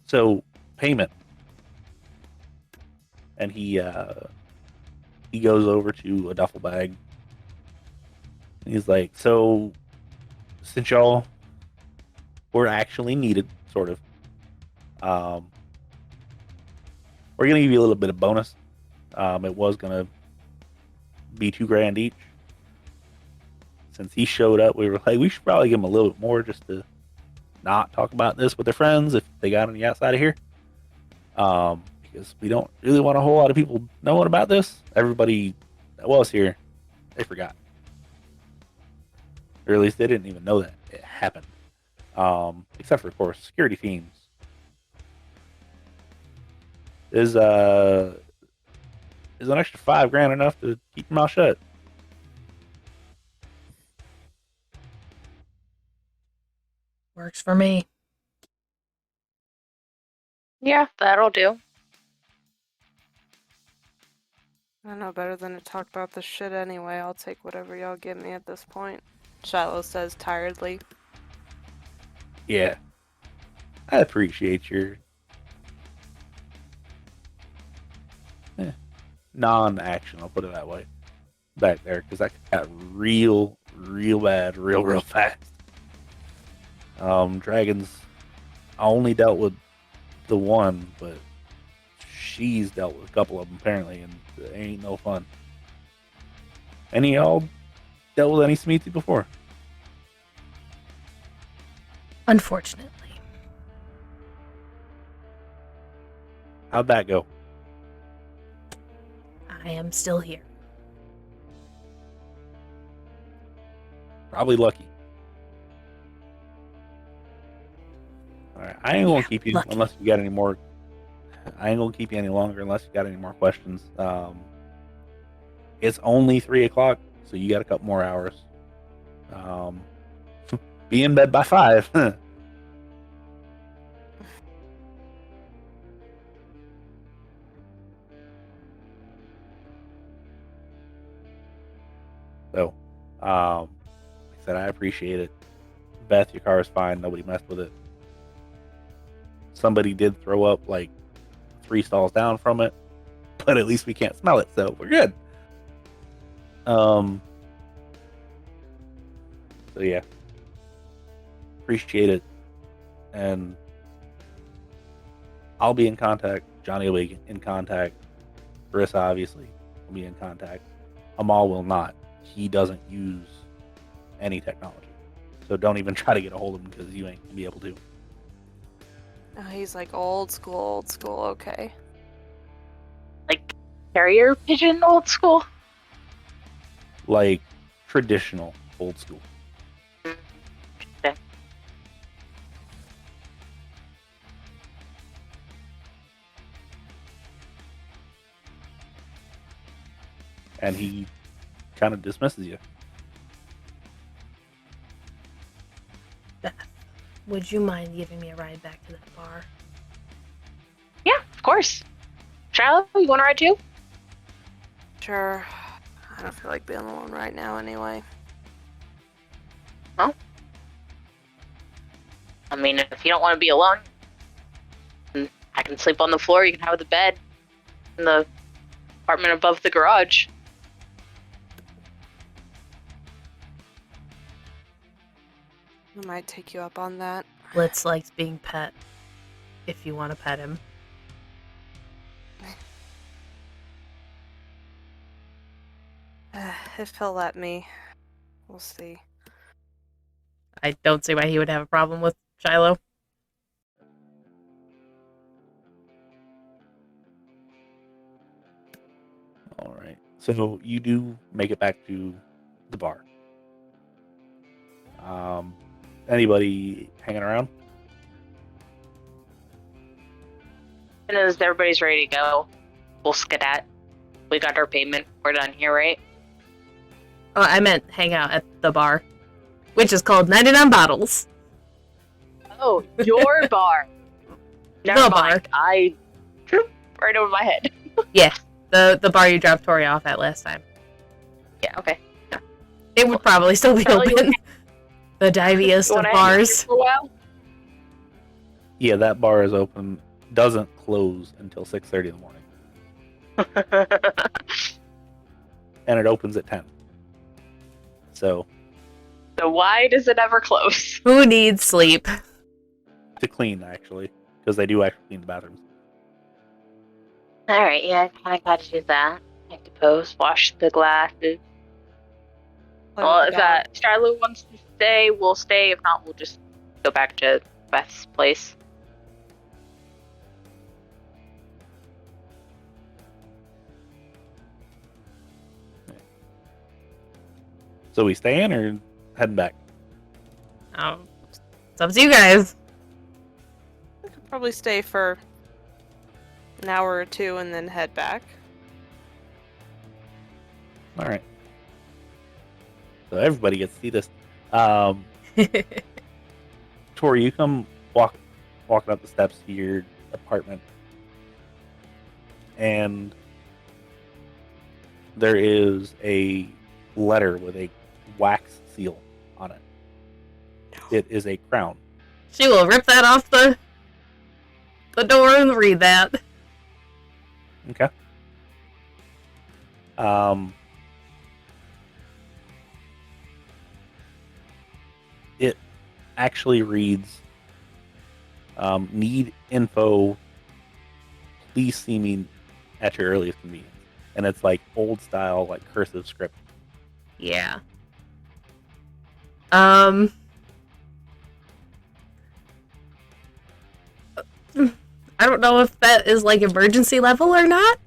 So payment, and he goes over to a duffel bag. And he's like, so since y'all were actually needed, sort of, we're gonna give you a little bit of bonus. It was gonna be $2,000 each. Since he showed up, we were like, we should probably give him a little bit more just to not talk about this with their friends if they got on the outside of here. Because we don't really want a whole lot of people knowing about this. Everybody that was here, they forgot. Or at least they didn't even know that it happened. Except for, of course, security teams. Is an extra $5,000 enough to keep your mouth shut? Works for me. Yeah, that'll do. I know better than to talk about this shit anyway. I'll take whatever y'all give me at this point. Shiloh says tiredly. Yeah. I appreciate your non-action, I'll put it that way, back there, because that got real bad, real fast. Dragons, I only dealt with the one, but she's dealt with a couple of them apparently, and it ain't no fun. Any of y'all dealt with any Smeezy before? Unfortunately. How'd that go? I am still here. Probably lucky. Alright, I ain't gonna keep you lucky. unless you got any more. I ain't gonna keep you any longer unless you got any more questions. It's only 3 o'clock, so you got a couple more hours. Be in bed by 5. So, like I said, I appreciate it. Beth, your car is fine. Nobody messed with it. Somebody did throw up like 3 stalls down from it, but at least we can't smell it, so we're good. So yeah, appreciate it, and I'll be in contact. Johnny will be in contact. Marissa obviously will be in contact. Amal will not. He doesn't use any technology. So don't even try to get a hold of him because you ain't gonna be able to. Oh, he's like old school, okay. Like carrier pigeon old school? Like traditional old school. Okay. And he kind of dismisses you. Beth, would you mind giving me a ride back to that bar? Yeah, of course. Shiloh, you want to ride too? Sure. I don't feel like being alone right now anyway. I mean, if you don't want to be alone, I can sleep on the floor. You can have the bed in the apartment above the garage. I might take you up on that. Blitz likes being pet, if you want to pet him. If he'll let me. We'll see. I don't see why he would have a problem with Shiloh. All right. So you do make it back to the bar. Anybody hanging around? And as everybody's ready to go, we'll skedat. We got our payment. We're done here, right? Oh, I meant hang out at the bar, which is called 99 Bottles. Oh, your bar. Never The mind. I right over my head. Yeah, the bar you dropped Tory off at last time. Yeah, okay. It would probably still be Probably open. The diviest You of wanna hang out here bars. for a while? Yeah, that bar is open. Doesn't close until 6:30 in the morning, and it opens at 10. So So why does it ever close? Who needs sleep? to clean actually, because they do actually clean the bathrooms. All right, yeah, I kind of got to do that. I suppose wash the glasses. Play Well, with if the dog. Shiloh wants to stay, we'll stay. If not, we'll just go back to Beth's place. So we staying or heading back? It's up to you guys. We could probably stay for an hour or two and then head back. All right. So everybody gets to see this. Tory, you come walking up the steps to your apartment, and there is a letter with a wax seal on it. It is a crown. She will rip that off the door and read that. Okay. It actually reads, need info, please see me at your earliest convenience. And it's like old style, like cursive script. Yeah. I don't know if that is like emergency level or not.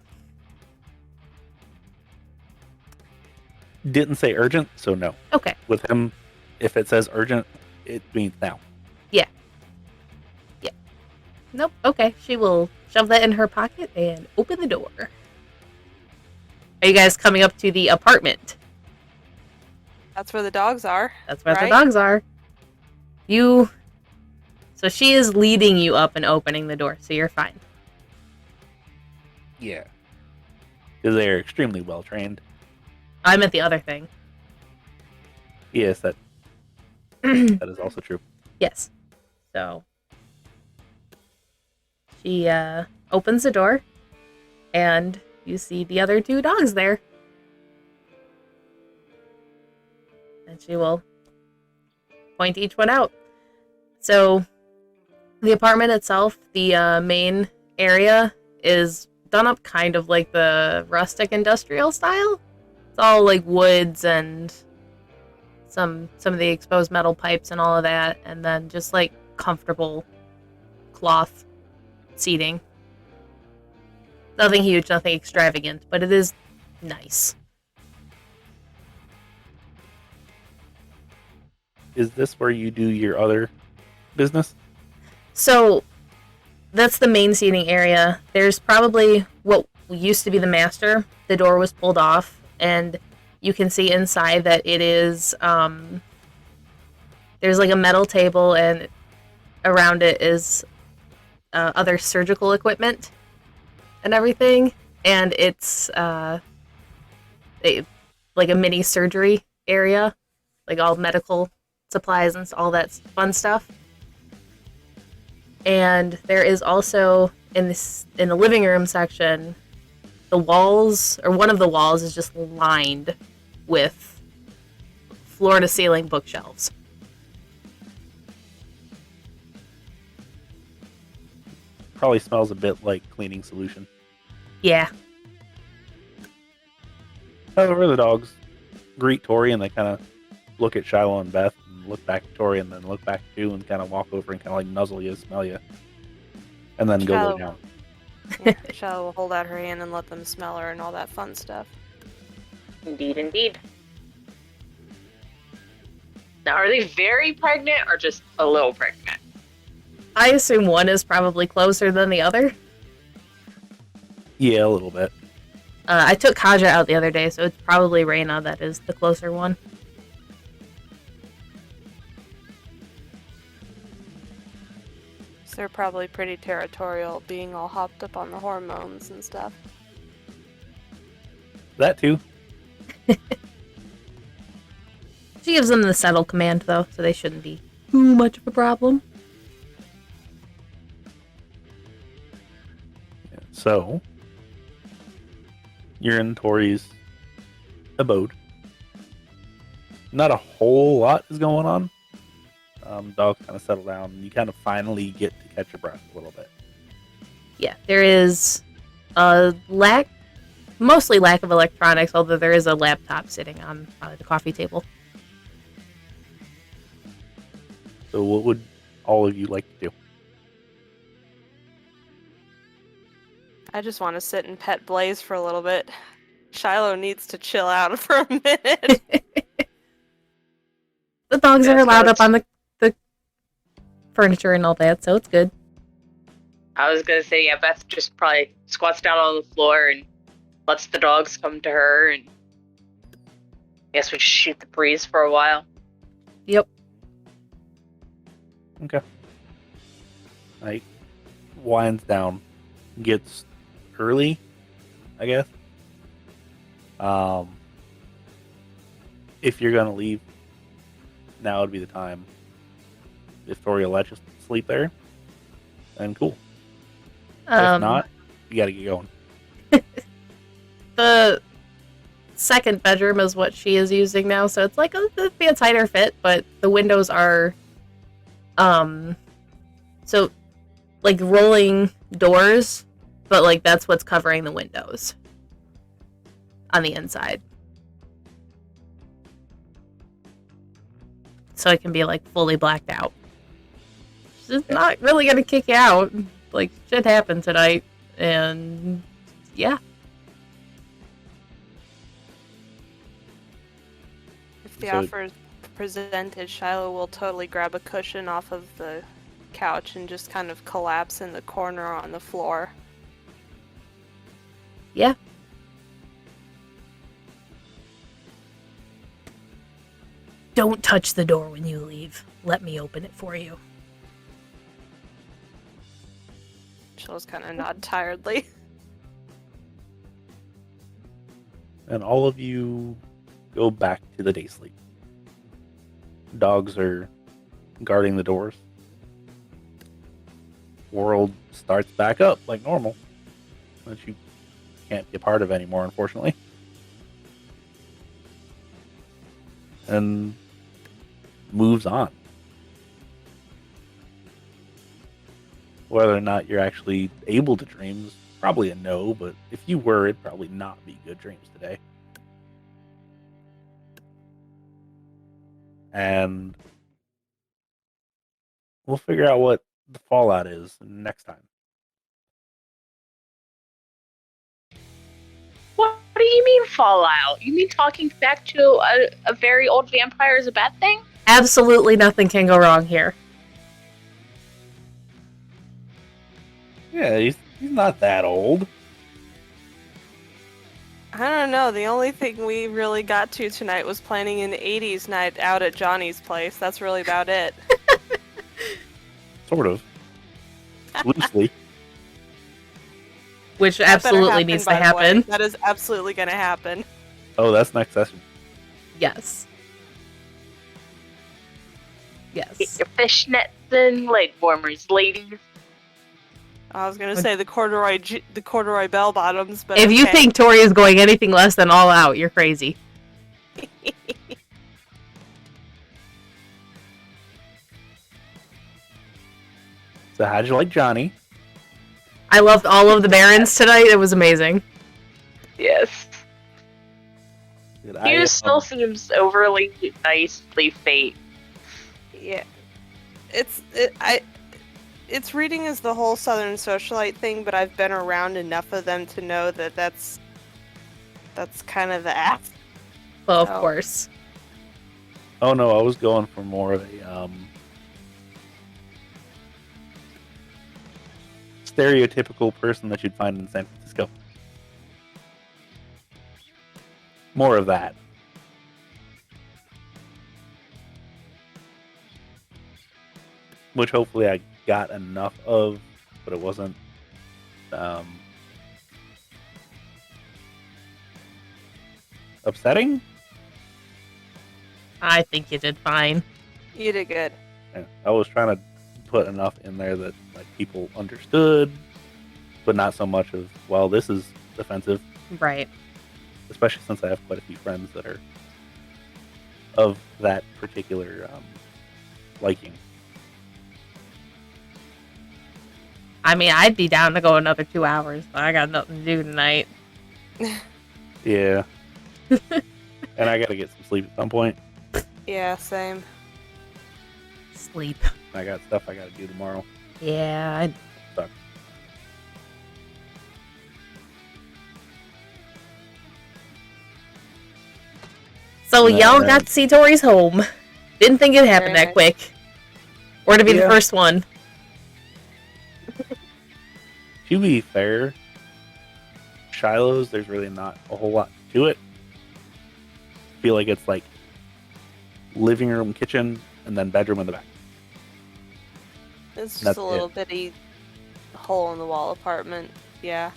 Didn't say urgent, so no. Okay. With him, if it says urgent, it means now. Nope. Okay. She will shove that in her pocket and open the door. Are you guys coming up to the apartment? That's where the dogs are. That's where the Right. dogs are. So she is leading you up and opening the door, so you're fine. Yeah. Because they're extremely well trained. I'm at the other thing. Yes, that is also true. Yes. So she opens the door, and you see the other two dogs there. And she will point each one out. So the apartment itself, the main area, is done up kind of like the rustic industrial style. It's all like woods and some of the exposed metal pipes and all of that, and then just like comfortable cloth seating. Nothing huge, nothing extravagant, but it is nice. Is this where you do your other business? So that's the main seating area. There's probably what used to be the master. The door was pulled off, and you can see inside that it is, there's like a metal table, and around it is other surgical equipment and everything. And it's like a mini surgery area, like all medical supplies and all that fun stuff. And there is also in the living room section, the walls, or one of the walls, is just lined with floor to ceiling bookshelves. Probably smells a bit like cleaning solution. Yeah. However, the dogs greet Tory and they kind of look at Shiloh and Beth and look back at Tory and then look back at you and kind of walk over and kind of like nuzzle you, smell you, and then go lay down. Yeah, Shiloh will hold out her hand and let them smell her and all that fun stuff. Indeed, indeed. Now, are they very pregnant or just a little pregnant? I assume one is probably closer than the other. Yeah, a little bit. I took Kaja out the other day, so it's probably Reyna that is the closer one. So they're probably pretty territorial, being all hopped up on the hormones and stuff. That too. She gives them the settle command, though, so they shouldn't be too much of a problem. So, you're in Tory's abode. Not a whole lot is going on. Dogs kind of settle down, and you kind of finally get to catch your breath a little bit. Yeah, there is a mostly lack of electronics, although there is a laptop sitting on the coffee table. So what would all of you like to do? I just want to sit and pet Blaze for a little bit. Shiloh needs to chill out for a minute. The dogs Yeah, are allowed so up on the furniture and all that, so it's good. I was gonna say, yeah, Beth just probably squats down on the floor and lets the dogs come to her, and I guess we just shoot the breeze for a while. Yep. Okay. Night winds down, gets early, I guess. If you're gonna leave, now would be the time. If Tory will let you sleep there, then cool. If not, you gotta get going. The second bedroom is what she is using now, so it's like it'd be a tighter fit, but the windows are so like rolling doors, but like that's what's covering the windows on the inside. So it can be like fully blacked out. It's not really gonna kick you out. Like, shit happened tonight, and yeah. If the So- offer is presented, Shiloh will totally grab a cushion off of the couch and just kind of collapse in the corner on the floor. Yeah. Don't touch the door when you leave. Let me open it for you. Shillow's kind of nod tiredly. And all of you go back to the day sleep. Dogs are guarding the doors. World starts back up like normal, which you can't be a part of anymore, unfortunately. And moves on. Whether or not you're actually able to dream is probably a no, but if you were, it'd probably not be good dreams today. and we'll figure out what the fallout is next time. What do you mean fallout? You mean talking back to a very old vampire is a bad thing? Absolutely nothing can go wrong here. Yeah, he's not that old. I don't know. The only thing we really got to tonight was planning an 80s night out at Johnny's place. That's really about it. Sort of. Loosely. Which That better absolutely happen, needs to by the way. happen. That is absolutely going to happen. Oh, that's next session. Yes. Get Yes. your fishnets and leg warmers, ladies. I was going to say the corduroy bell bottoms, but If you okay. think Tory is going anything less than all out, you're crazy. So how'd you like Johnny? I loved all of the Barons tonight. It was amazing. Yes. Did He still seems overly nicely fate. Yeah, it's reading as the whole Southern socialite thing, but I've been around enough of them to know that that's kind of the act. Well, of Oh. course. Oh no, I was going for more of a stereotypical person that you'd find in San Francisco. More of that. Which hopefully I got enough of, but it wasn't upsetting. I think you did fine. You did good. Yeah, I was trying to put enough in there that like people understood, but not so much of, well, this is offensive, Right. especially since I have quite a few friends that are of that particular liking. I mean, I'd be down to go another 2 hours, but I got nothing to do tonight. Yeah. And I gotta get some sleep at some point. Yeah, same. Sleep. I got stuff I gotta do tomorrow. Yeah. Sucks. So Yeah, y'all man. got to see Tori's home. Didn't think it'd happen Very that quick. Or to be the Yeah. first one. To be fair, Shiloh's, there's really not a whole lot to it. I feel like it's like living room, kitchen, and then bedroom in the back. It's just That's a little bitty hole in the wall apartment. Yeah.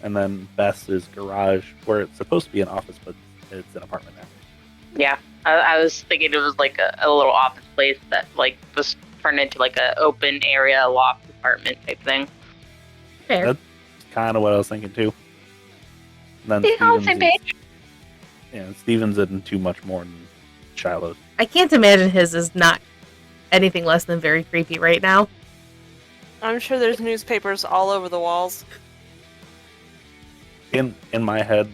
And then Beth's is garage, where it's supposed to be an office, but it's an apartment now. Yeah, I was thinking it was like a little office place that like was turned into like a open area loft apartment type thing. Fair. That's kind of what I was thinking too. And then Yeah, on the same Steven's page. yeah, Steven's isn't too much more than Shiloh's. I can't imagine his is not anything less than very creepy right now. I'm sure there's newspapers all over the walls. In my head,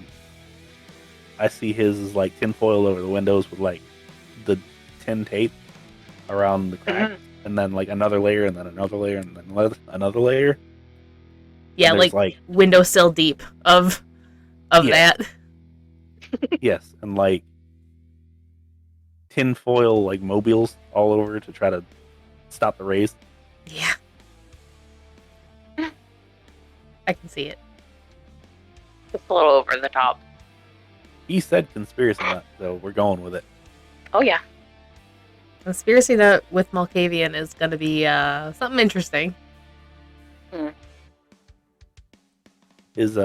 I see his as like tinfoil over the windows with like the tin tape around the crack, and then like another layer, and then another layer, and then another layer. Yeah, And there's, like windowsill deep of Yeah. that. yes, and like tinfoil like mobiles all over to try to stop the rays. Yeah. I can see it. It's a little over the top. He said conspiracy nut, so we're going with it. Oh yeah. Conspiracy Nut with Malkavian is going to be something interesting. His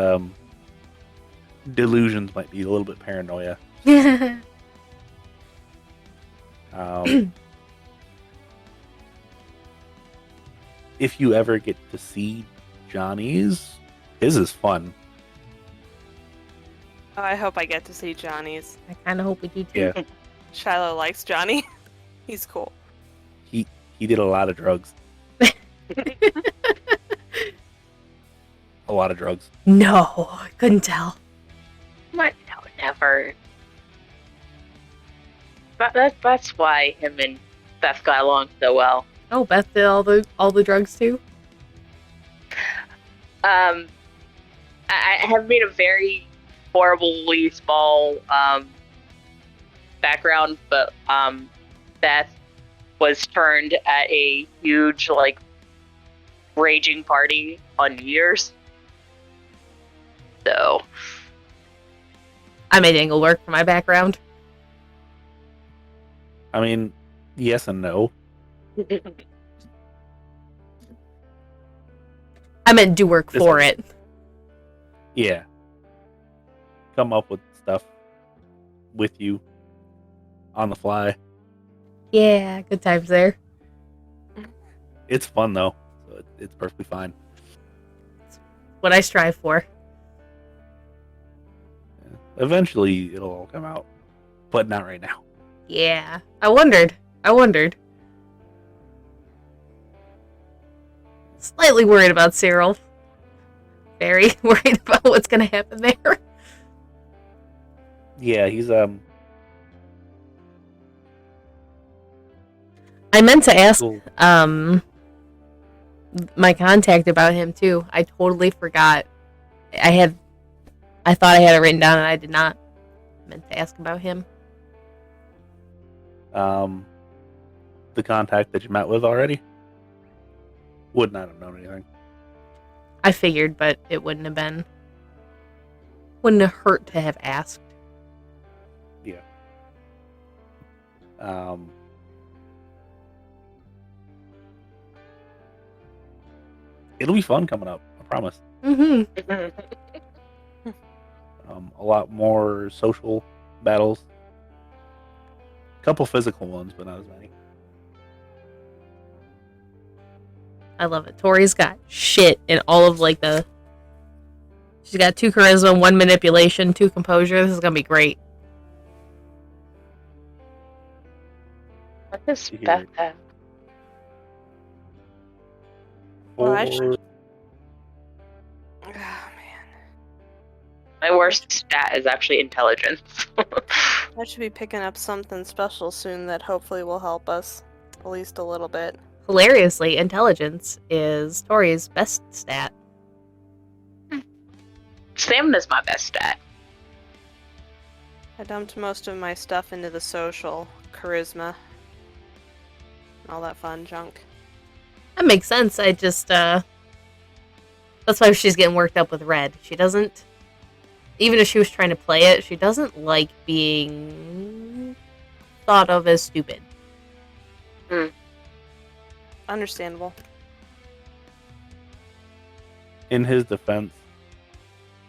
delusions might be a little bit paranoia. If you ever get to see Johnny's, his is fun. Oh, I hope I get to see Johnny's. I kind of hope we do too. Yeah, Shiloh likes Johnny. He's cool. he did a lot of drugs. A lot of drugs. No, I couldn't tell. What? No, never. That's why him and Beth got along so well. Oh, Beth did all the drugs too? I have made a very horribly small background, but Beth was turned at a huge, like, raging party on New Year's. So I made Dengle work for my background. I mean, yes and no. I meant do work This for is- it. Yeah. Come up with stuff with you on the fly. Yeah, good times there. It's fun though, so it's perfectly fine. What I strive for. Yeah. Eventually, it'll all come out, but not right now. Yeah. I wondered. Slightly worried about Cyril. Very worried about what's gonna happen there. Yeah, he's I meant to ask little- my contact about him too. I totally forgot. I thought I had it written down and I did not. I meant to ask about him. the contact that you met with already would not have known anything. I figured, but it wouldn't have hurt to have asked. Yeah. It'll be fun coming up, I promise. Mm-hmm. A lot more social battles. A couple physical ones, but not as many. I love it. Tori's got shit in all of she's got 2 charisma, 1 manipulation, 2 composure. This is gonna be great. What does You hear Beth it. have? Well, I Or- should- Oh, man. My worst stat is actually intelligence. I should be picking up something special soon that hopefully will help us at least a little bit. Hilariously, intelligence is Tori's best stat. Stamina's my best stat. I dumped most of my stuff into the social, charisma, all that fun junk. That makes sense. I just that's why she's getting worked up with Red. She doesn't, even if she was trying to play it, she doesn't like being thought of as stupid. Understandable. In his defense,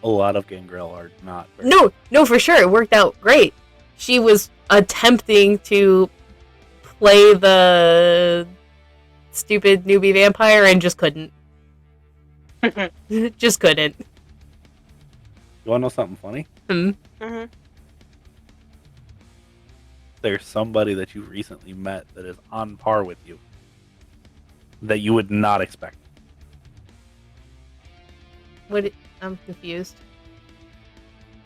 a lot of Gangrel are not. very- No, for sure. It worked out great. She was attempting to play the stupid newbie vampire and just couldn't. Just couldn't. You want to know something funny? Mm-hmm. There's somebody that you recently met that is on par with you that you would not expect. I'm confused.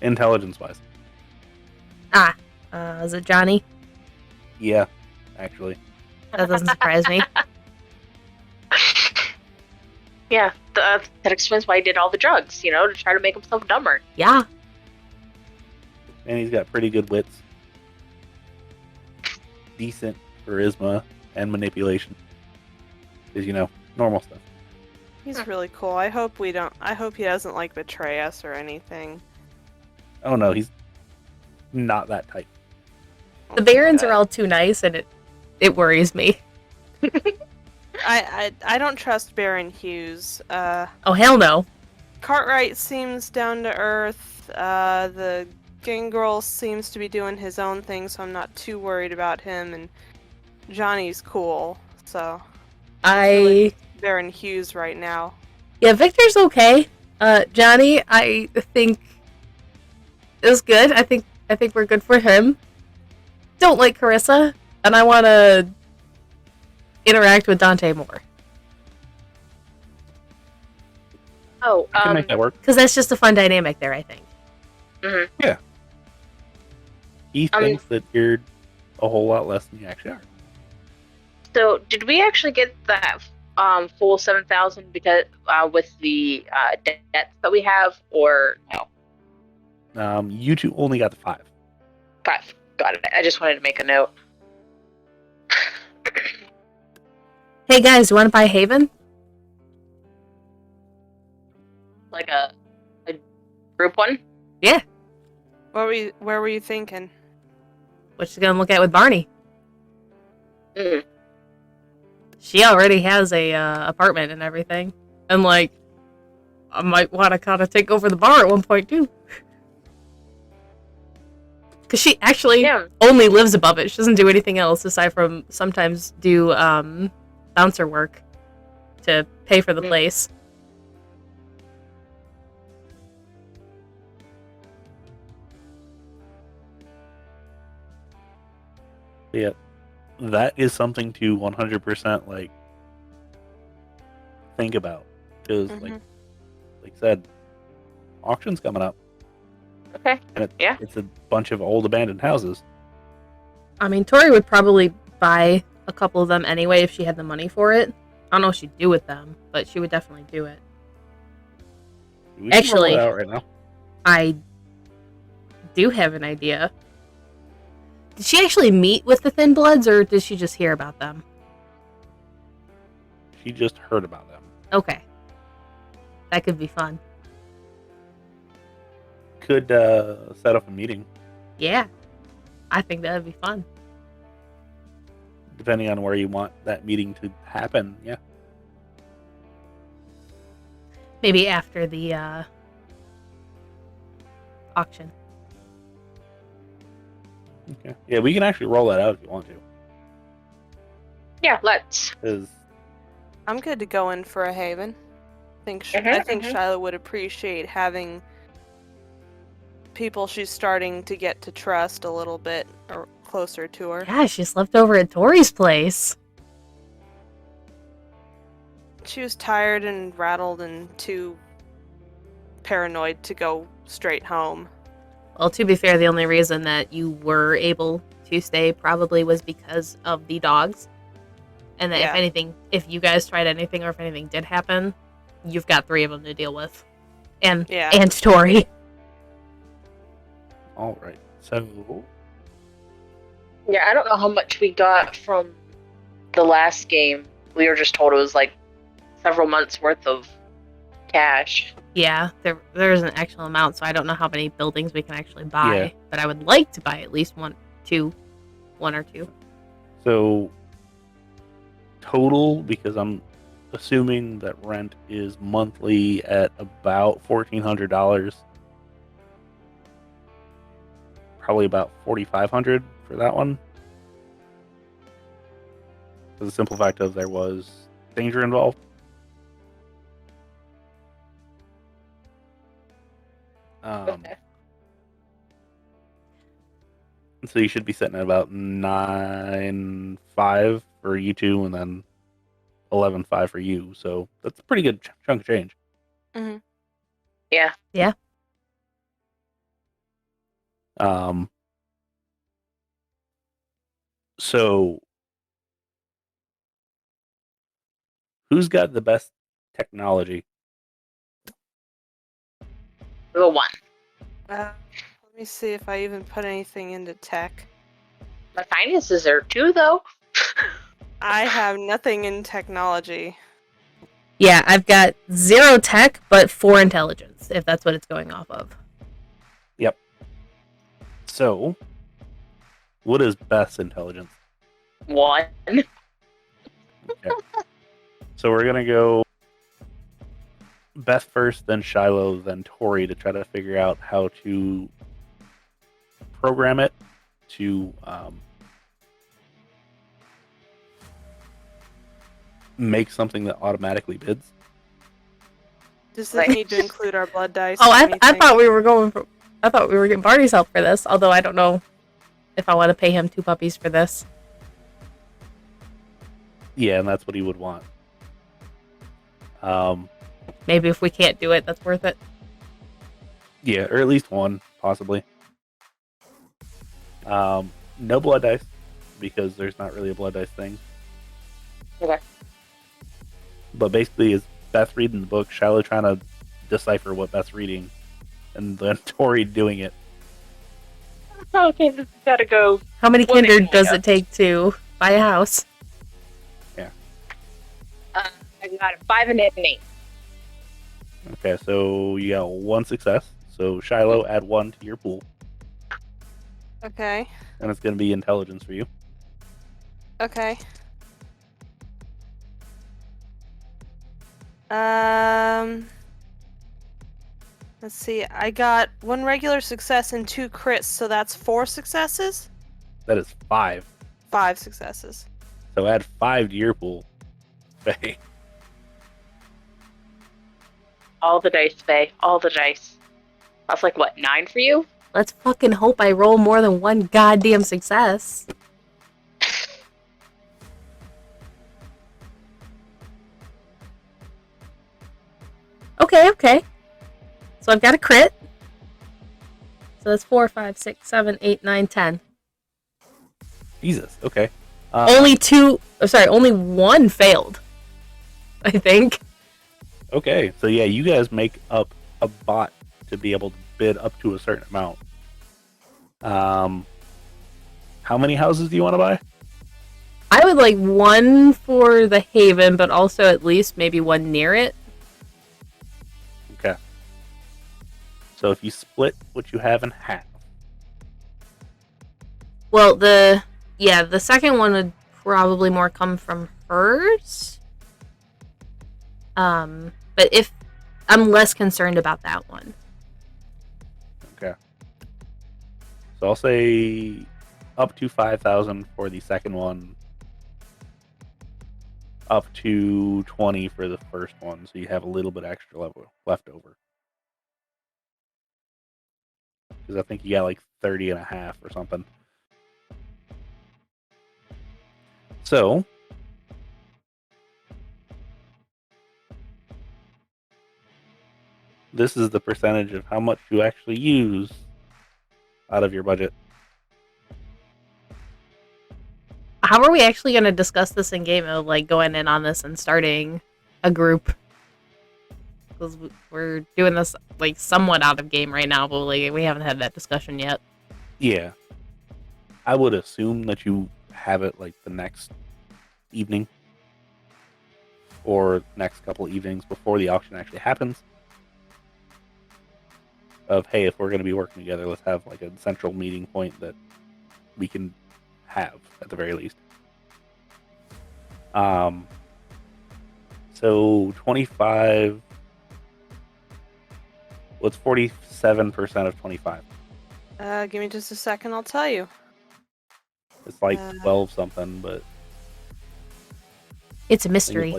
Intelligence-wise. Is it Johnny? Yeah, actually. That doesn't surprise me. Yeah, that explains why he did all the drugs, to try to make himself dumber. Yeah. And he's got pretty good wits. Decent charisma and manipulation. Because, normal stuff. He's really cool. I hope he doesn't betray us or anything. Oh no, he's not that type. The Barons are all too nice, and it worries me. I don't trust Baron Hughes. Oh, hell no. Cartwright seems down to earth. The Gangrel seems to be doing his own thing, so I'm not too worried about him. And Johnny's cool, so Baron Hughes right now. Yeah, Victor's okay. Johnny, I think is good. I think we're good for him. Don't like Carissa, and I want to interact with Dante more Oh, You can make that work. because that's just a fun dynamic there. I think. mhm. He thinks that you're a whole lot less than you actually are. So, did we actually get that full 7,000 because with the debts that we have, or no? You two only got the 5. 5. Got it. I just wanted to make a note. Hey guys, you want to buy Haven? Like a group one? Yeah. Where were you thinking? What you gonna look at with Barney? Mm. She already has a apartment and everything, and like, I might want to kind of take over the bar at one point too. Because she actually only lives above it. She doesn't do anything else aside from sometimes do bouncer work to pay for the place. Yeah, that is something to 100% like think about, because like I said, auction's coming up. Okay. And it's a bunch of old abandoned houses. I mean, Tory would probably buy a couple of them anyway if she had the money for it. I don't know what she'd do with them, but she would definitely do it. We can Actually, roll it out right now. I do have an idea. Did she actually meet with the Thin Bloods, or did she just hear about them? She just heard about them. Okay. That could be fun. Could set up a meeting. Yeah. I think that would be fun. Depending on where you want that meeting to happen, yeah. Maybe after the auction. Okay. Yeah, we can actually roll that out if you want to. Yeah, let's. 'Cause I'm good to go in for a Haven. I think Shiloh would appreciate having people she's starting to get to trust a little bit or closer to her. Yeah, she slept over at Tory's place. She was tired and rattled and too paranoid to go straight home. Well, to be fair, the only reason that you were able to stay probably was because of the dogs. And that if anything, if you guys tried anything or if anything did happen, you've got 3 of them to deal with. And Tory. all right. So Yeah, I don't know how much we got from the last game. We were just told it was like several months worth of cash. Yeah, there is an actual amount, so I don't know how many buildings we can actually buy. Yeah. But I would like to buy at least one or two. So total, because I'm assuming that rent is monthly at about $1,400. Probably about $4,500 for that one. For the simple fact of there was danger involved. Okay. So you should be sitting at about 9.5 for you two, and then 11.5 for you. So that's a pretty good chunk of change. Mm-hmm. Yeah. Yeah. So who's got the best technology? The one. Let me see if I even put anything into tech. My finances are 2, though. I have nothing in technology. Yeah, I've got 0 tech, but 4 intelligence, if that's what it's going off of. Yep. So, what is Beth's intelligence? 1. Okay. So we're gonna go Beth first, then Shiloh, then Tory to try to figure out how to program it to make something that automatically bids. Does this need to include our blood dice? Oh, or I anything? thought we were getting Barney's help for this, although I don't know if I want to pay him 2 puppies for this. Yeah, and that's what he would want. Maybe if we can't do it, that's worth it. Yeah, or at least 1, possibly. No blood dice. because there's not really a blood dice thing. Okay. But basically, it's Beth reading the book, Shiloh trying to decipher what Beth's reading, and then Tory doing it. Okay, this has got to go. How many Well, Kindred maybe does not. it take to buy a house? I got a 5 and an 8. Okay, so you got one success. So Shiloh, add 1 to your pool, Okay. and it's going to be intelligence for you. Okay. Let's see. I got 1 regular success and 2 crits, so that's 4 successes? That is 5. 5 successes. So add 5 to your pool. Faye. All the dice, Faye. All the dice. That's like, what, 9 for you? Let's fucking hope I roll more than 1 goddamn success. Okay. So I've got a crit. So that's 4, 5, 6, 7, 8, 9, 10. Jesus, okay. Only 1 failed. I think. Okay, so yeah, you guys make up a bot to be able to bid up to a certain amount. How many houses do you want to buy? I would like 1 for the Haven, but also at least maybe 1 near it. Okay. So if you split what you have in half, Well, the second one would probably more come from hers. But if I'm less concerned about that one. okay. So I'll say up to 5,000 for the second one, up to 20 for the first one, so you have a little bit extra left over. Because I think you got like 30 and a half or something. So this is the percentage of how much you actually use out of your budget. How are we actually going to discuss this in game of like going in on this and starting a group? Because we're doing this like somewhat out of game right now, but like we haven't had that discussion yet. Yeah. I would assume that you have it like the next evening or next couple evenings before the auction actually happens. Of, hey, if we're going to be working together, let's have like a central meeting point that we can have at the very least. So 25. What's 47% of 25? Give me just a second, I'll tell you. It's like 12 something, but It's a I think mystery.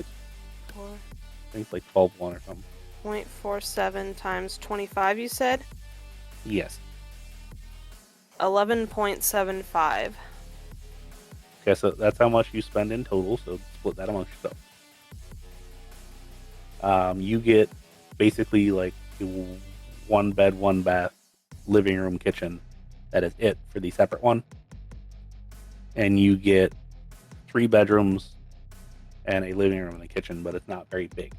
it's like 12.1 or something. 4.47 times 25, you said? Yes. 11.75. Okay, so that's how much you spend in total, so split that amongst yourself. You get basically like a 1 bed, 1 bath, living room, kitchen. That is it for the separate one. And you get 3 bedrooms and a living room and a kitchen, but it's not very big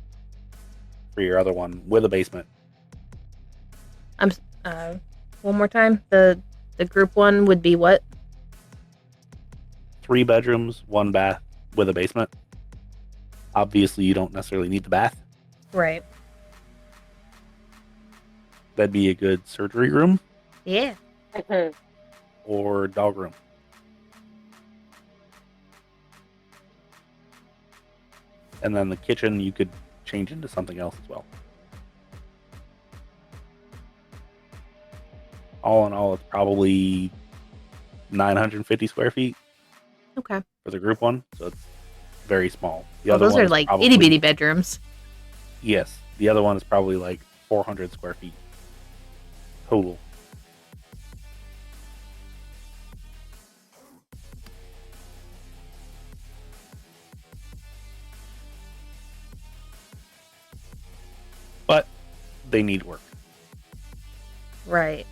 for your other one with a basement. One more time. The group one would be what? 3 bedrooms, 1 bath with a basement. Obviously, you don't necessarily need the bath. Right. That'd be a good surgery room Yeah. or dog room. And then the kitchen you could change into something else as well. All in all, it's probably 950 square feet Okay. for the group one, so it's very small. The Well, other those one are is like probably- itty bitty bedrooms. Yes, the other one is probably like 400 square feet total. But they need work, Right.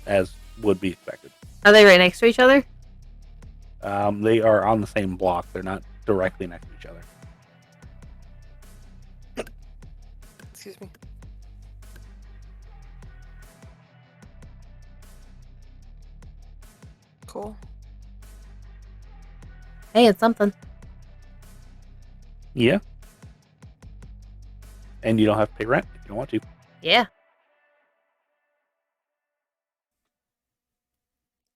as would be expected. Are they right next to each other? They are on the same block. They're not directly next to each other. Excuse me. Cool. Hey, it's something. Yeah. And you don't have to pay rent if you don't want to. Yeah.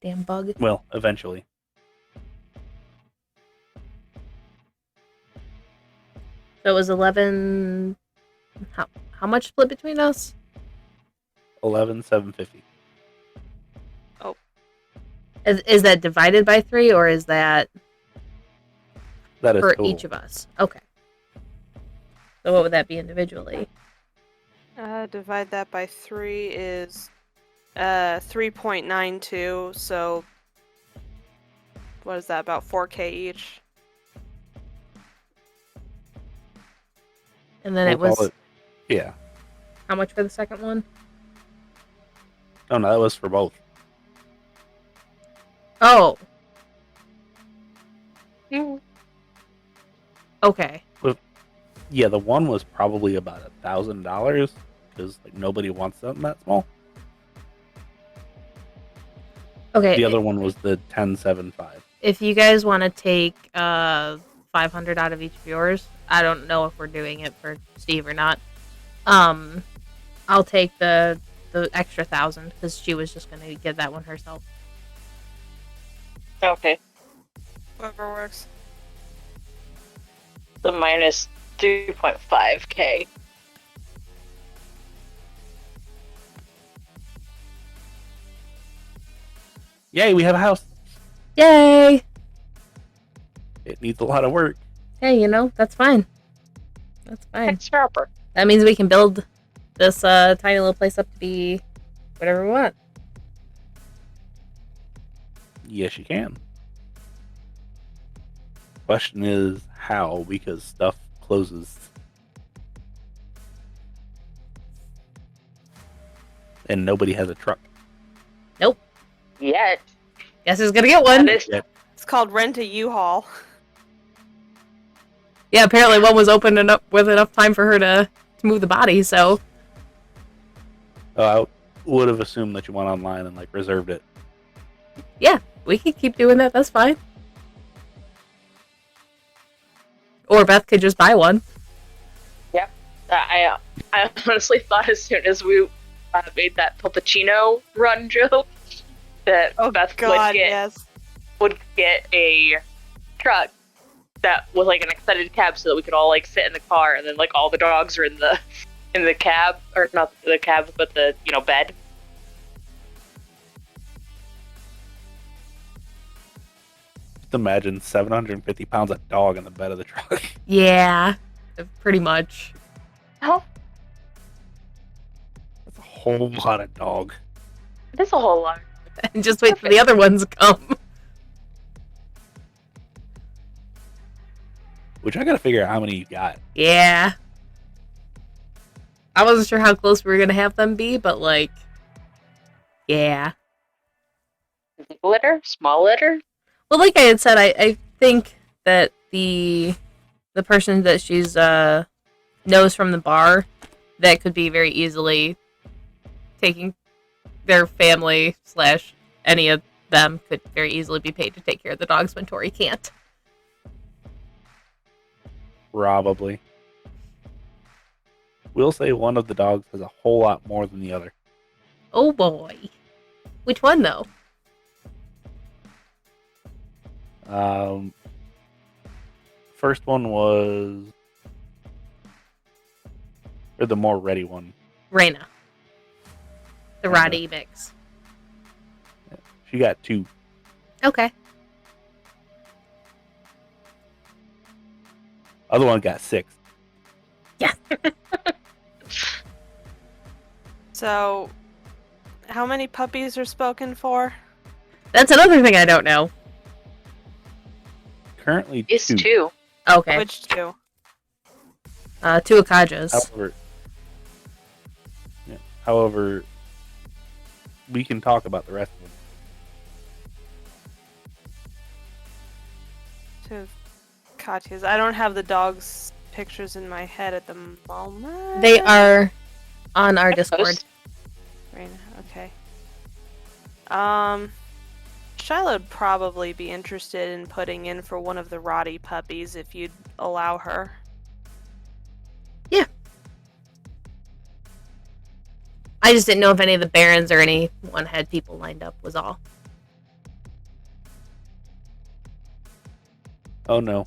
Damn bug. Well, eventually. So it was 11. How much split between us? 11,750. Is that divided by 3, or is that That is for total. each of us? Okay. So what would that be individually? Divide that by 3 is 3.92. So what is that? About 4K each. And then We'll it was call it- yeah. how much for the second one? Oh no, that was for both. Oh, Mm. okay. Yeah, the one was probably about $1,000 because like nobody wants something that small. Okay. The other one was the 1075. If you guys want to take 500 out of each of yours, I don't know if we're doing it for Steve or not. I'll take the extra 1,000 because she was just gonna get that one herself. Okay. Whatever works. The minus 3.5K. Yay, we have a house. Yay! It needs a lot of work. Hey, that's fine. That's fine. Thanks, Harper. That means we can build this tiny little place up to be whatever we want. Yes, you can. Question is how, because stuff closes. And nobody has a truck. Yet. Guess who's gonna get one? That is It's called Rent a U-Haul. Yeah, apparently one was open enough with enough time for her to move the body, so I would have assumed that you went online and like reserved it. yeah, we could keep doing that, that's fine. Or Beth could just buy one. I honestly thought as soon as we made that Pulpacino run joke that Beth would get a truck that was like an extended cab so that we could all like sit in the car and then like all the dogs are in the cab, or not the cab but the bed. Just imagine 750 pounds of dog in the bed of the truck. Yeah, pretty much. Oh, That's a whole lot of dog. it is a whole lot. And just wait for the other ones to come. Which I gotta figure out how many you got. Yeah. I wasn't sure how close we were gonna have them be, but like, yeah. Big litter, small litter. Well, like I had said, I think that the person that she's knows from the bar, that could be very easily taking their family / any of them could very easily be paid to take care of the dogs when Tory can't. Probably. We'll say one of the dogs has a whole lot more than the other. Oh boy. Which one though? First one was, or the more ready one. Raina. The Roddy mix. She got 2. Okay. Other one got 6. Yeah. So, how many puppies are spoken for? That's another thing I don't know. Currently It's 2. 2. Which Okay. 2? 2 Akajas. However, we can talk about the rest of them. To Katya's. I don't have the dog's pictures in my head at the moment. They are on our Discord. Post. Right, okay. Shiloh would probably be interested in putting in for one of the Roddy puppies if you'd allow her. Yeah. I just didn't know if any of the barons or anyone had people lined up, was all. Oh no.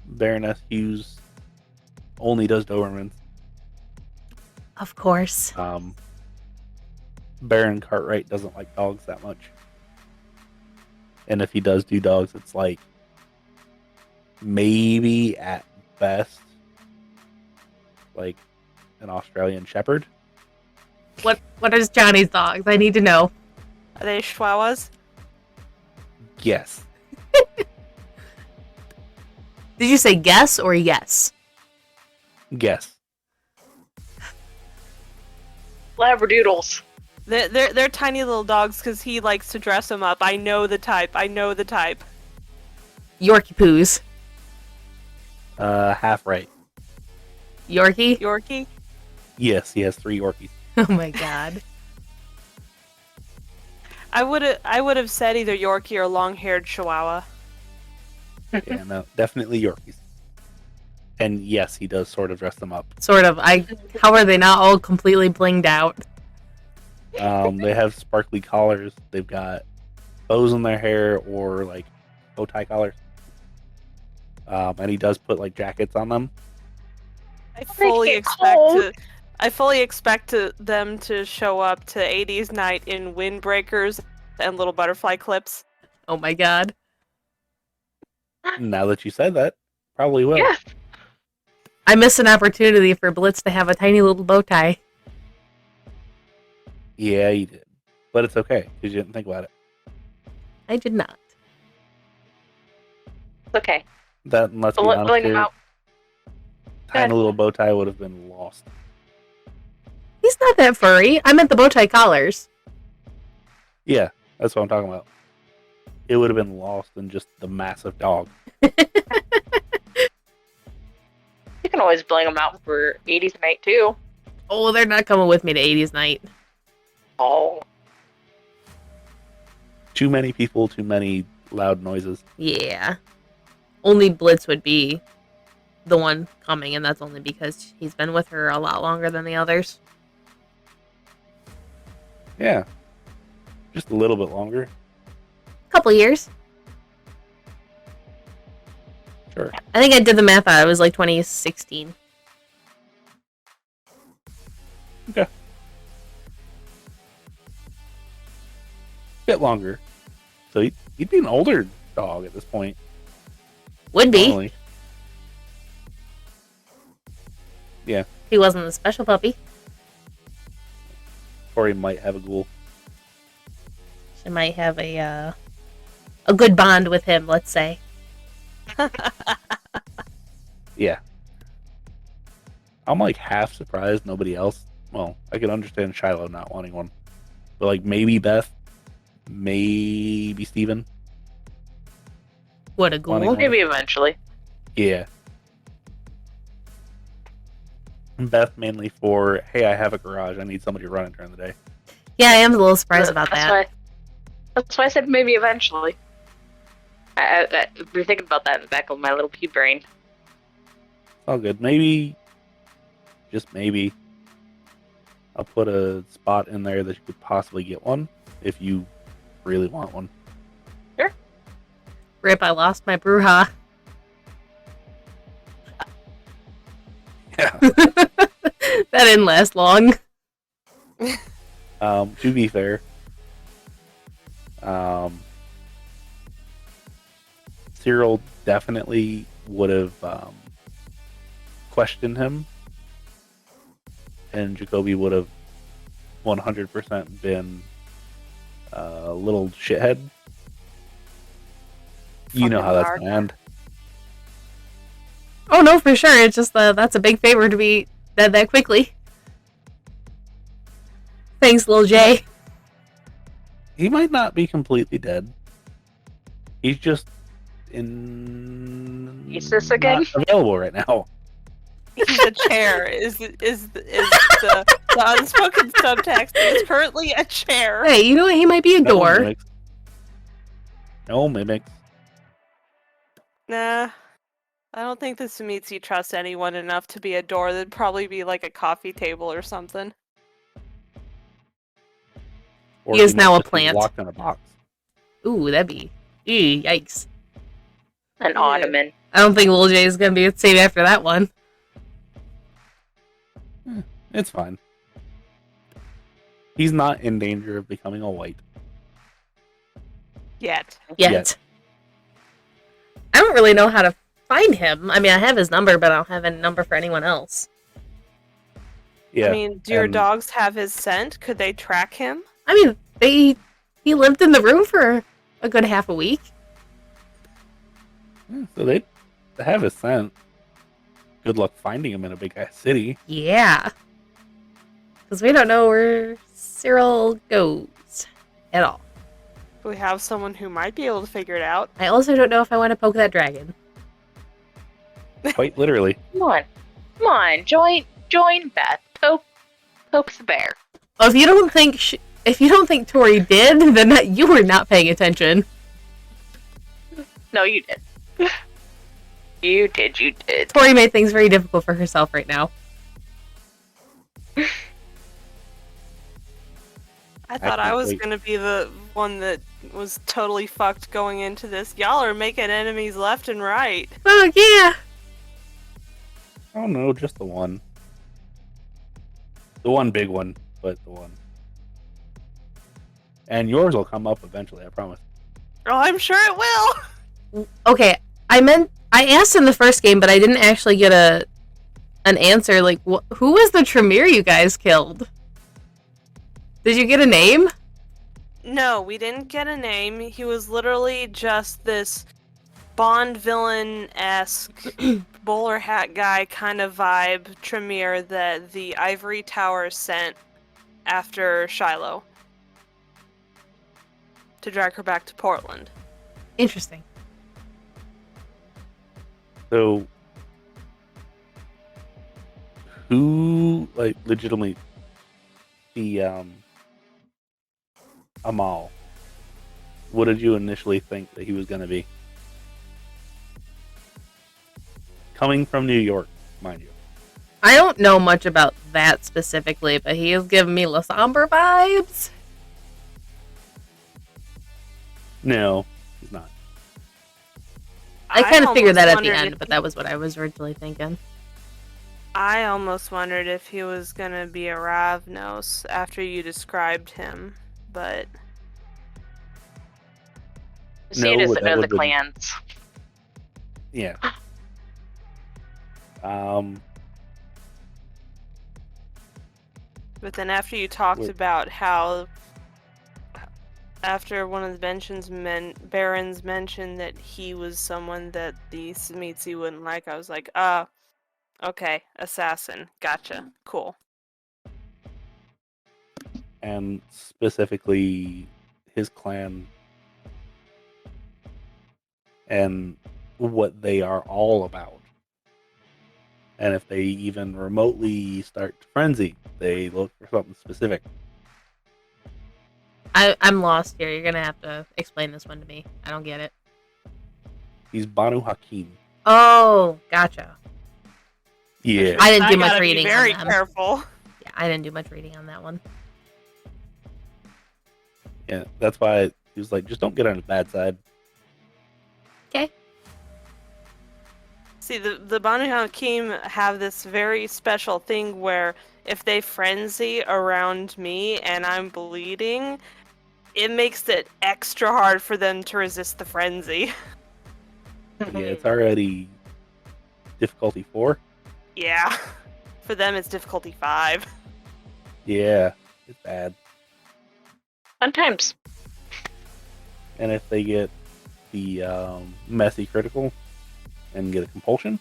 Baroness Hughes only does Dobermans. Of course. Baron Cartwright doesn't like dogs that much. And if he does do dogs, it's like maybe at best like an Australian Shepherd. What is Johnny's dogs? I need to know. Are they Chihuahuas? Yes. Did you say guess or yes? Guess. Labradoodles. They're tiny little dogs because he likes to dress them up. I know the type. Yorkie poos. Half right. Yorkie? Yorkie? Yes, he has 3 Yorkies. Oh my god. I would have said either Yorkie or long-haired Chihuahua. Yeah, no, definitely Yorkies. And yes, he does sort of dress them up. Sort of. How are they not all completely blinged out? They have sparkly collars. They've got bows in their hair or like bow tie collars. And he does put like jackets on them. I They fully get expect cold. them to show up to 80s night in windbreakers and little butterfly clips. Oh my god. Now that you said that, probably will. Yeah. I missed an opportunity for Blitz to have a tiny little bow tie. Yeah, you did. But it's okay, because you didn't think about it. I did not. It's okay. That, and let's be Bling honest them here, out. tiny Good. little bow tie would have been lost. He's not that furry. I meant the bow tie collars. Yeah, that's what I'm talking about. It would have been lost in just the massive dog. You can always bling them out for 80s night too. Oh, they're not coming with me to 80s night. Oh. Too many people, too many loud noises. Yeah. Only Blitz would be the one coming, and that's only because he's been with her a lot longer than the others. Yeah. Just a little bit longer. Couple years. Sure. I think I did the math out. It was like 2016. Okay. Bit longer. So he'd be an older dog at this point. Would be. Normally. Yeah. If he wasn't a special puppy. Tory might have a ghoul. She might have a good bond with him, let's say. Yeah. I'm like half surprised nobody else. Well, I can understand Shiloh not wanting one. But like maybe Beth, maybe Steven. What a ghoul. Wanting one. Maybe eventually. Yeah. And Beth mainly for, hey, I have a garage. I need somebody to run it during the day. Yeah, I am a little surprised about that. That's why I said maybe eventually. I've been thinking about that in the back of my little pea brain. All good. Maybe, just maybe, I'll put a spot in there that you could possibly get one if you really want one. Rip, I lost my Bruja. Yeah. That didn't last long. To be fair, Cyril definitely would have questioned him, and Jacoby would have 100% been a little shithead. You know Fucking how that's hard. gonna end. Oh no, for sure. It's just that's a big favor to be dead that quickly. Thanks, Lil J. He might not be completely dead. He's just Is this again? not available right now. He's a chair. Is the unspoken subtext is currently a chair. Hey, you know what? He might be a No door. mimics. No mimics. Nah. I don't think the Sumitsu trusts anyone enough to be a door. That'd probably be like a coffee table or something. Or He is might now a just be plant. locked in a box. Ooh, that'd be. Ew, yikes. An Yeah. ottoman. I don't think Lil J is gonna be safe after that one. It's fine. He's not in danger of becoming a white. Yet. Yet. I don't really know how to find him. I mean, I have his number, but I don't have a number for anyone else. Yeah. I mean, do your and- dogs have his scent? Could they track him? I mean, he lived in the room for a good half a week. So they have his scent. Good luck finding him in a big ass city. Yeah. Because we don't know where Cyril goes at all. We have someone who might be able to figure it out. I also don't know if I want to poke that dragon. Quite literally. Come on, join Beth. Poke the bear. Oh, if you don't think Tory did, then you were not paying attention. No, you did. You did. Tory made things very difficult for herself right now. I thought I was wait. gonna be the one that was totally fucked going into this. Y'all are making enemies left and right. Oh yeah. Oh no, just the one. The one big one, but the one. And yours will come up eventually, I promise. Oh, I'm sure it will. Okay, I asked in the first game, but I didn't actually get an answer. Like, who was the Tremere you guys killed? Did you get a name? No, we didn't get a name. He was literally just this Bond villain-esque bowler hat guy kind of vibe Tremere that the Ivory Tower sent after Shiloh to drag her back to Portland. Interesting. So, who, like, legitimately, the, Amal, what did you initially think that he was going to be? Coming from New York, mind you. I don't know much about that specifically, but he is giving me La Sombre vibes. No, he's not. I kind of figured almost that at the wondered end, if but that was what I was originally thinking. I almost wondered if he was gonna be a Ravnos after you described him, but See, No, doesn't that know the would've been- clans. Yeah. But then after you talked Wait. about how, after one of the barons mentioned that he was someone that the Sumitsu wouldn't like, I was like, okay, assassin, gotcha, cool. And specifically, his clan and what they are all about. And if they even remotely start to frenzy, they look for something specific. I'm lost here. You're gonna have to explain this one to me. I don't get it. He's Banu Hakim. Oh, gotcha. Yeah. I didn't do I much gotta be reading very on them. careful. Yeah, I didn't do much reading on that one. Yeah, that's why he was like, just don't get on his bad side. Okay. See, the Banu Hakim have this very special thing where if they frenzy around me and I'm bleeding, it makes it extra hard for them to resist the frenzy. Yeah, it's already difficulty 4. Yeah. For them, it's difficulty 5. Yeah, it's bad. Fun times. And if they get the messy critical and get a compulsion,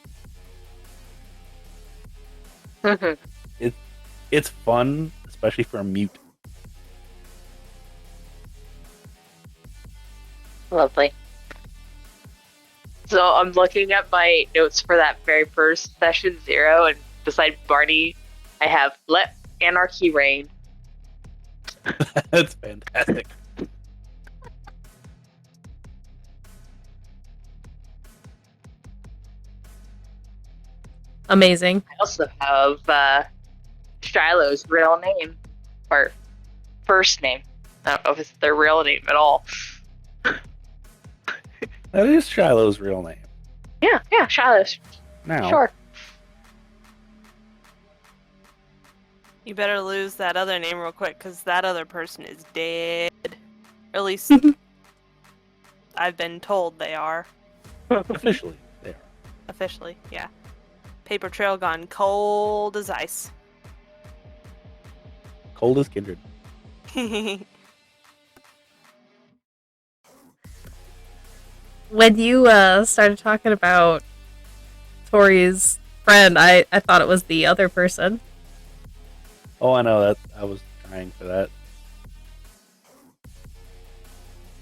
it's fun, especially for a mute. Lovely. So I'm looking at my notes for that very first session 0, and beside Barney, I have let anarchy reign. That's fantastic. Amazing. I also have Shiloh's real name, or first name. I don't know if it's their real name at all. That is Shiloh's real name. Yeah, Shiloh's. Now, Sure. You better lose that other name real quick, because that other person is dead. Or at least I've been told they are. officially, they are. Officially, yeah. Paper trail gone cold as ice. Cold as Kindred. When you started talking about Tori's friend, I thought it was the other person. Oh, I know that. I was trying for that.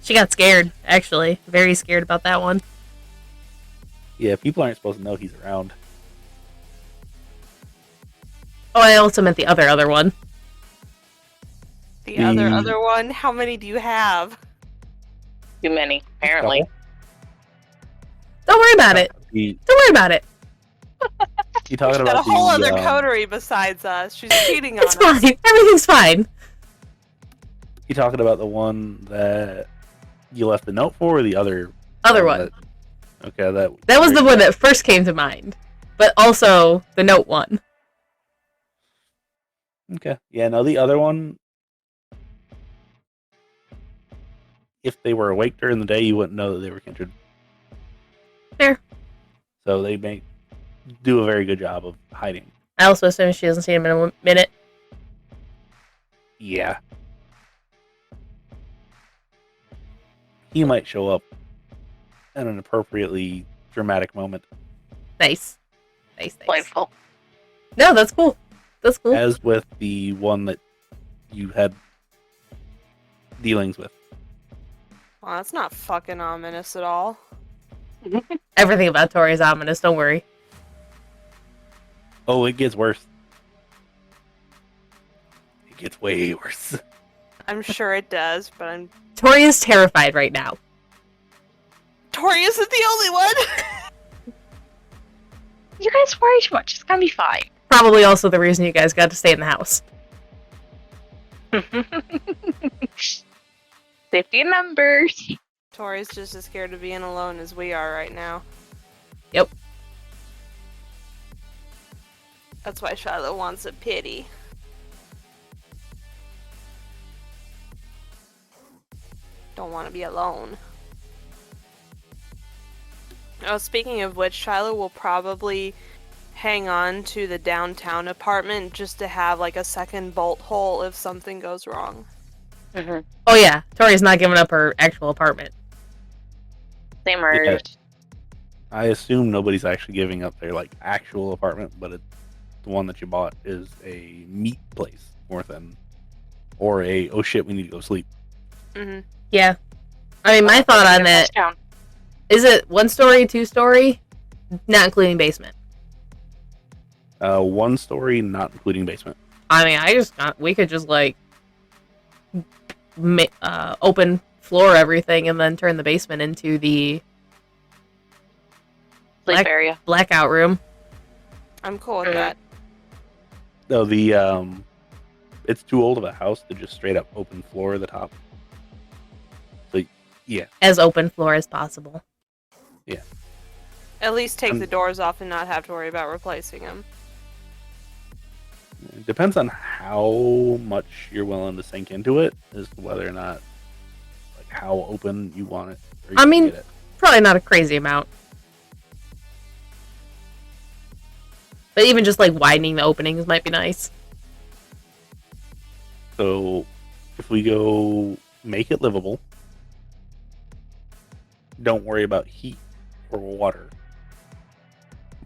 She got scared, actually. Very scared about that one. Yeah, people aren't supposed to know he's around. Oh, I also meant the other one. The other one? How many do you have? Too many, apparently. Couple. Don't worry about it. You Don't worry about it. talking She's about got a whole the, other coterie besides us. She's cheating on It's us. fine. Everything's fine. You talking about the one that you left the note for, or the other? Other one. Okay, That was the one that first came to mind. But also the note one. Okay, yeah, no, the other one. If they were awake during the day, you wouldn't know that they were Kindred. Fair. So they do a very good job of hiding. I also assume she hasn't seen him in a minute. Yeah. He might show up at an appropriately dramatic moment. Nice. Nice. Delightful. No, that's cool. That's cool. As with the one that you had dealings with. Well, that's not fucking ominous at all. Everything about Tori is ominous, don't worry. Oh, it gets worse. It gets way worse. I'm sure it does, but I'm... Tori is terrified right now. Tory isn't the only one! You guys worry too much. It's gonna be fine. Probably also the reason you guys got to stay in the house. Safety in numbers. Tori's just as scared of being alone as we are right now. Yep. That's why Shiloh wants a pity. Don't want to be alone. Oh, speaking of which, Shiloh will probably hang on to the downtown apartment just to have like a second bolt hole if something goes wrong. Mm-hmm. Oh yeah, Tori's not giving up her actual apartment. Same urge. Yeah. I assume nobody's actually giving up their actual apartment, but the one that you bought is a meat place more than, or a oh shit, we need to go sleep. Mm-hmm. Yeah. I mean, my thought on that, Down. is it 1 story, 2 story? Not including basement. 1 story, not including basement. I mean, we could just open floor everything and then turn the basement into the Sleep area. blackout room. I'm cool with that. No, it's too old of a house to just straight up open floor at the top. So yeah, As open floor as possible. At least take the doors off and not have to worry about replacing them. it depends on how much you're willing to sink into it as to whether or not how open you want it. Or you I can mean, get it. probably not a crazy amount. But even just widening the openings might be nice. So if we go make it livable, don't worry about heat or water.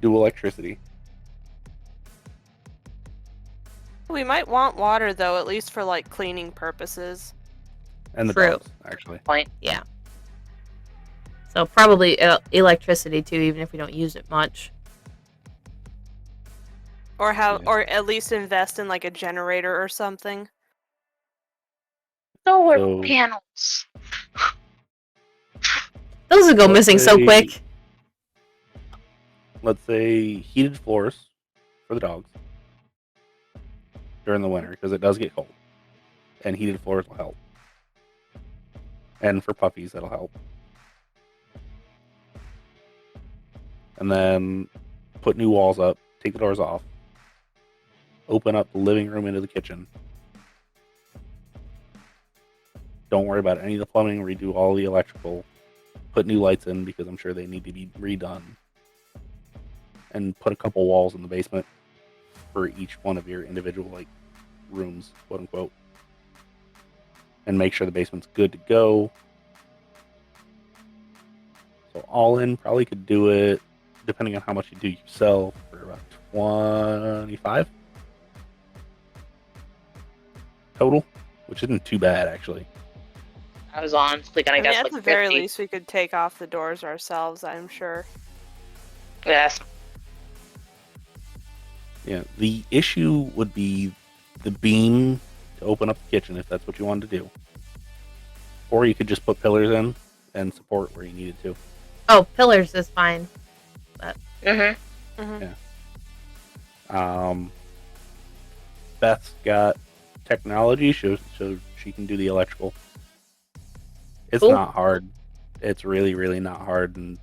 Do electricity. We might want water though, at least for cleaning purposes. And the True. dogs, actually. Point. Yeah. So probably electricity too, even if we don't use it much. Or Yeah. or at least invest in like a generator or something. Solar So- panels. Those would go missing so say- quick. Let's say heated floors for the dogs during the winter because it does get cold, and heated floors will help. And for puppies, that'll help. And then put new walls up, take the doors off, open up the living room into the kitchen. Don't worry about any of the plumbing, redo all the electrical, put new lights in because I'm sure they need to be redone. And put a couple walls in the basement for each one of your individual like rooms, quote unquote. And make sure the basement's good to go. So all in, probably could do it, depending on how much you do yourself, for about 25 total, which isn't too bad actually. I was honestly gonna I mean, guess at like the very 50. least, we could take off the doors ourselves, I'm sure. Yes. Yeah, the issue would be the beam to open up the kitchen if that's what you wanted to do. Or you could just put pillars in and support where you needed to. Oh, pillars is fine. Mm-hmm. Mm-hmm. Beth's got technology, so she can do the electrical. It's Cool. not hard. It's really, really not hard, and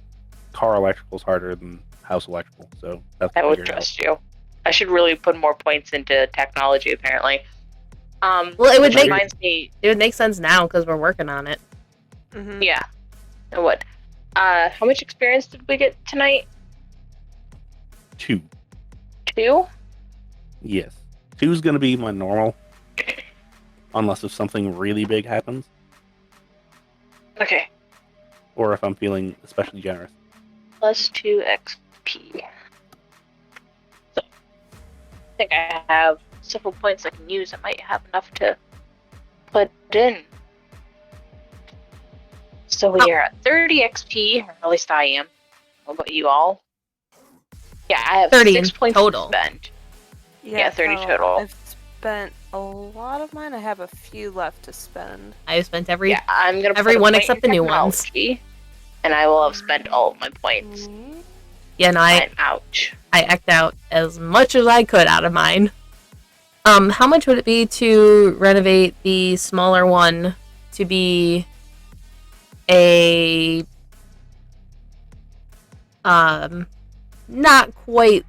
car electrical is harder than house electrical. So Beth I can would figure it out. trust you. I should really put more points into technology, apparently. Well, it would Which make reminds me, it would make sense now because we're working on it. Mm-hmm. yeah. It would. How much experience did we get tonight? 2. 2? Yes. 2 is going to be my normal, unless if something really big happens, Okay. or if I'm feeling especially generous. Plus 2 XP. So, I think I have several points I can use. I might have enough to put in. So we are at 30 XP, or at least I am. How about you all? Yeah, I have 30 6 in points total. to spend. Yeah, 30 no, total. I've spent a lot of mine. I have a few left to spend. I've spent every Yeah, I'm gonna every put a one point except in the new ones. technology, and I will have spent all of my points. Mm-hmm. Yeah, and I'm ouch. I act out as much as I could out of mine. How much would it be to renovate the smaller one to be a not quite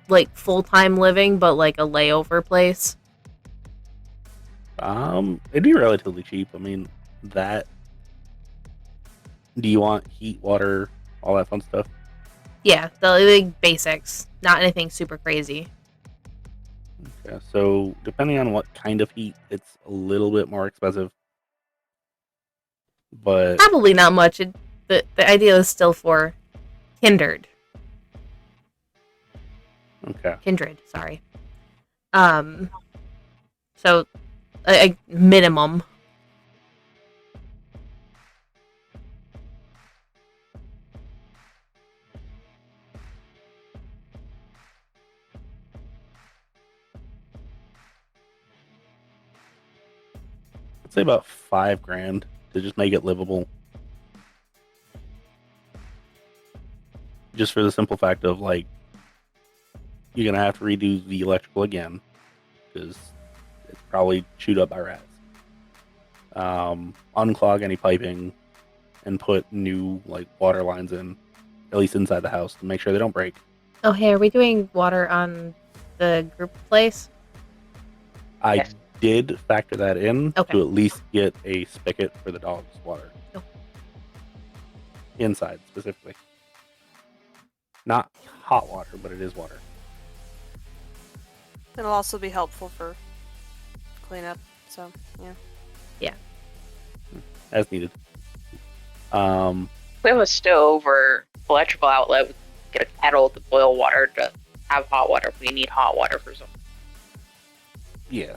like full-time living, but like a layover place? It'd be relatively cheap. I mean, that. Do you want heat, water, all that fun stuff? Yeah, the like, basics, not anything super crazy. Okay, so depending on what kind of heat, it's a little bit more expensive. But Probably not much. The idea is still for Kindred. okay, Kindred, sorry. So a minimum. I'd say about $5,000 to just make it livable. Just for the simple fact of like, you're gonna have to redo the electrical again because it's probably chewed up by rats. Unclog any piping and put new like water lines in, at least inside the house, to make sure they don't break. Oh, hey, are we doing water on the group place? I Yes. did factor that in Okay. to at least get a spigot for the dog's water. Oh. Inside, specifically. Not hot water, but it is water. It'll also be helpful for cleanup. So yeah. As needed. We have a stove or electrical outlet. We can get a kettle to boil water to have hot water if we need hot water for something. Yeah.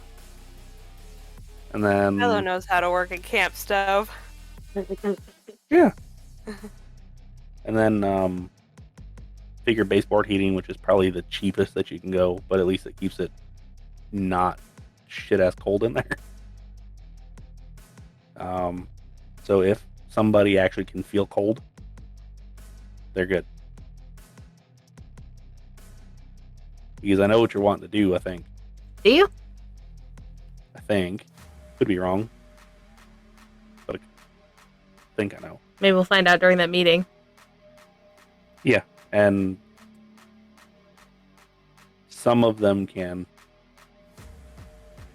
And then... Shiloh knows how to work a camp stove. Yeah. And then figure baseboard heating, which is probably the cheapest that you can go, but at least it keeps it not shit ass cold in there. So if somebody actually can feel cold, they're good. Because I know what you're wanting to do, I think. Do you? I think. Could be wrong. But I think I know. Maybe we'll find out during that meeting. Yeah, and some of them can.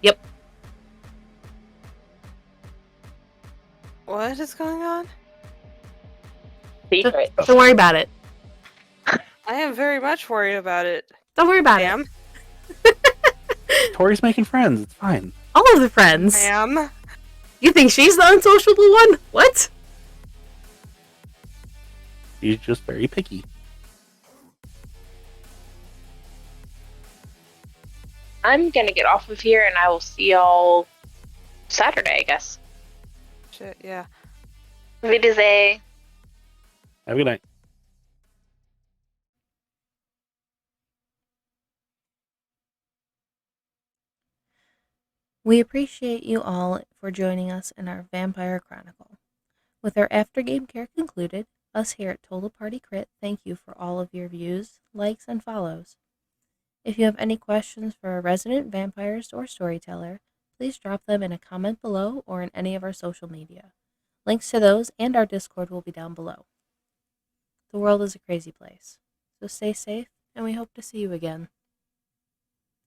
Yep. What is going on? Secret. Don't worry about it. I am very much worried about it. Don't worry about Ma'am? it. Tori's making friends. It's fine. All of the friends. Ma'am? You think she's the unsociable one? What? She's just very picky. I'm gonna get off of here, and I will see y'all Saturday, I guess. Shit, yeah. Wiedersehen. Have a good night. We appreciate you all for joining us in our Vampire Chronicle. With our after-game care concluded, us here at Total Party Krit thank you for all of your views, likes, and follows. If you have any questions for our resident vampires or storyteller, please drop them in a comment below or in any of our social media. Links to those and our Discord will be down below. The world is a crazy place, so stay safe, and we hope to see you again.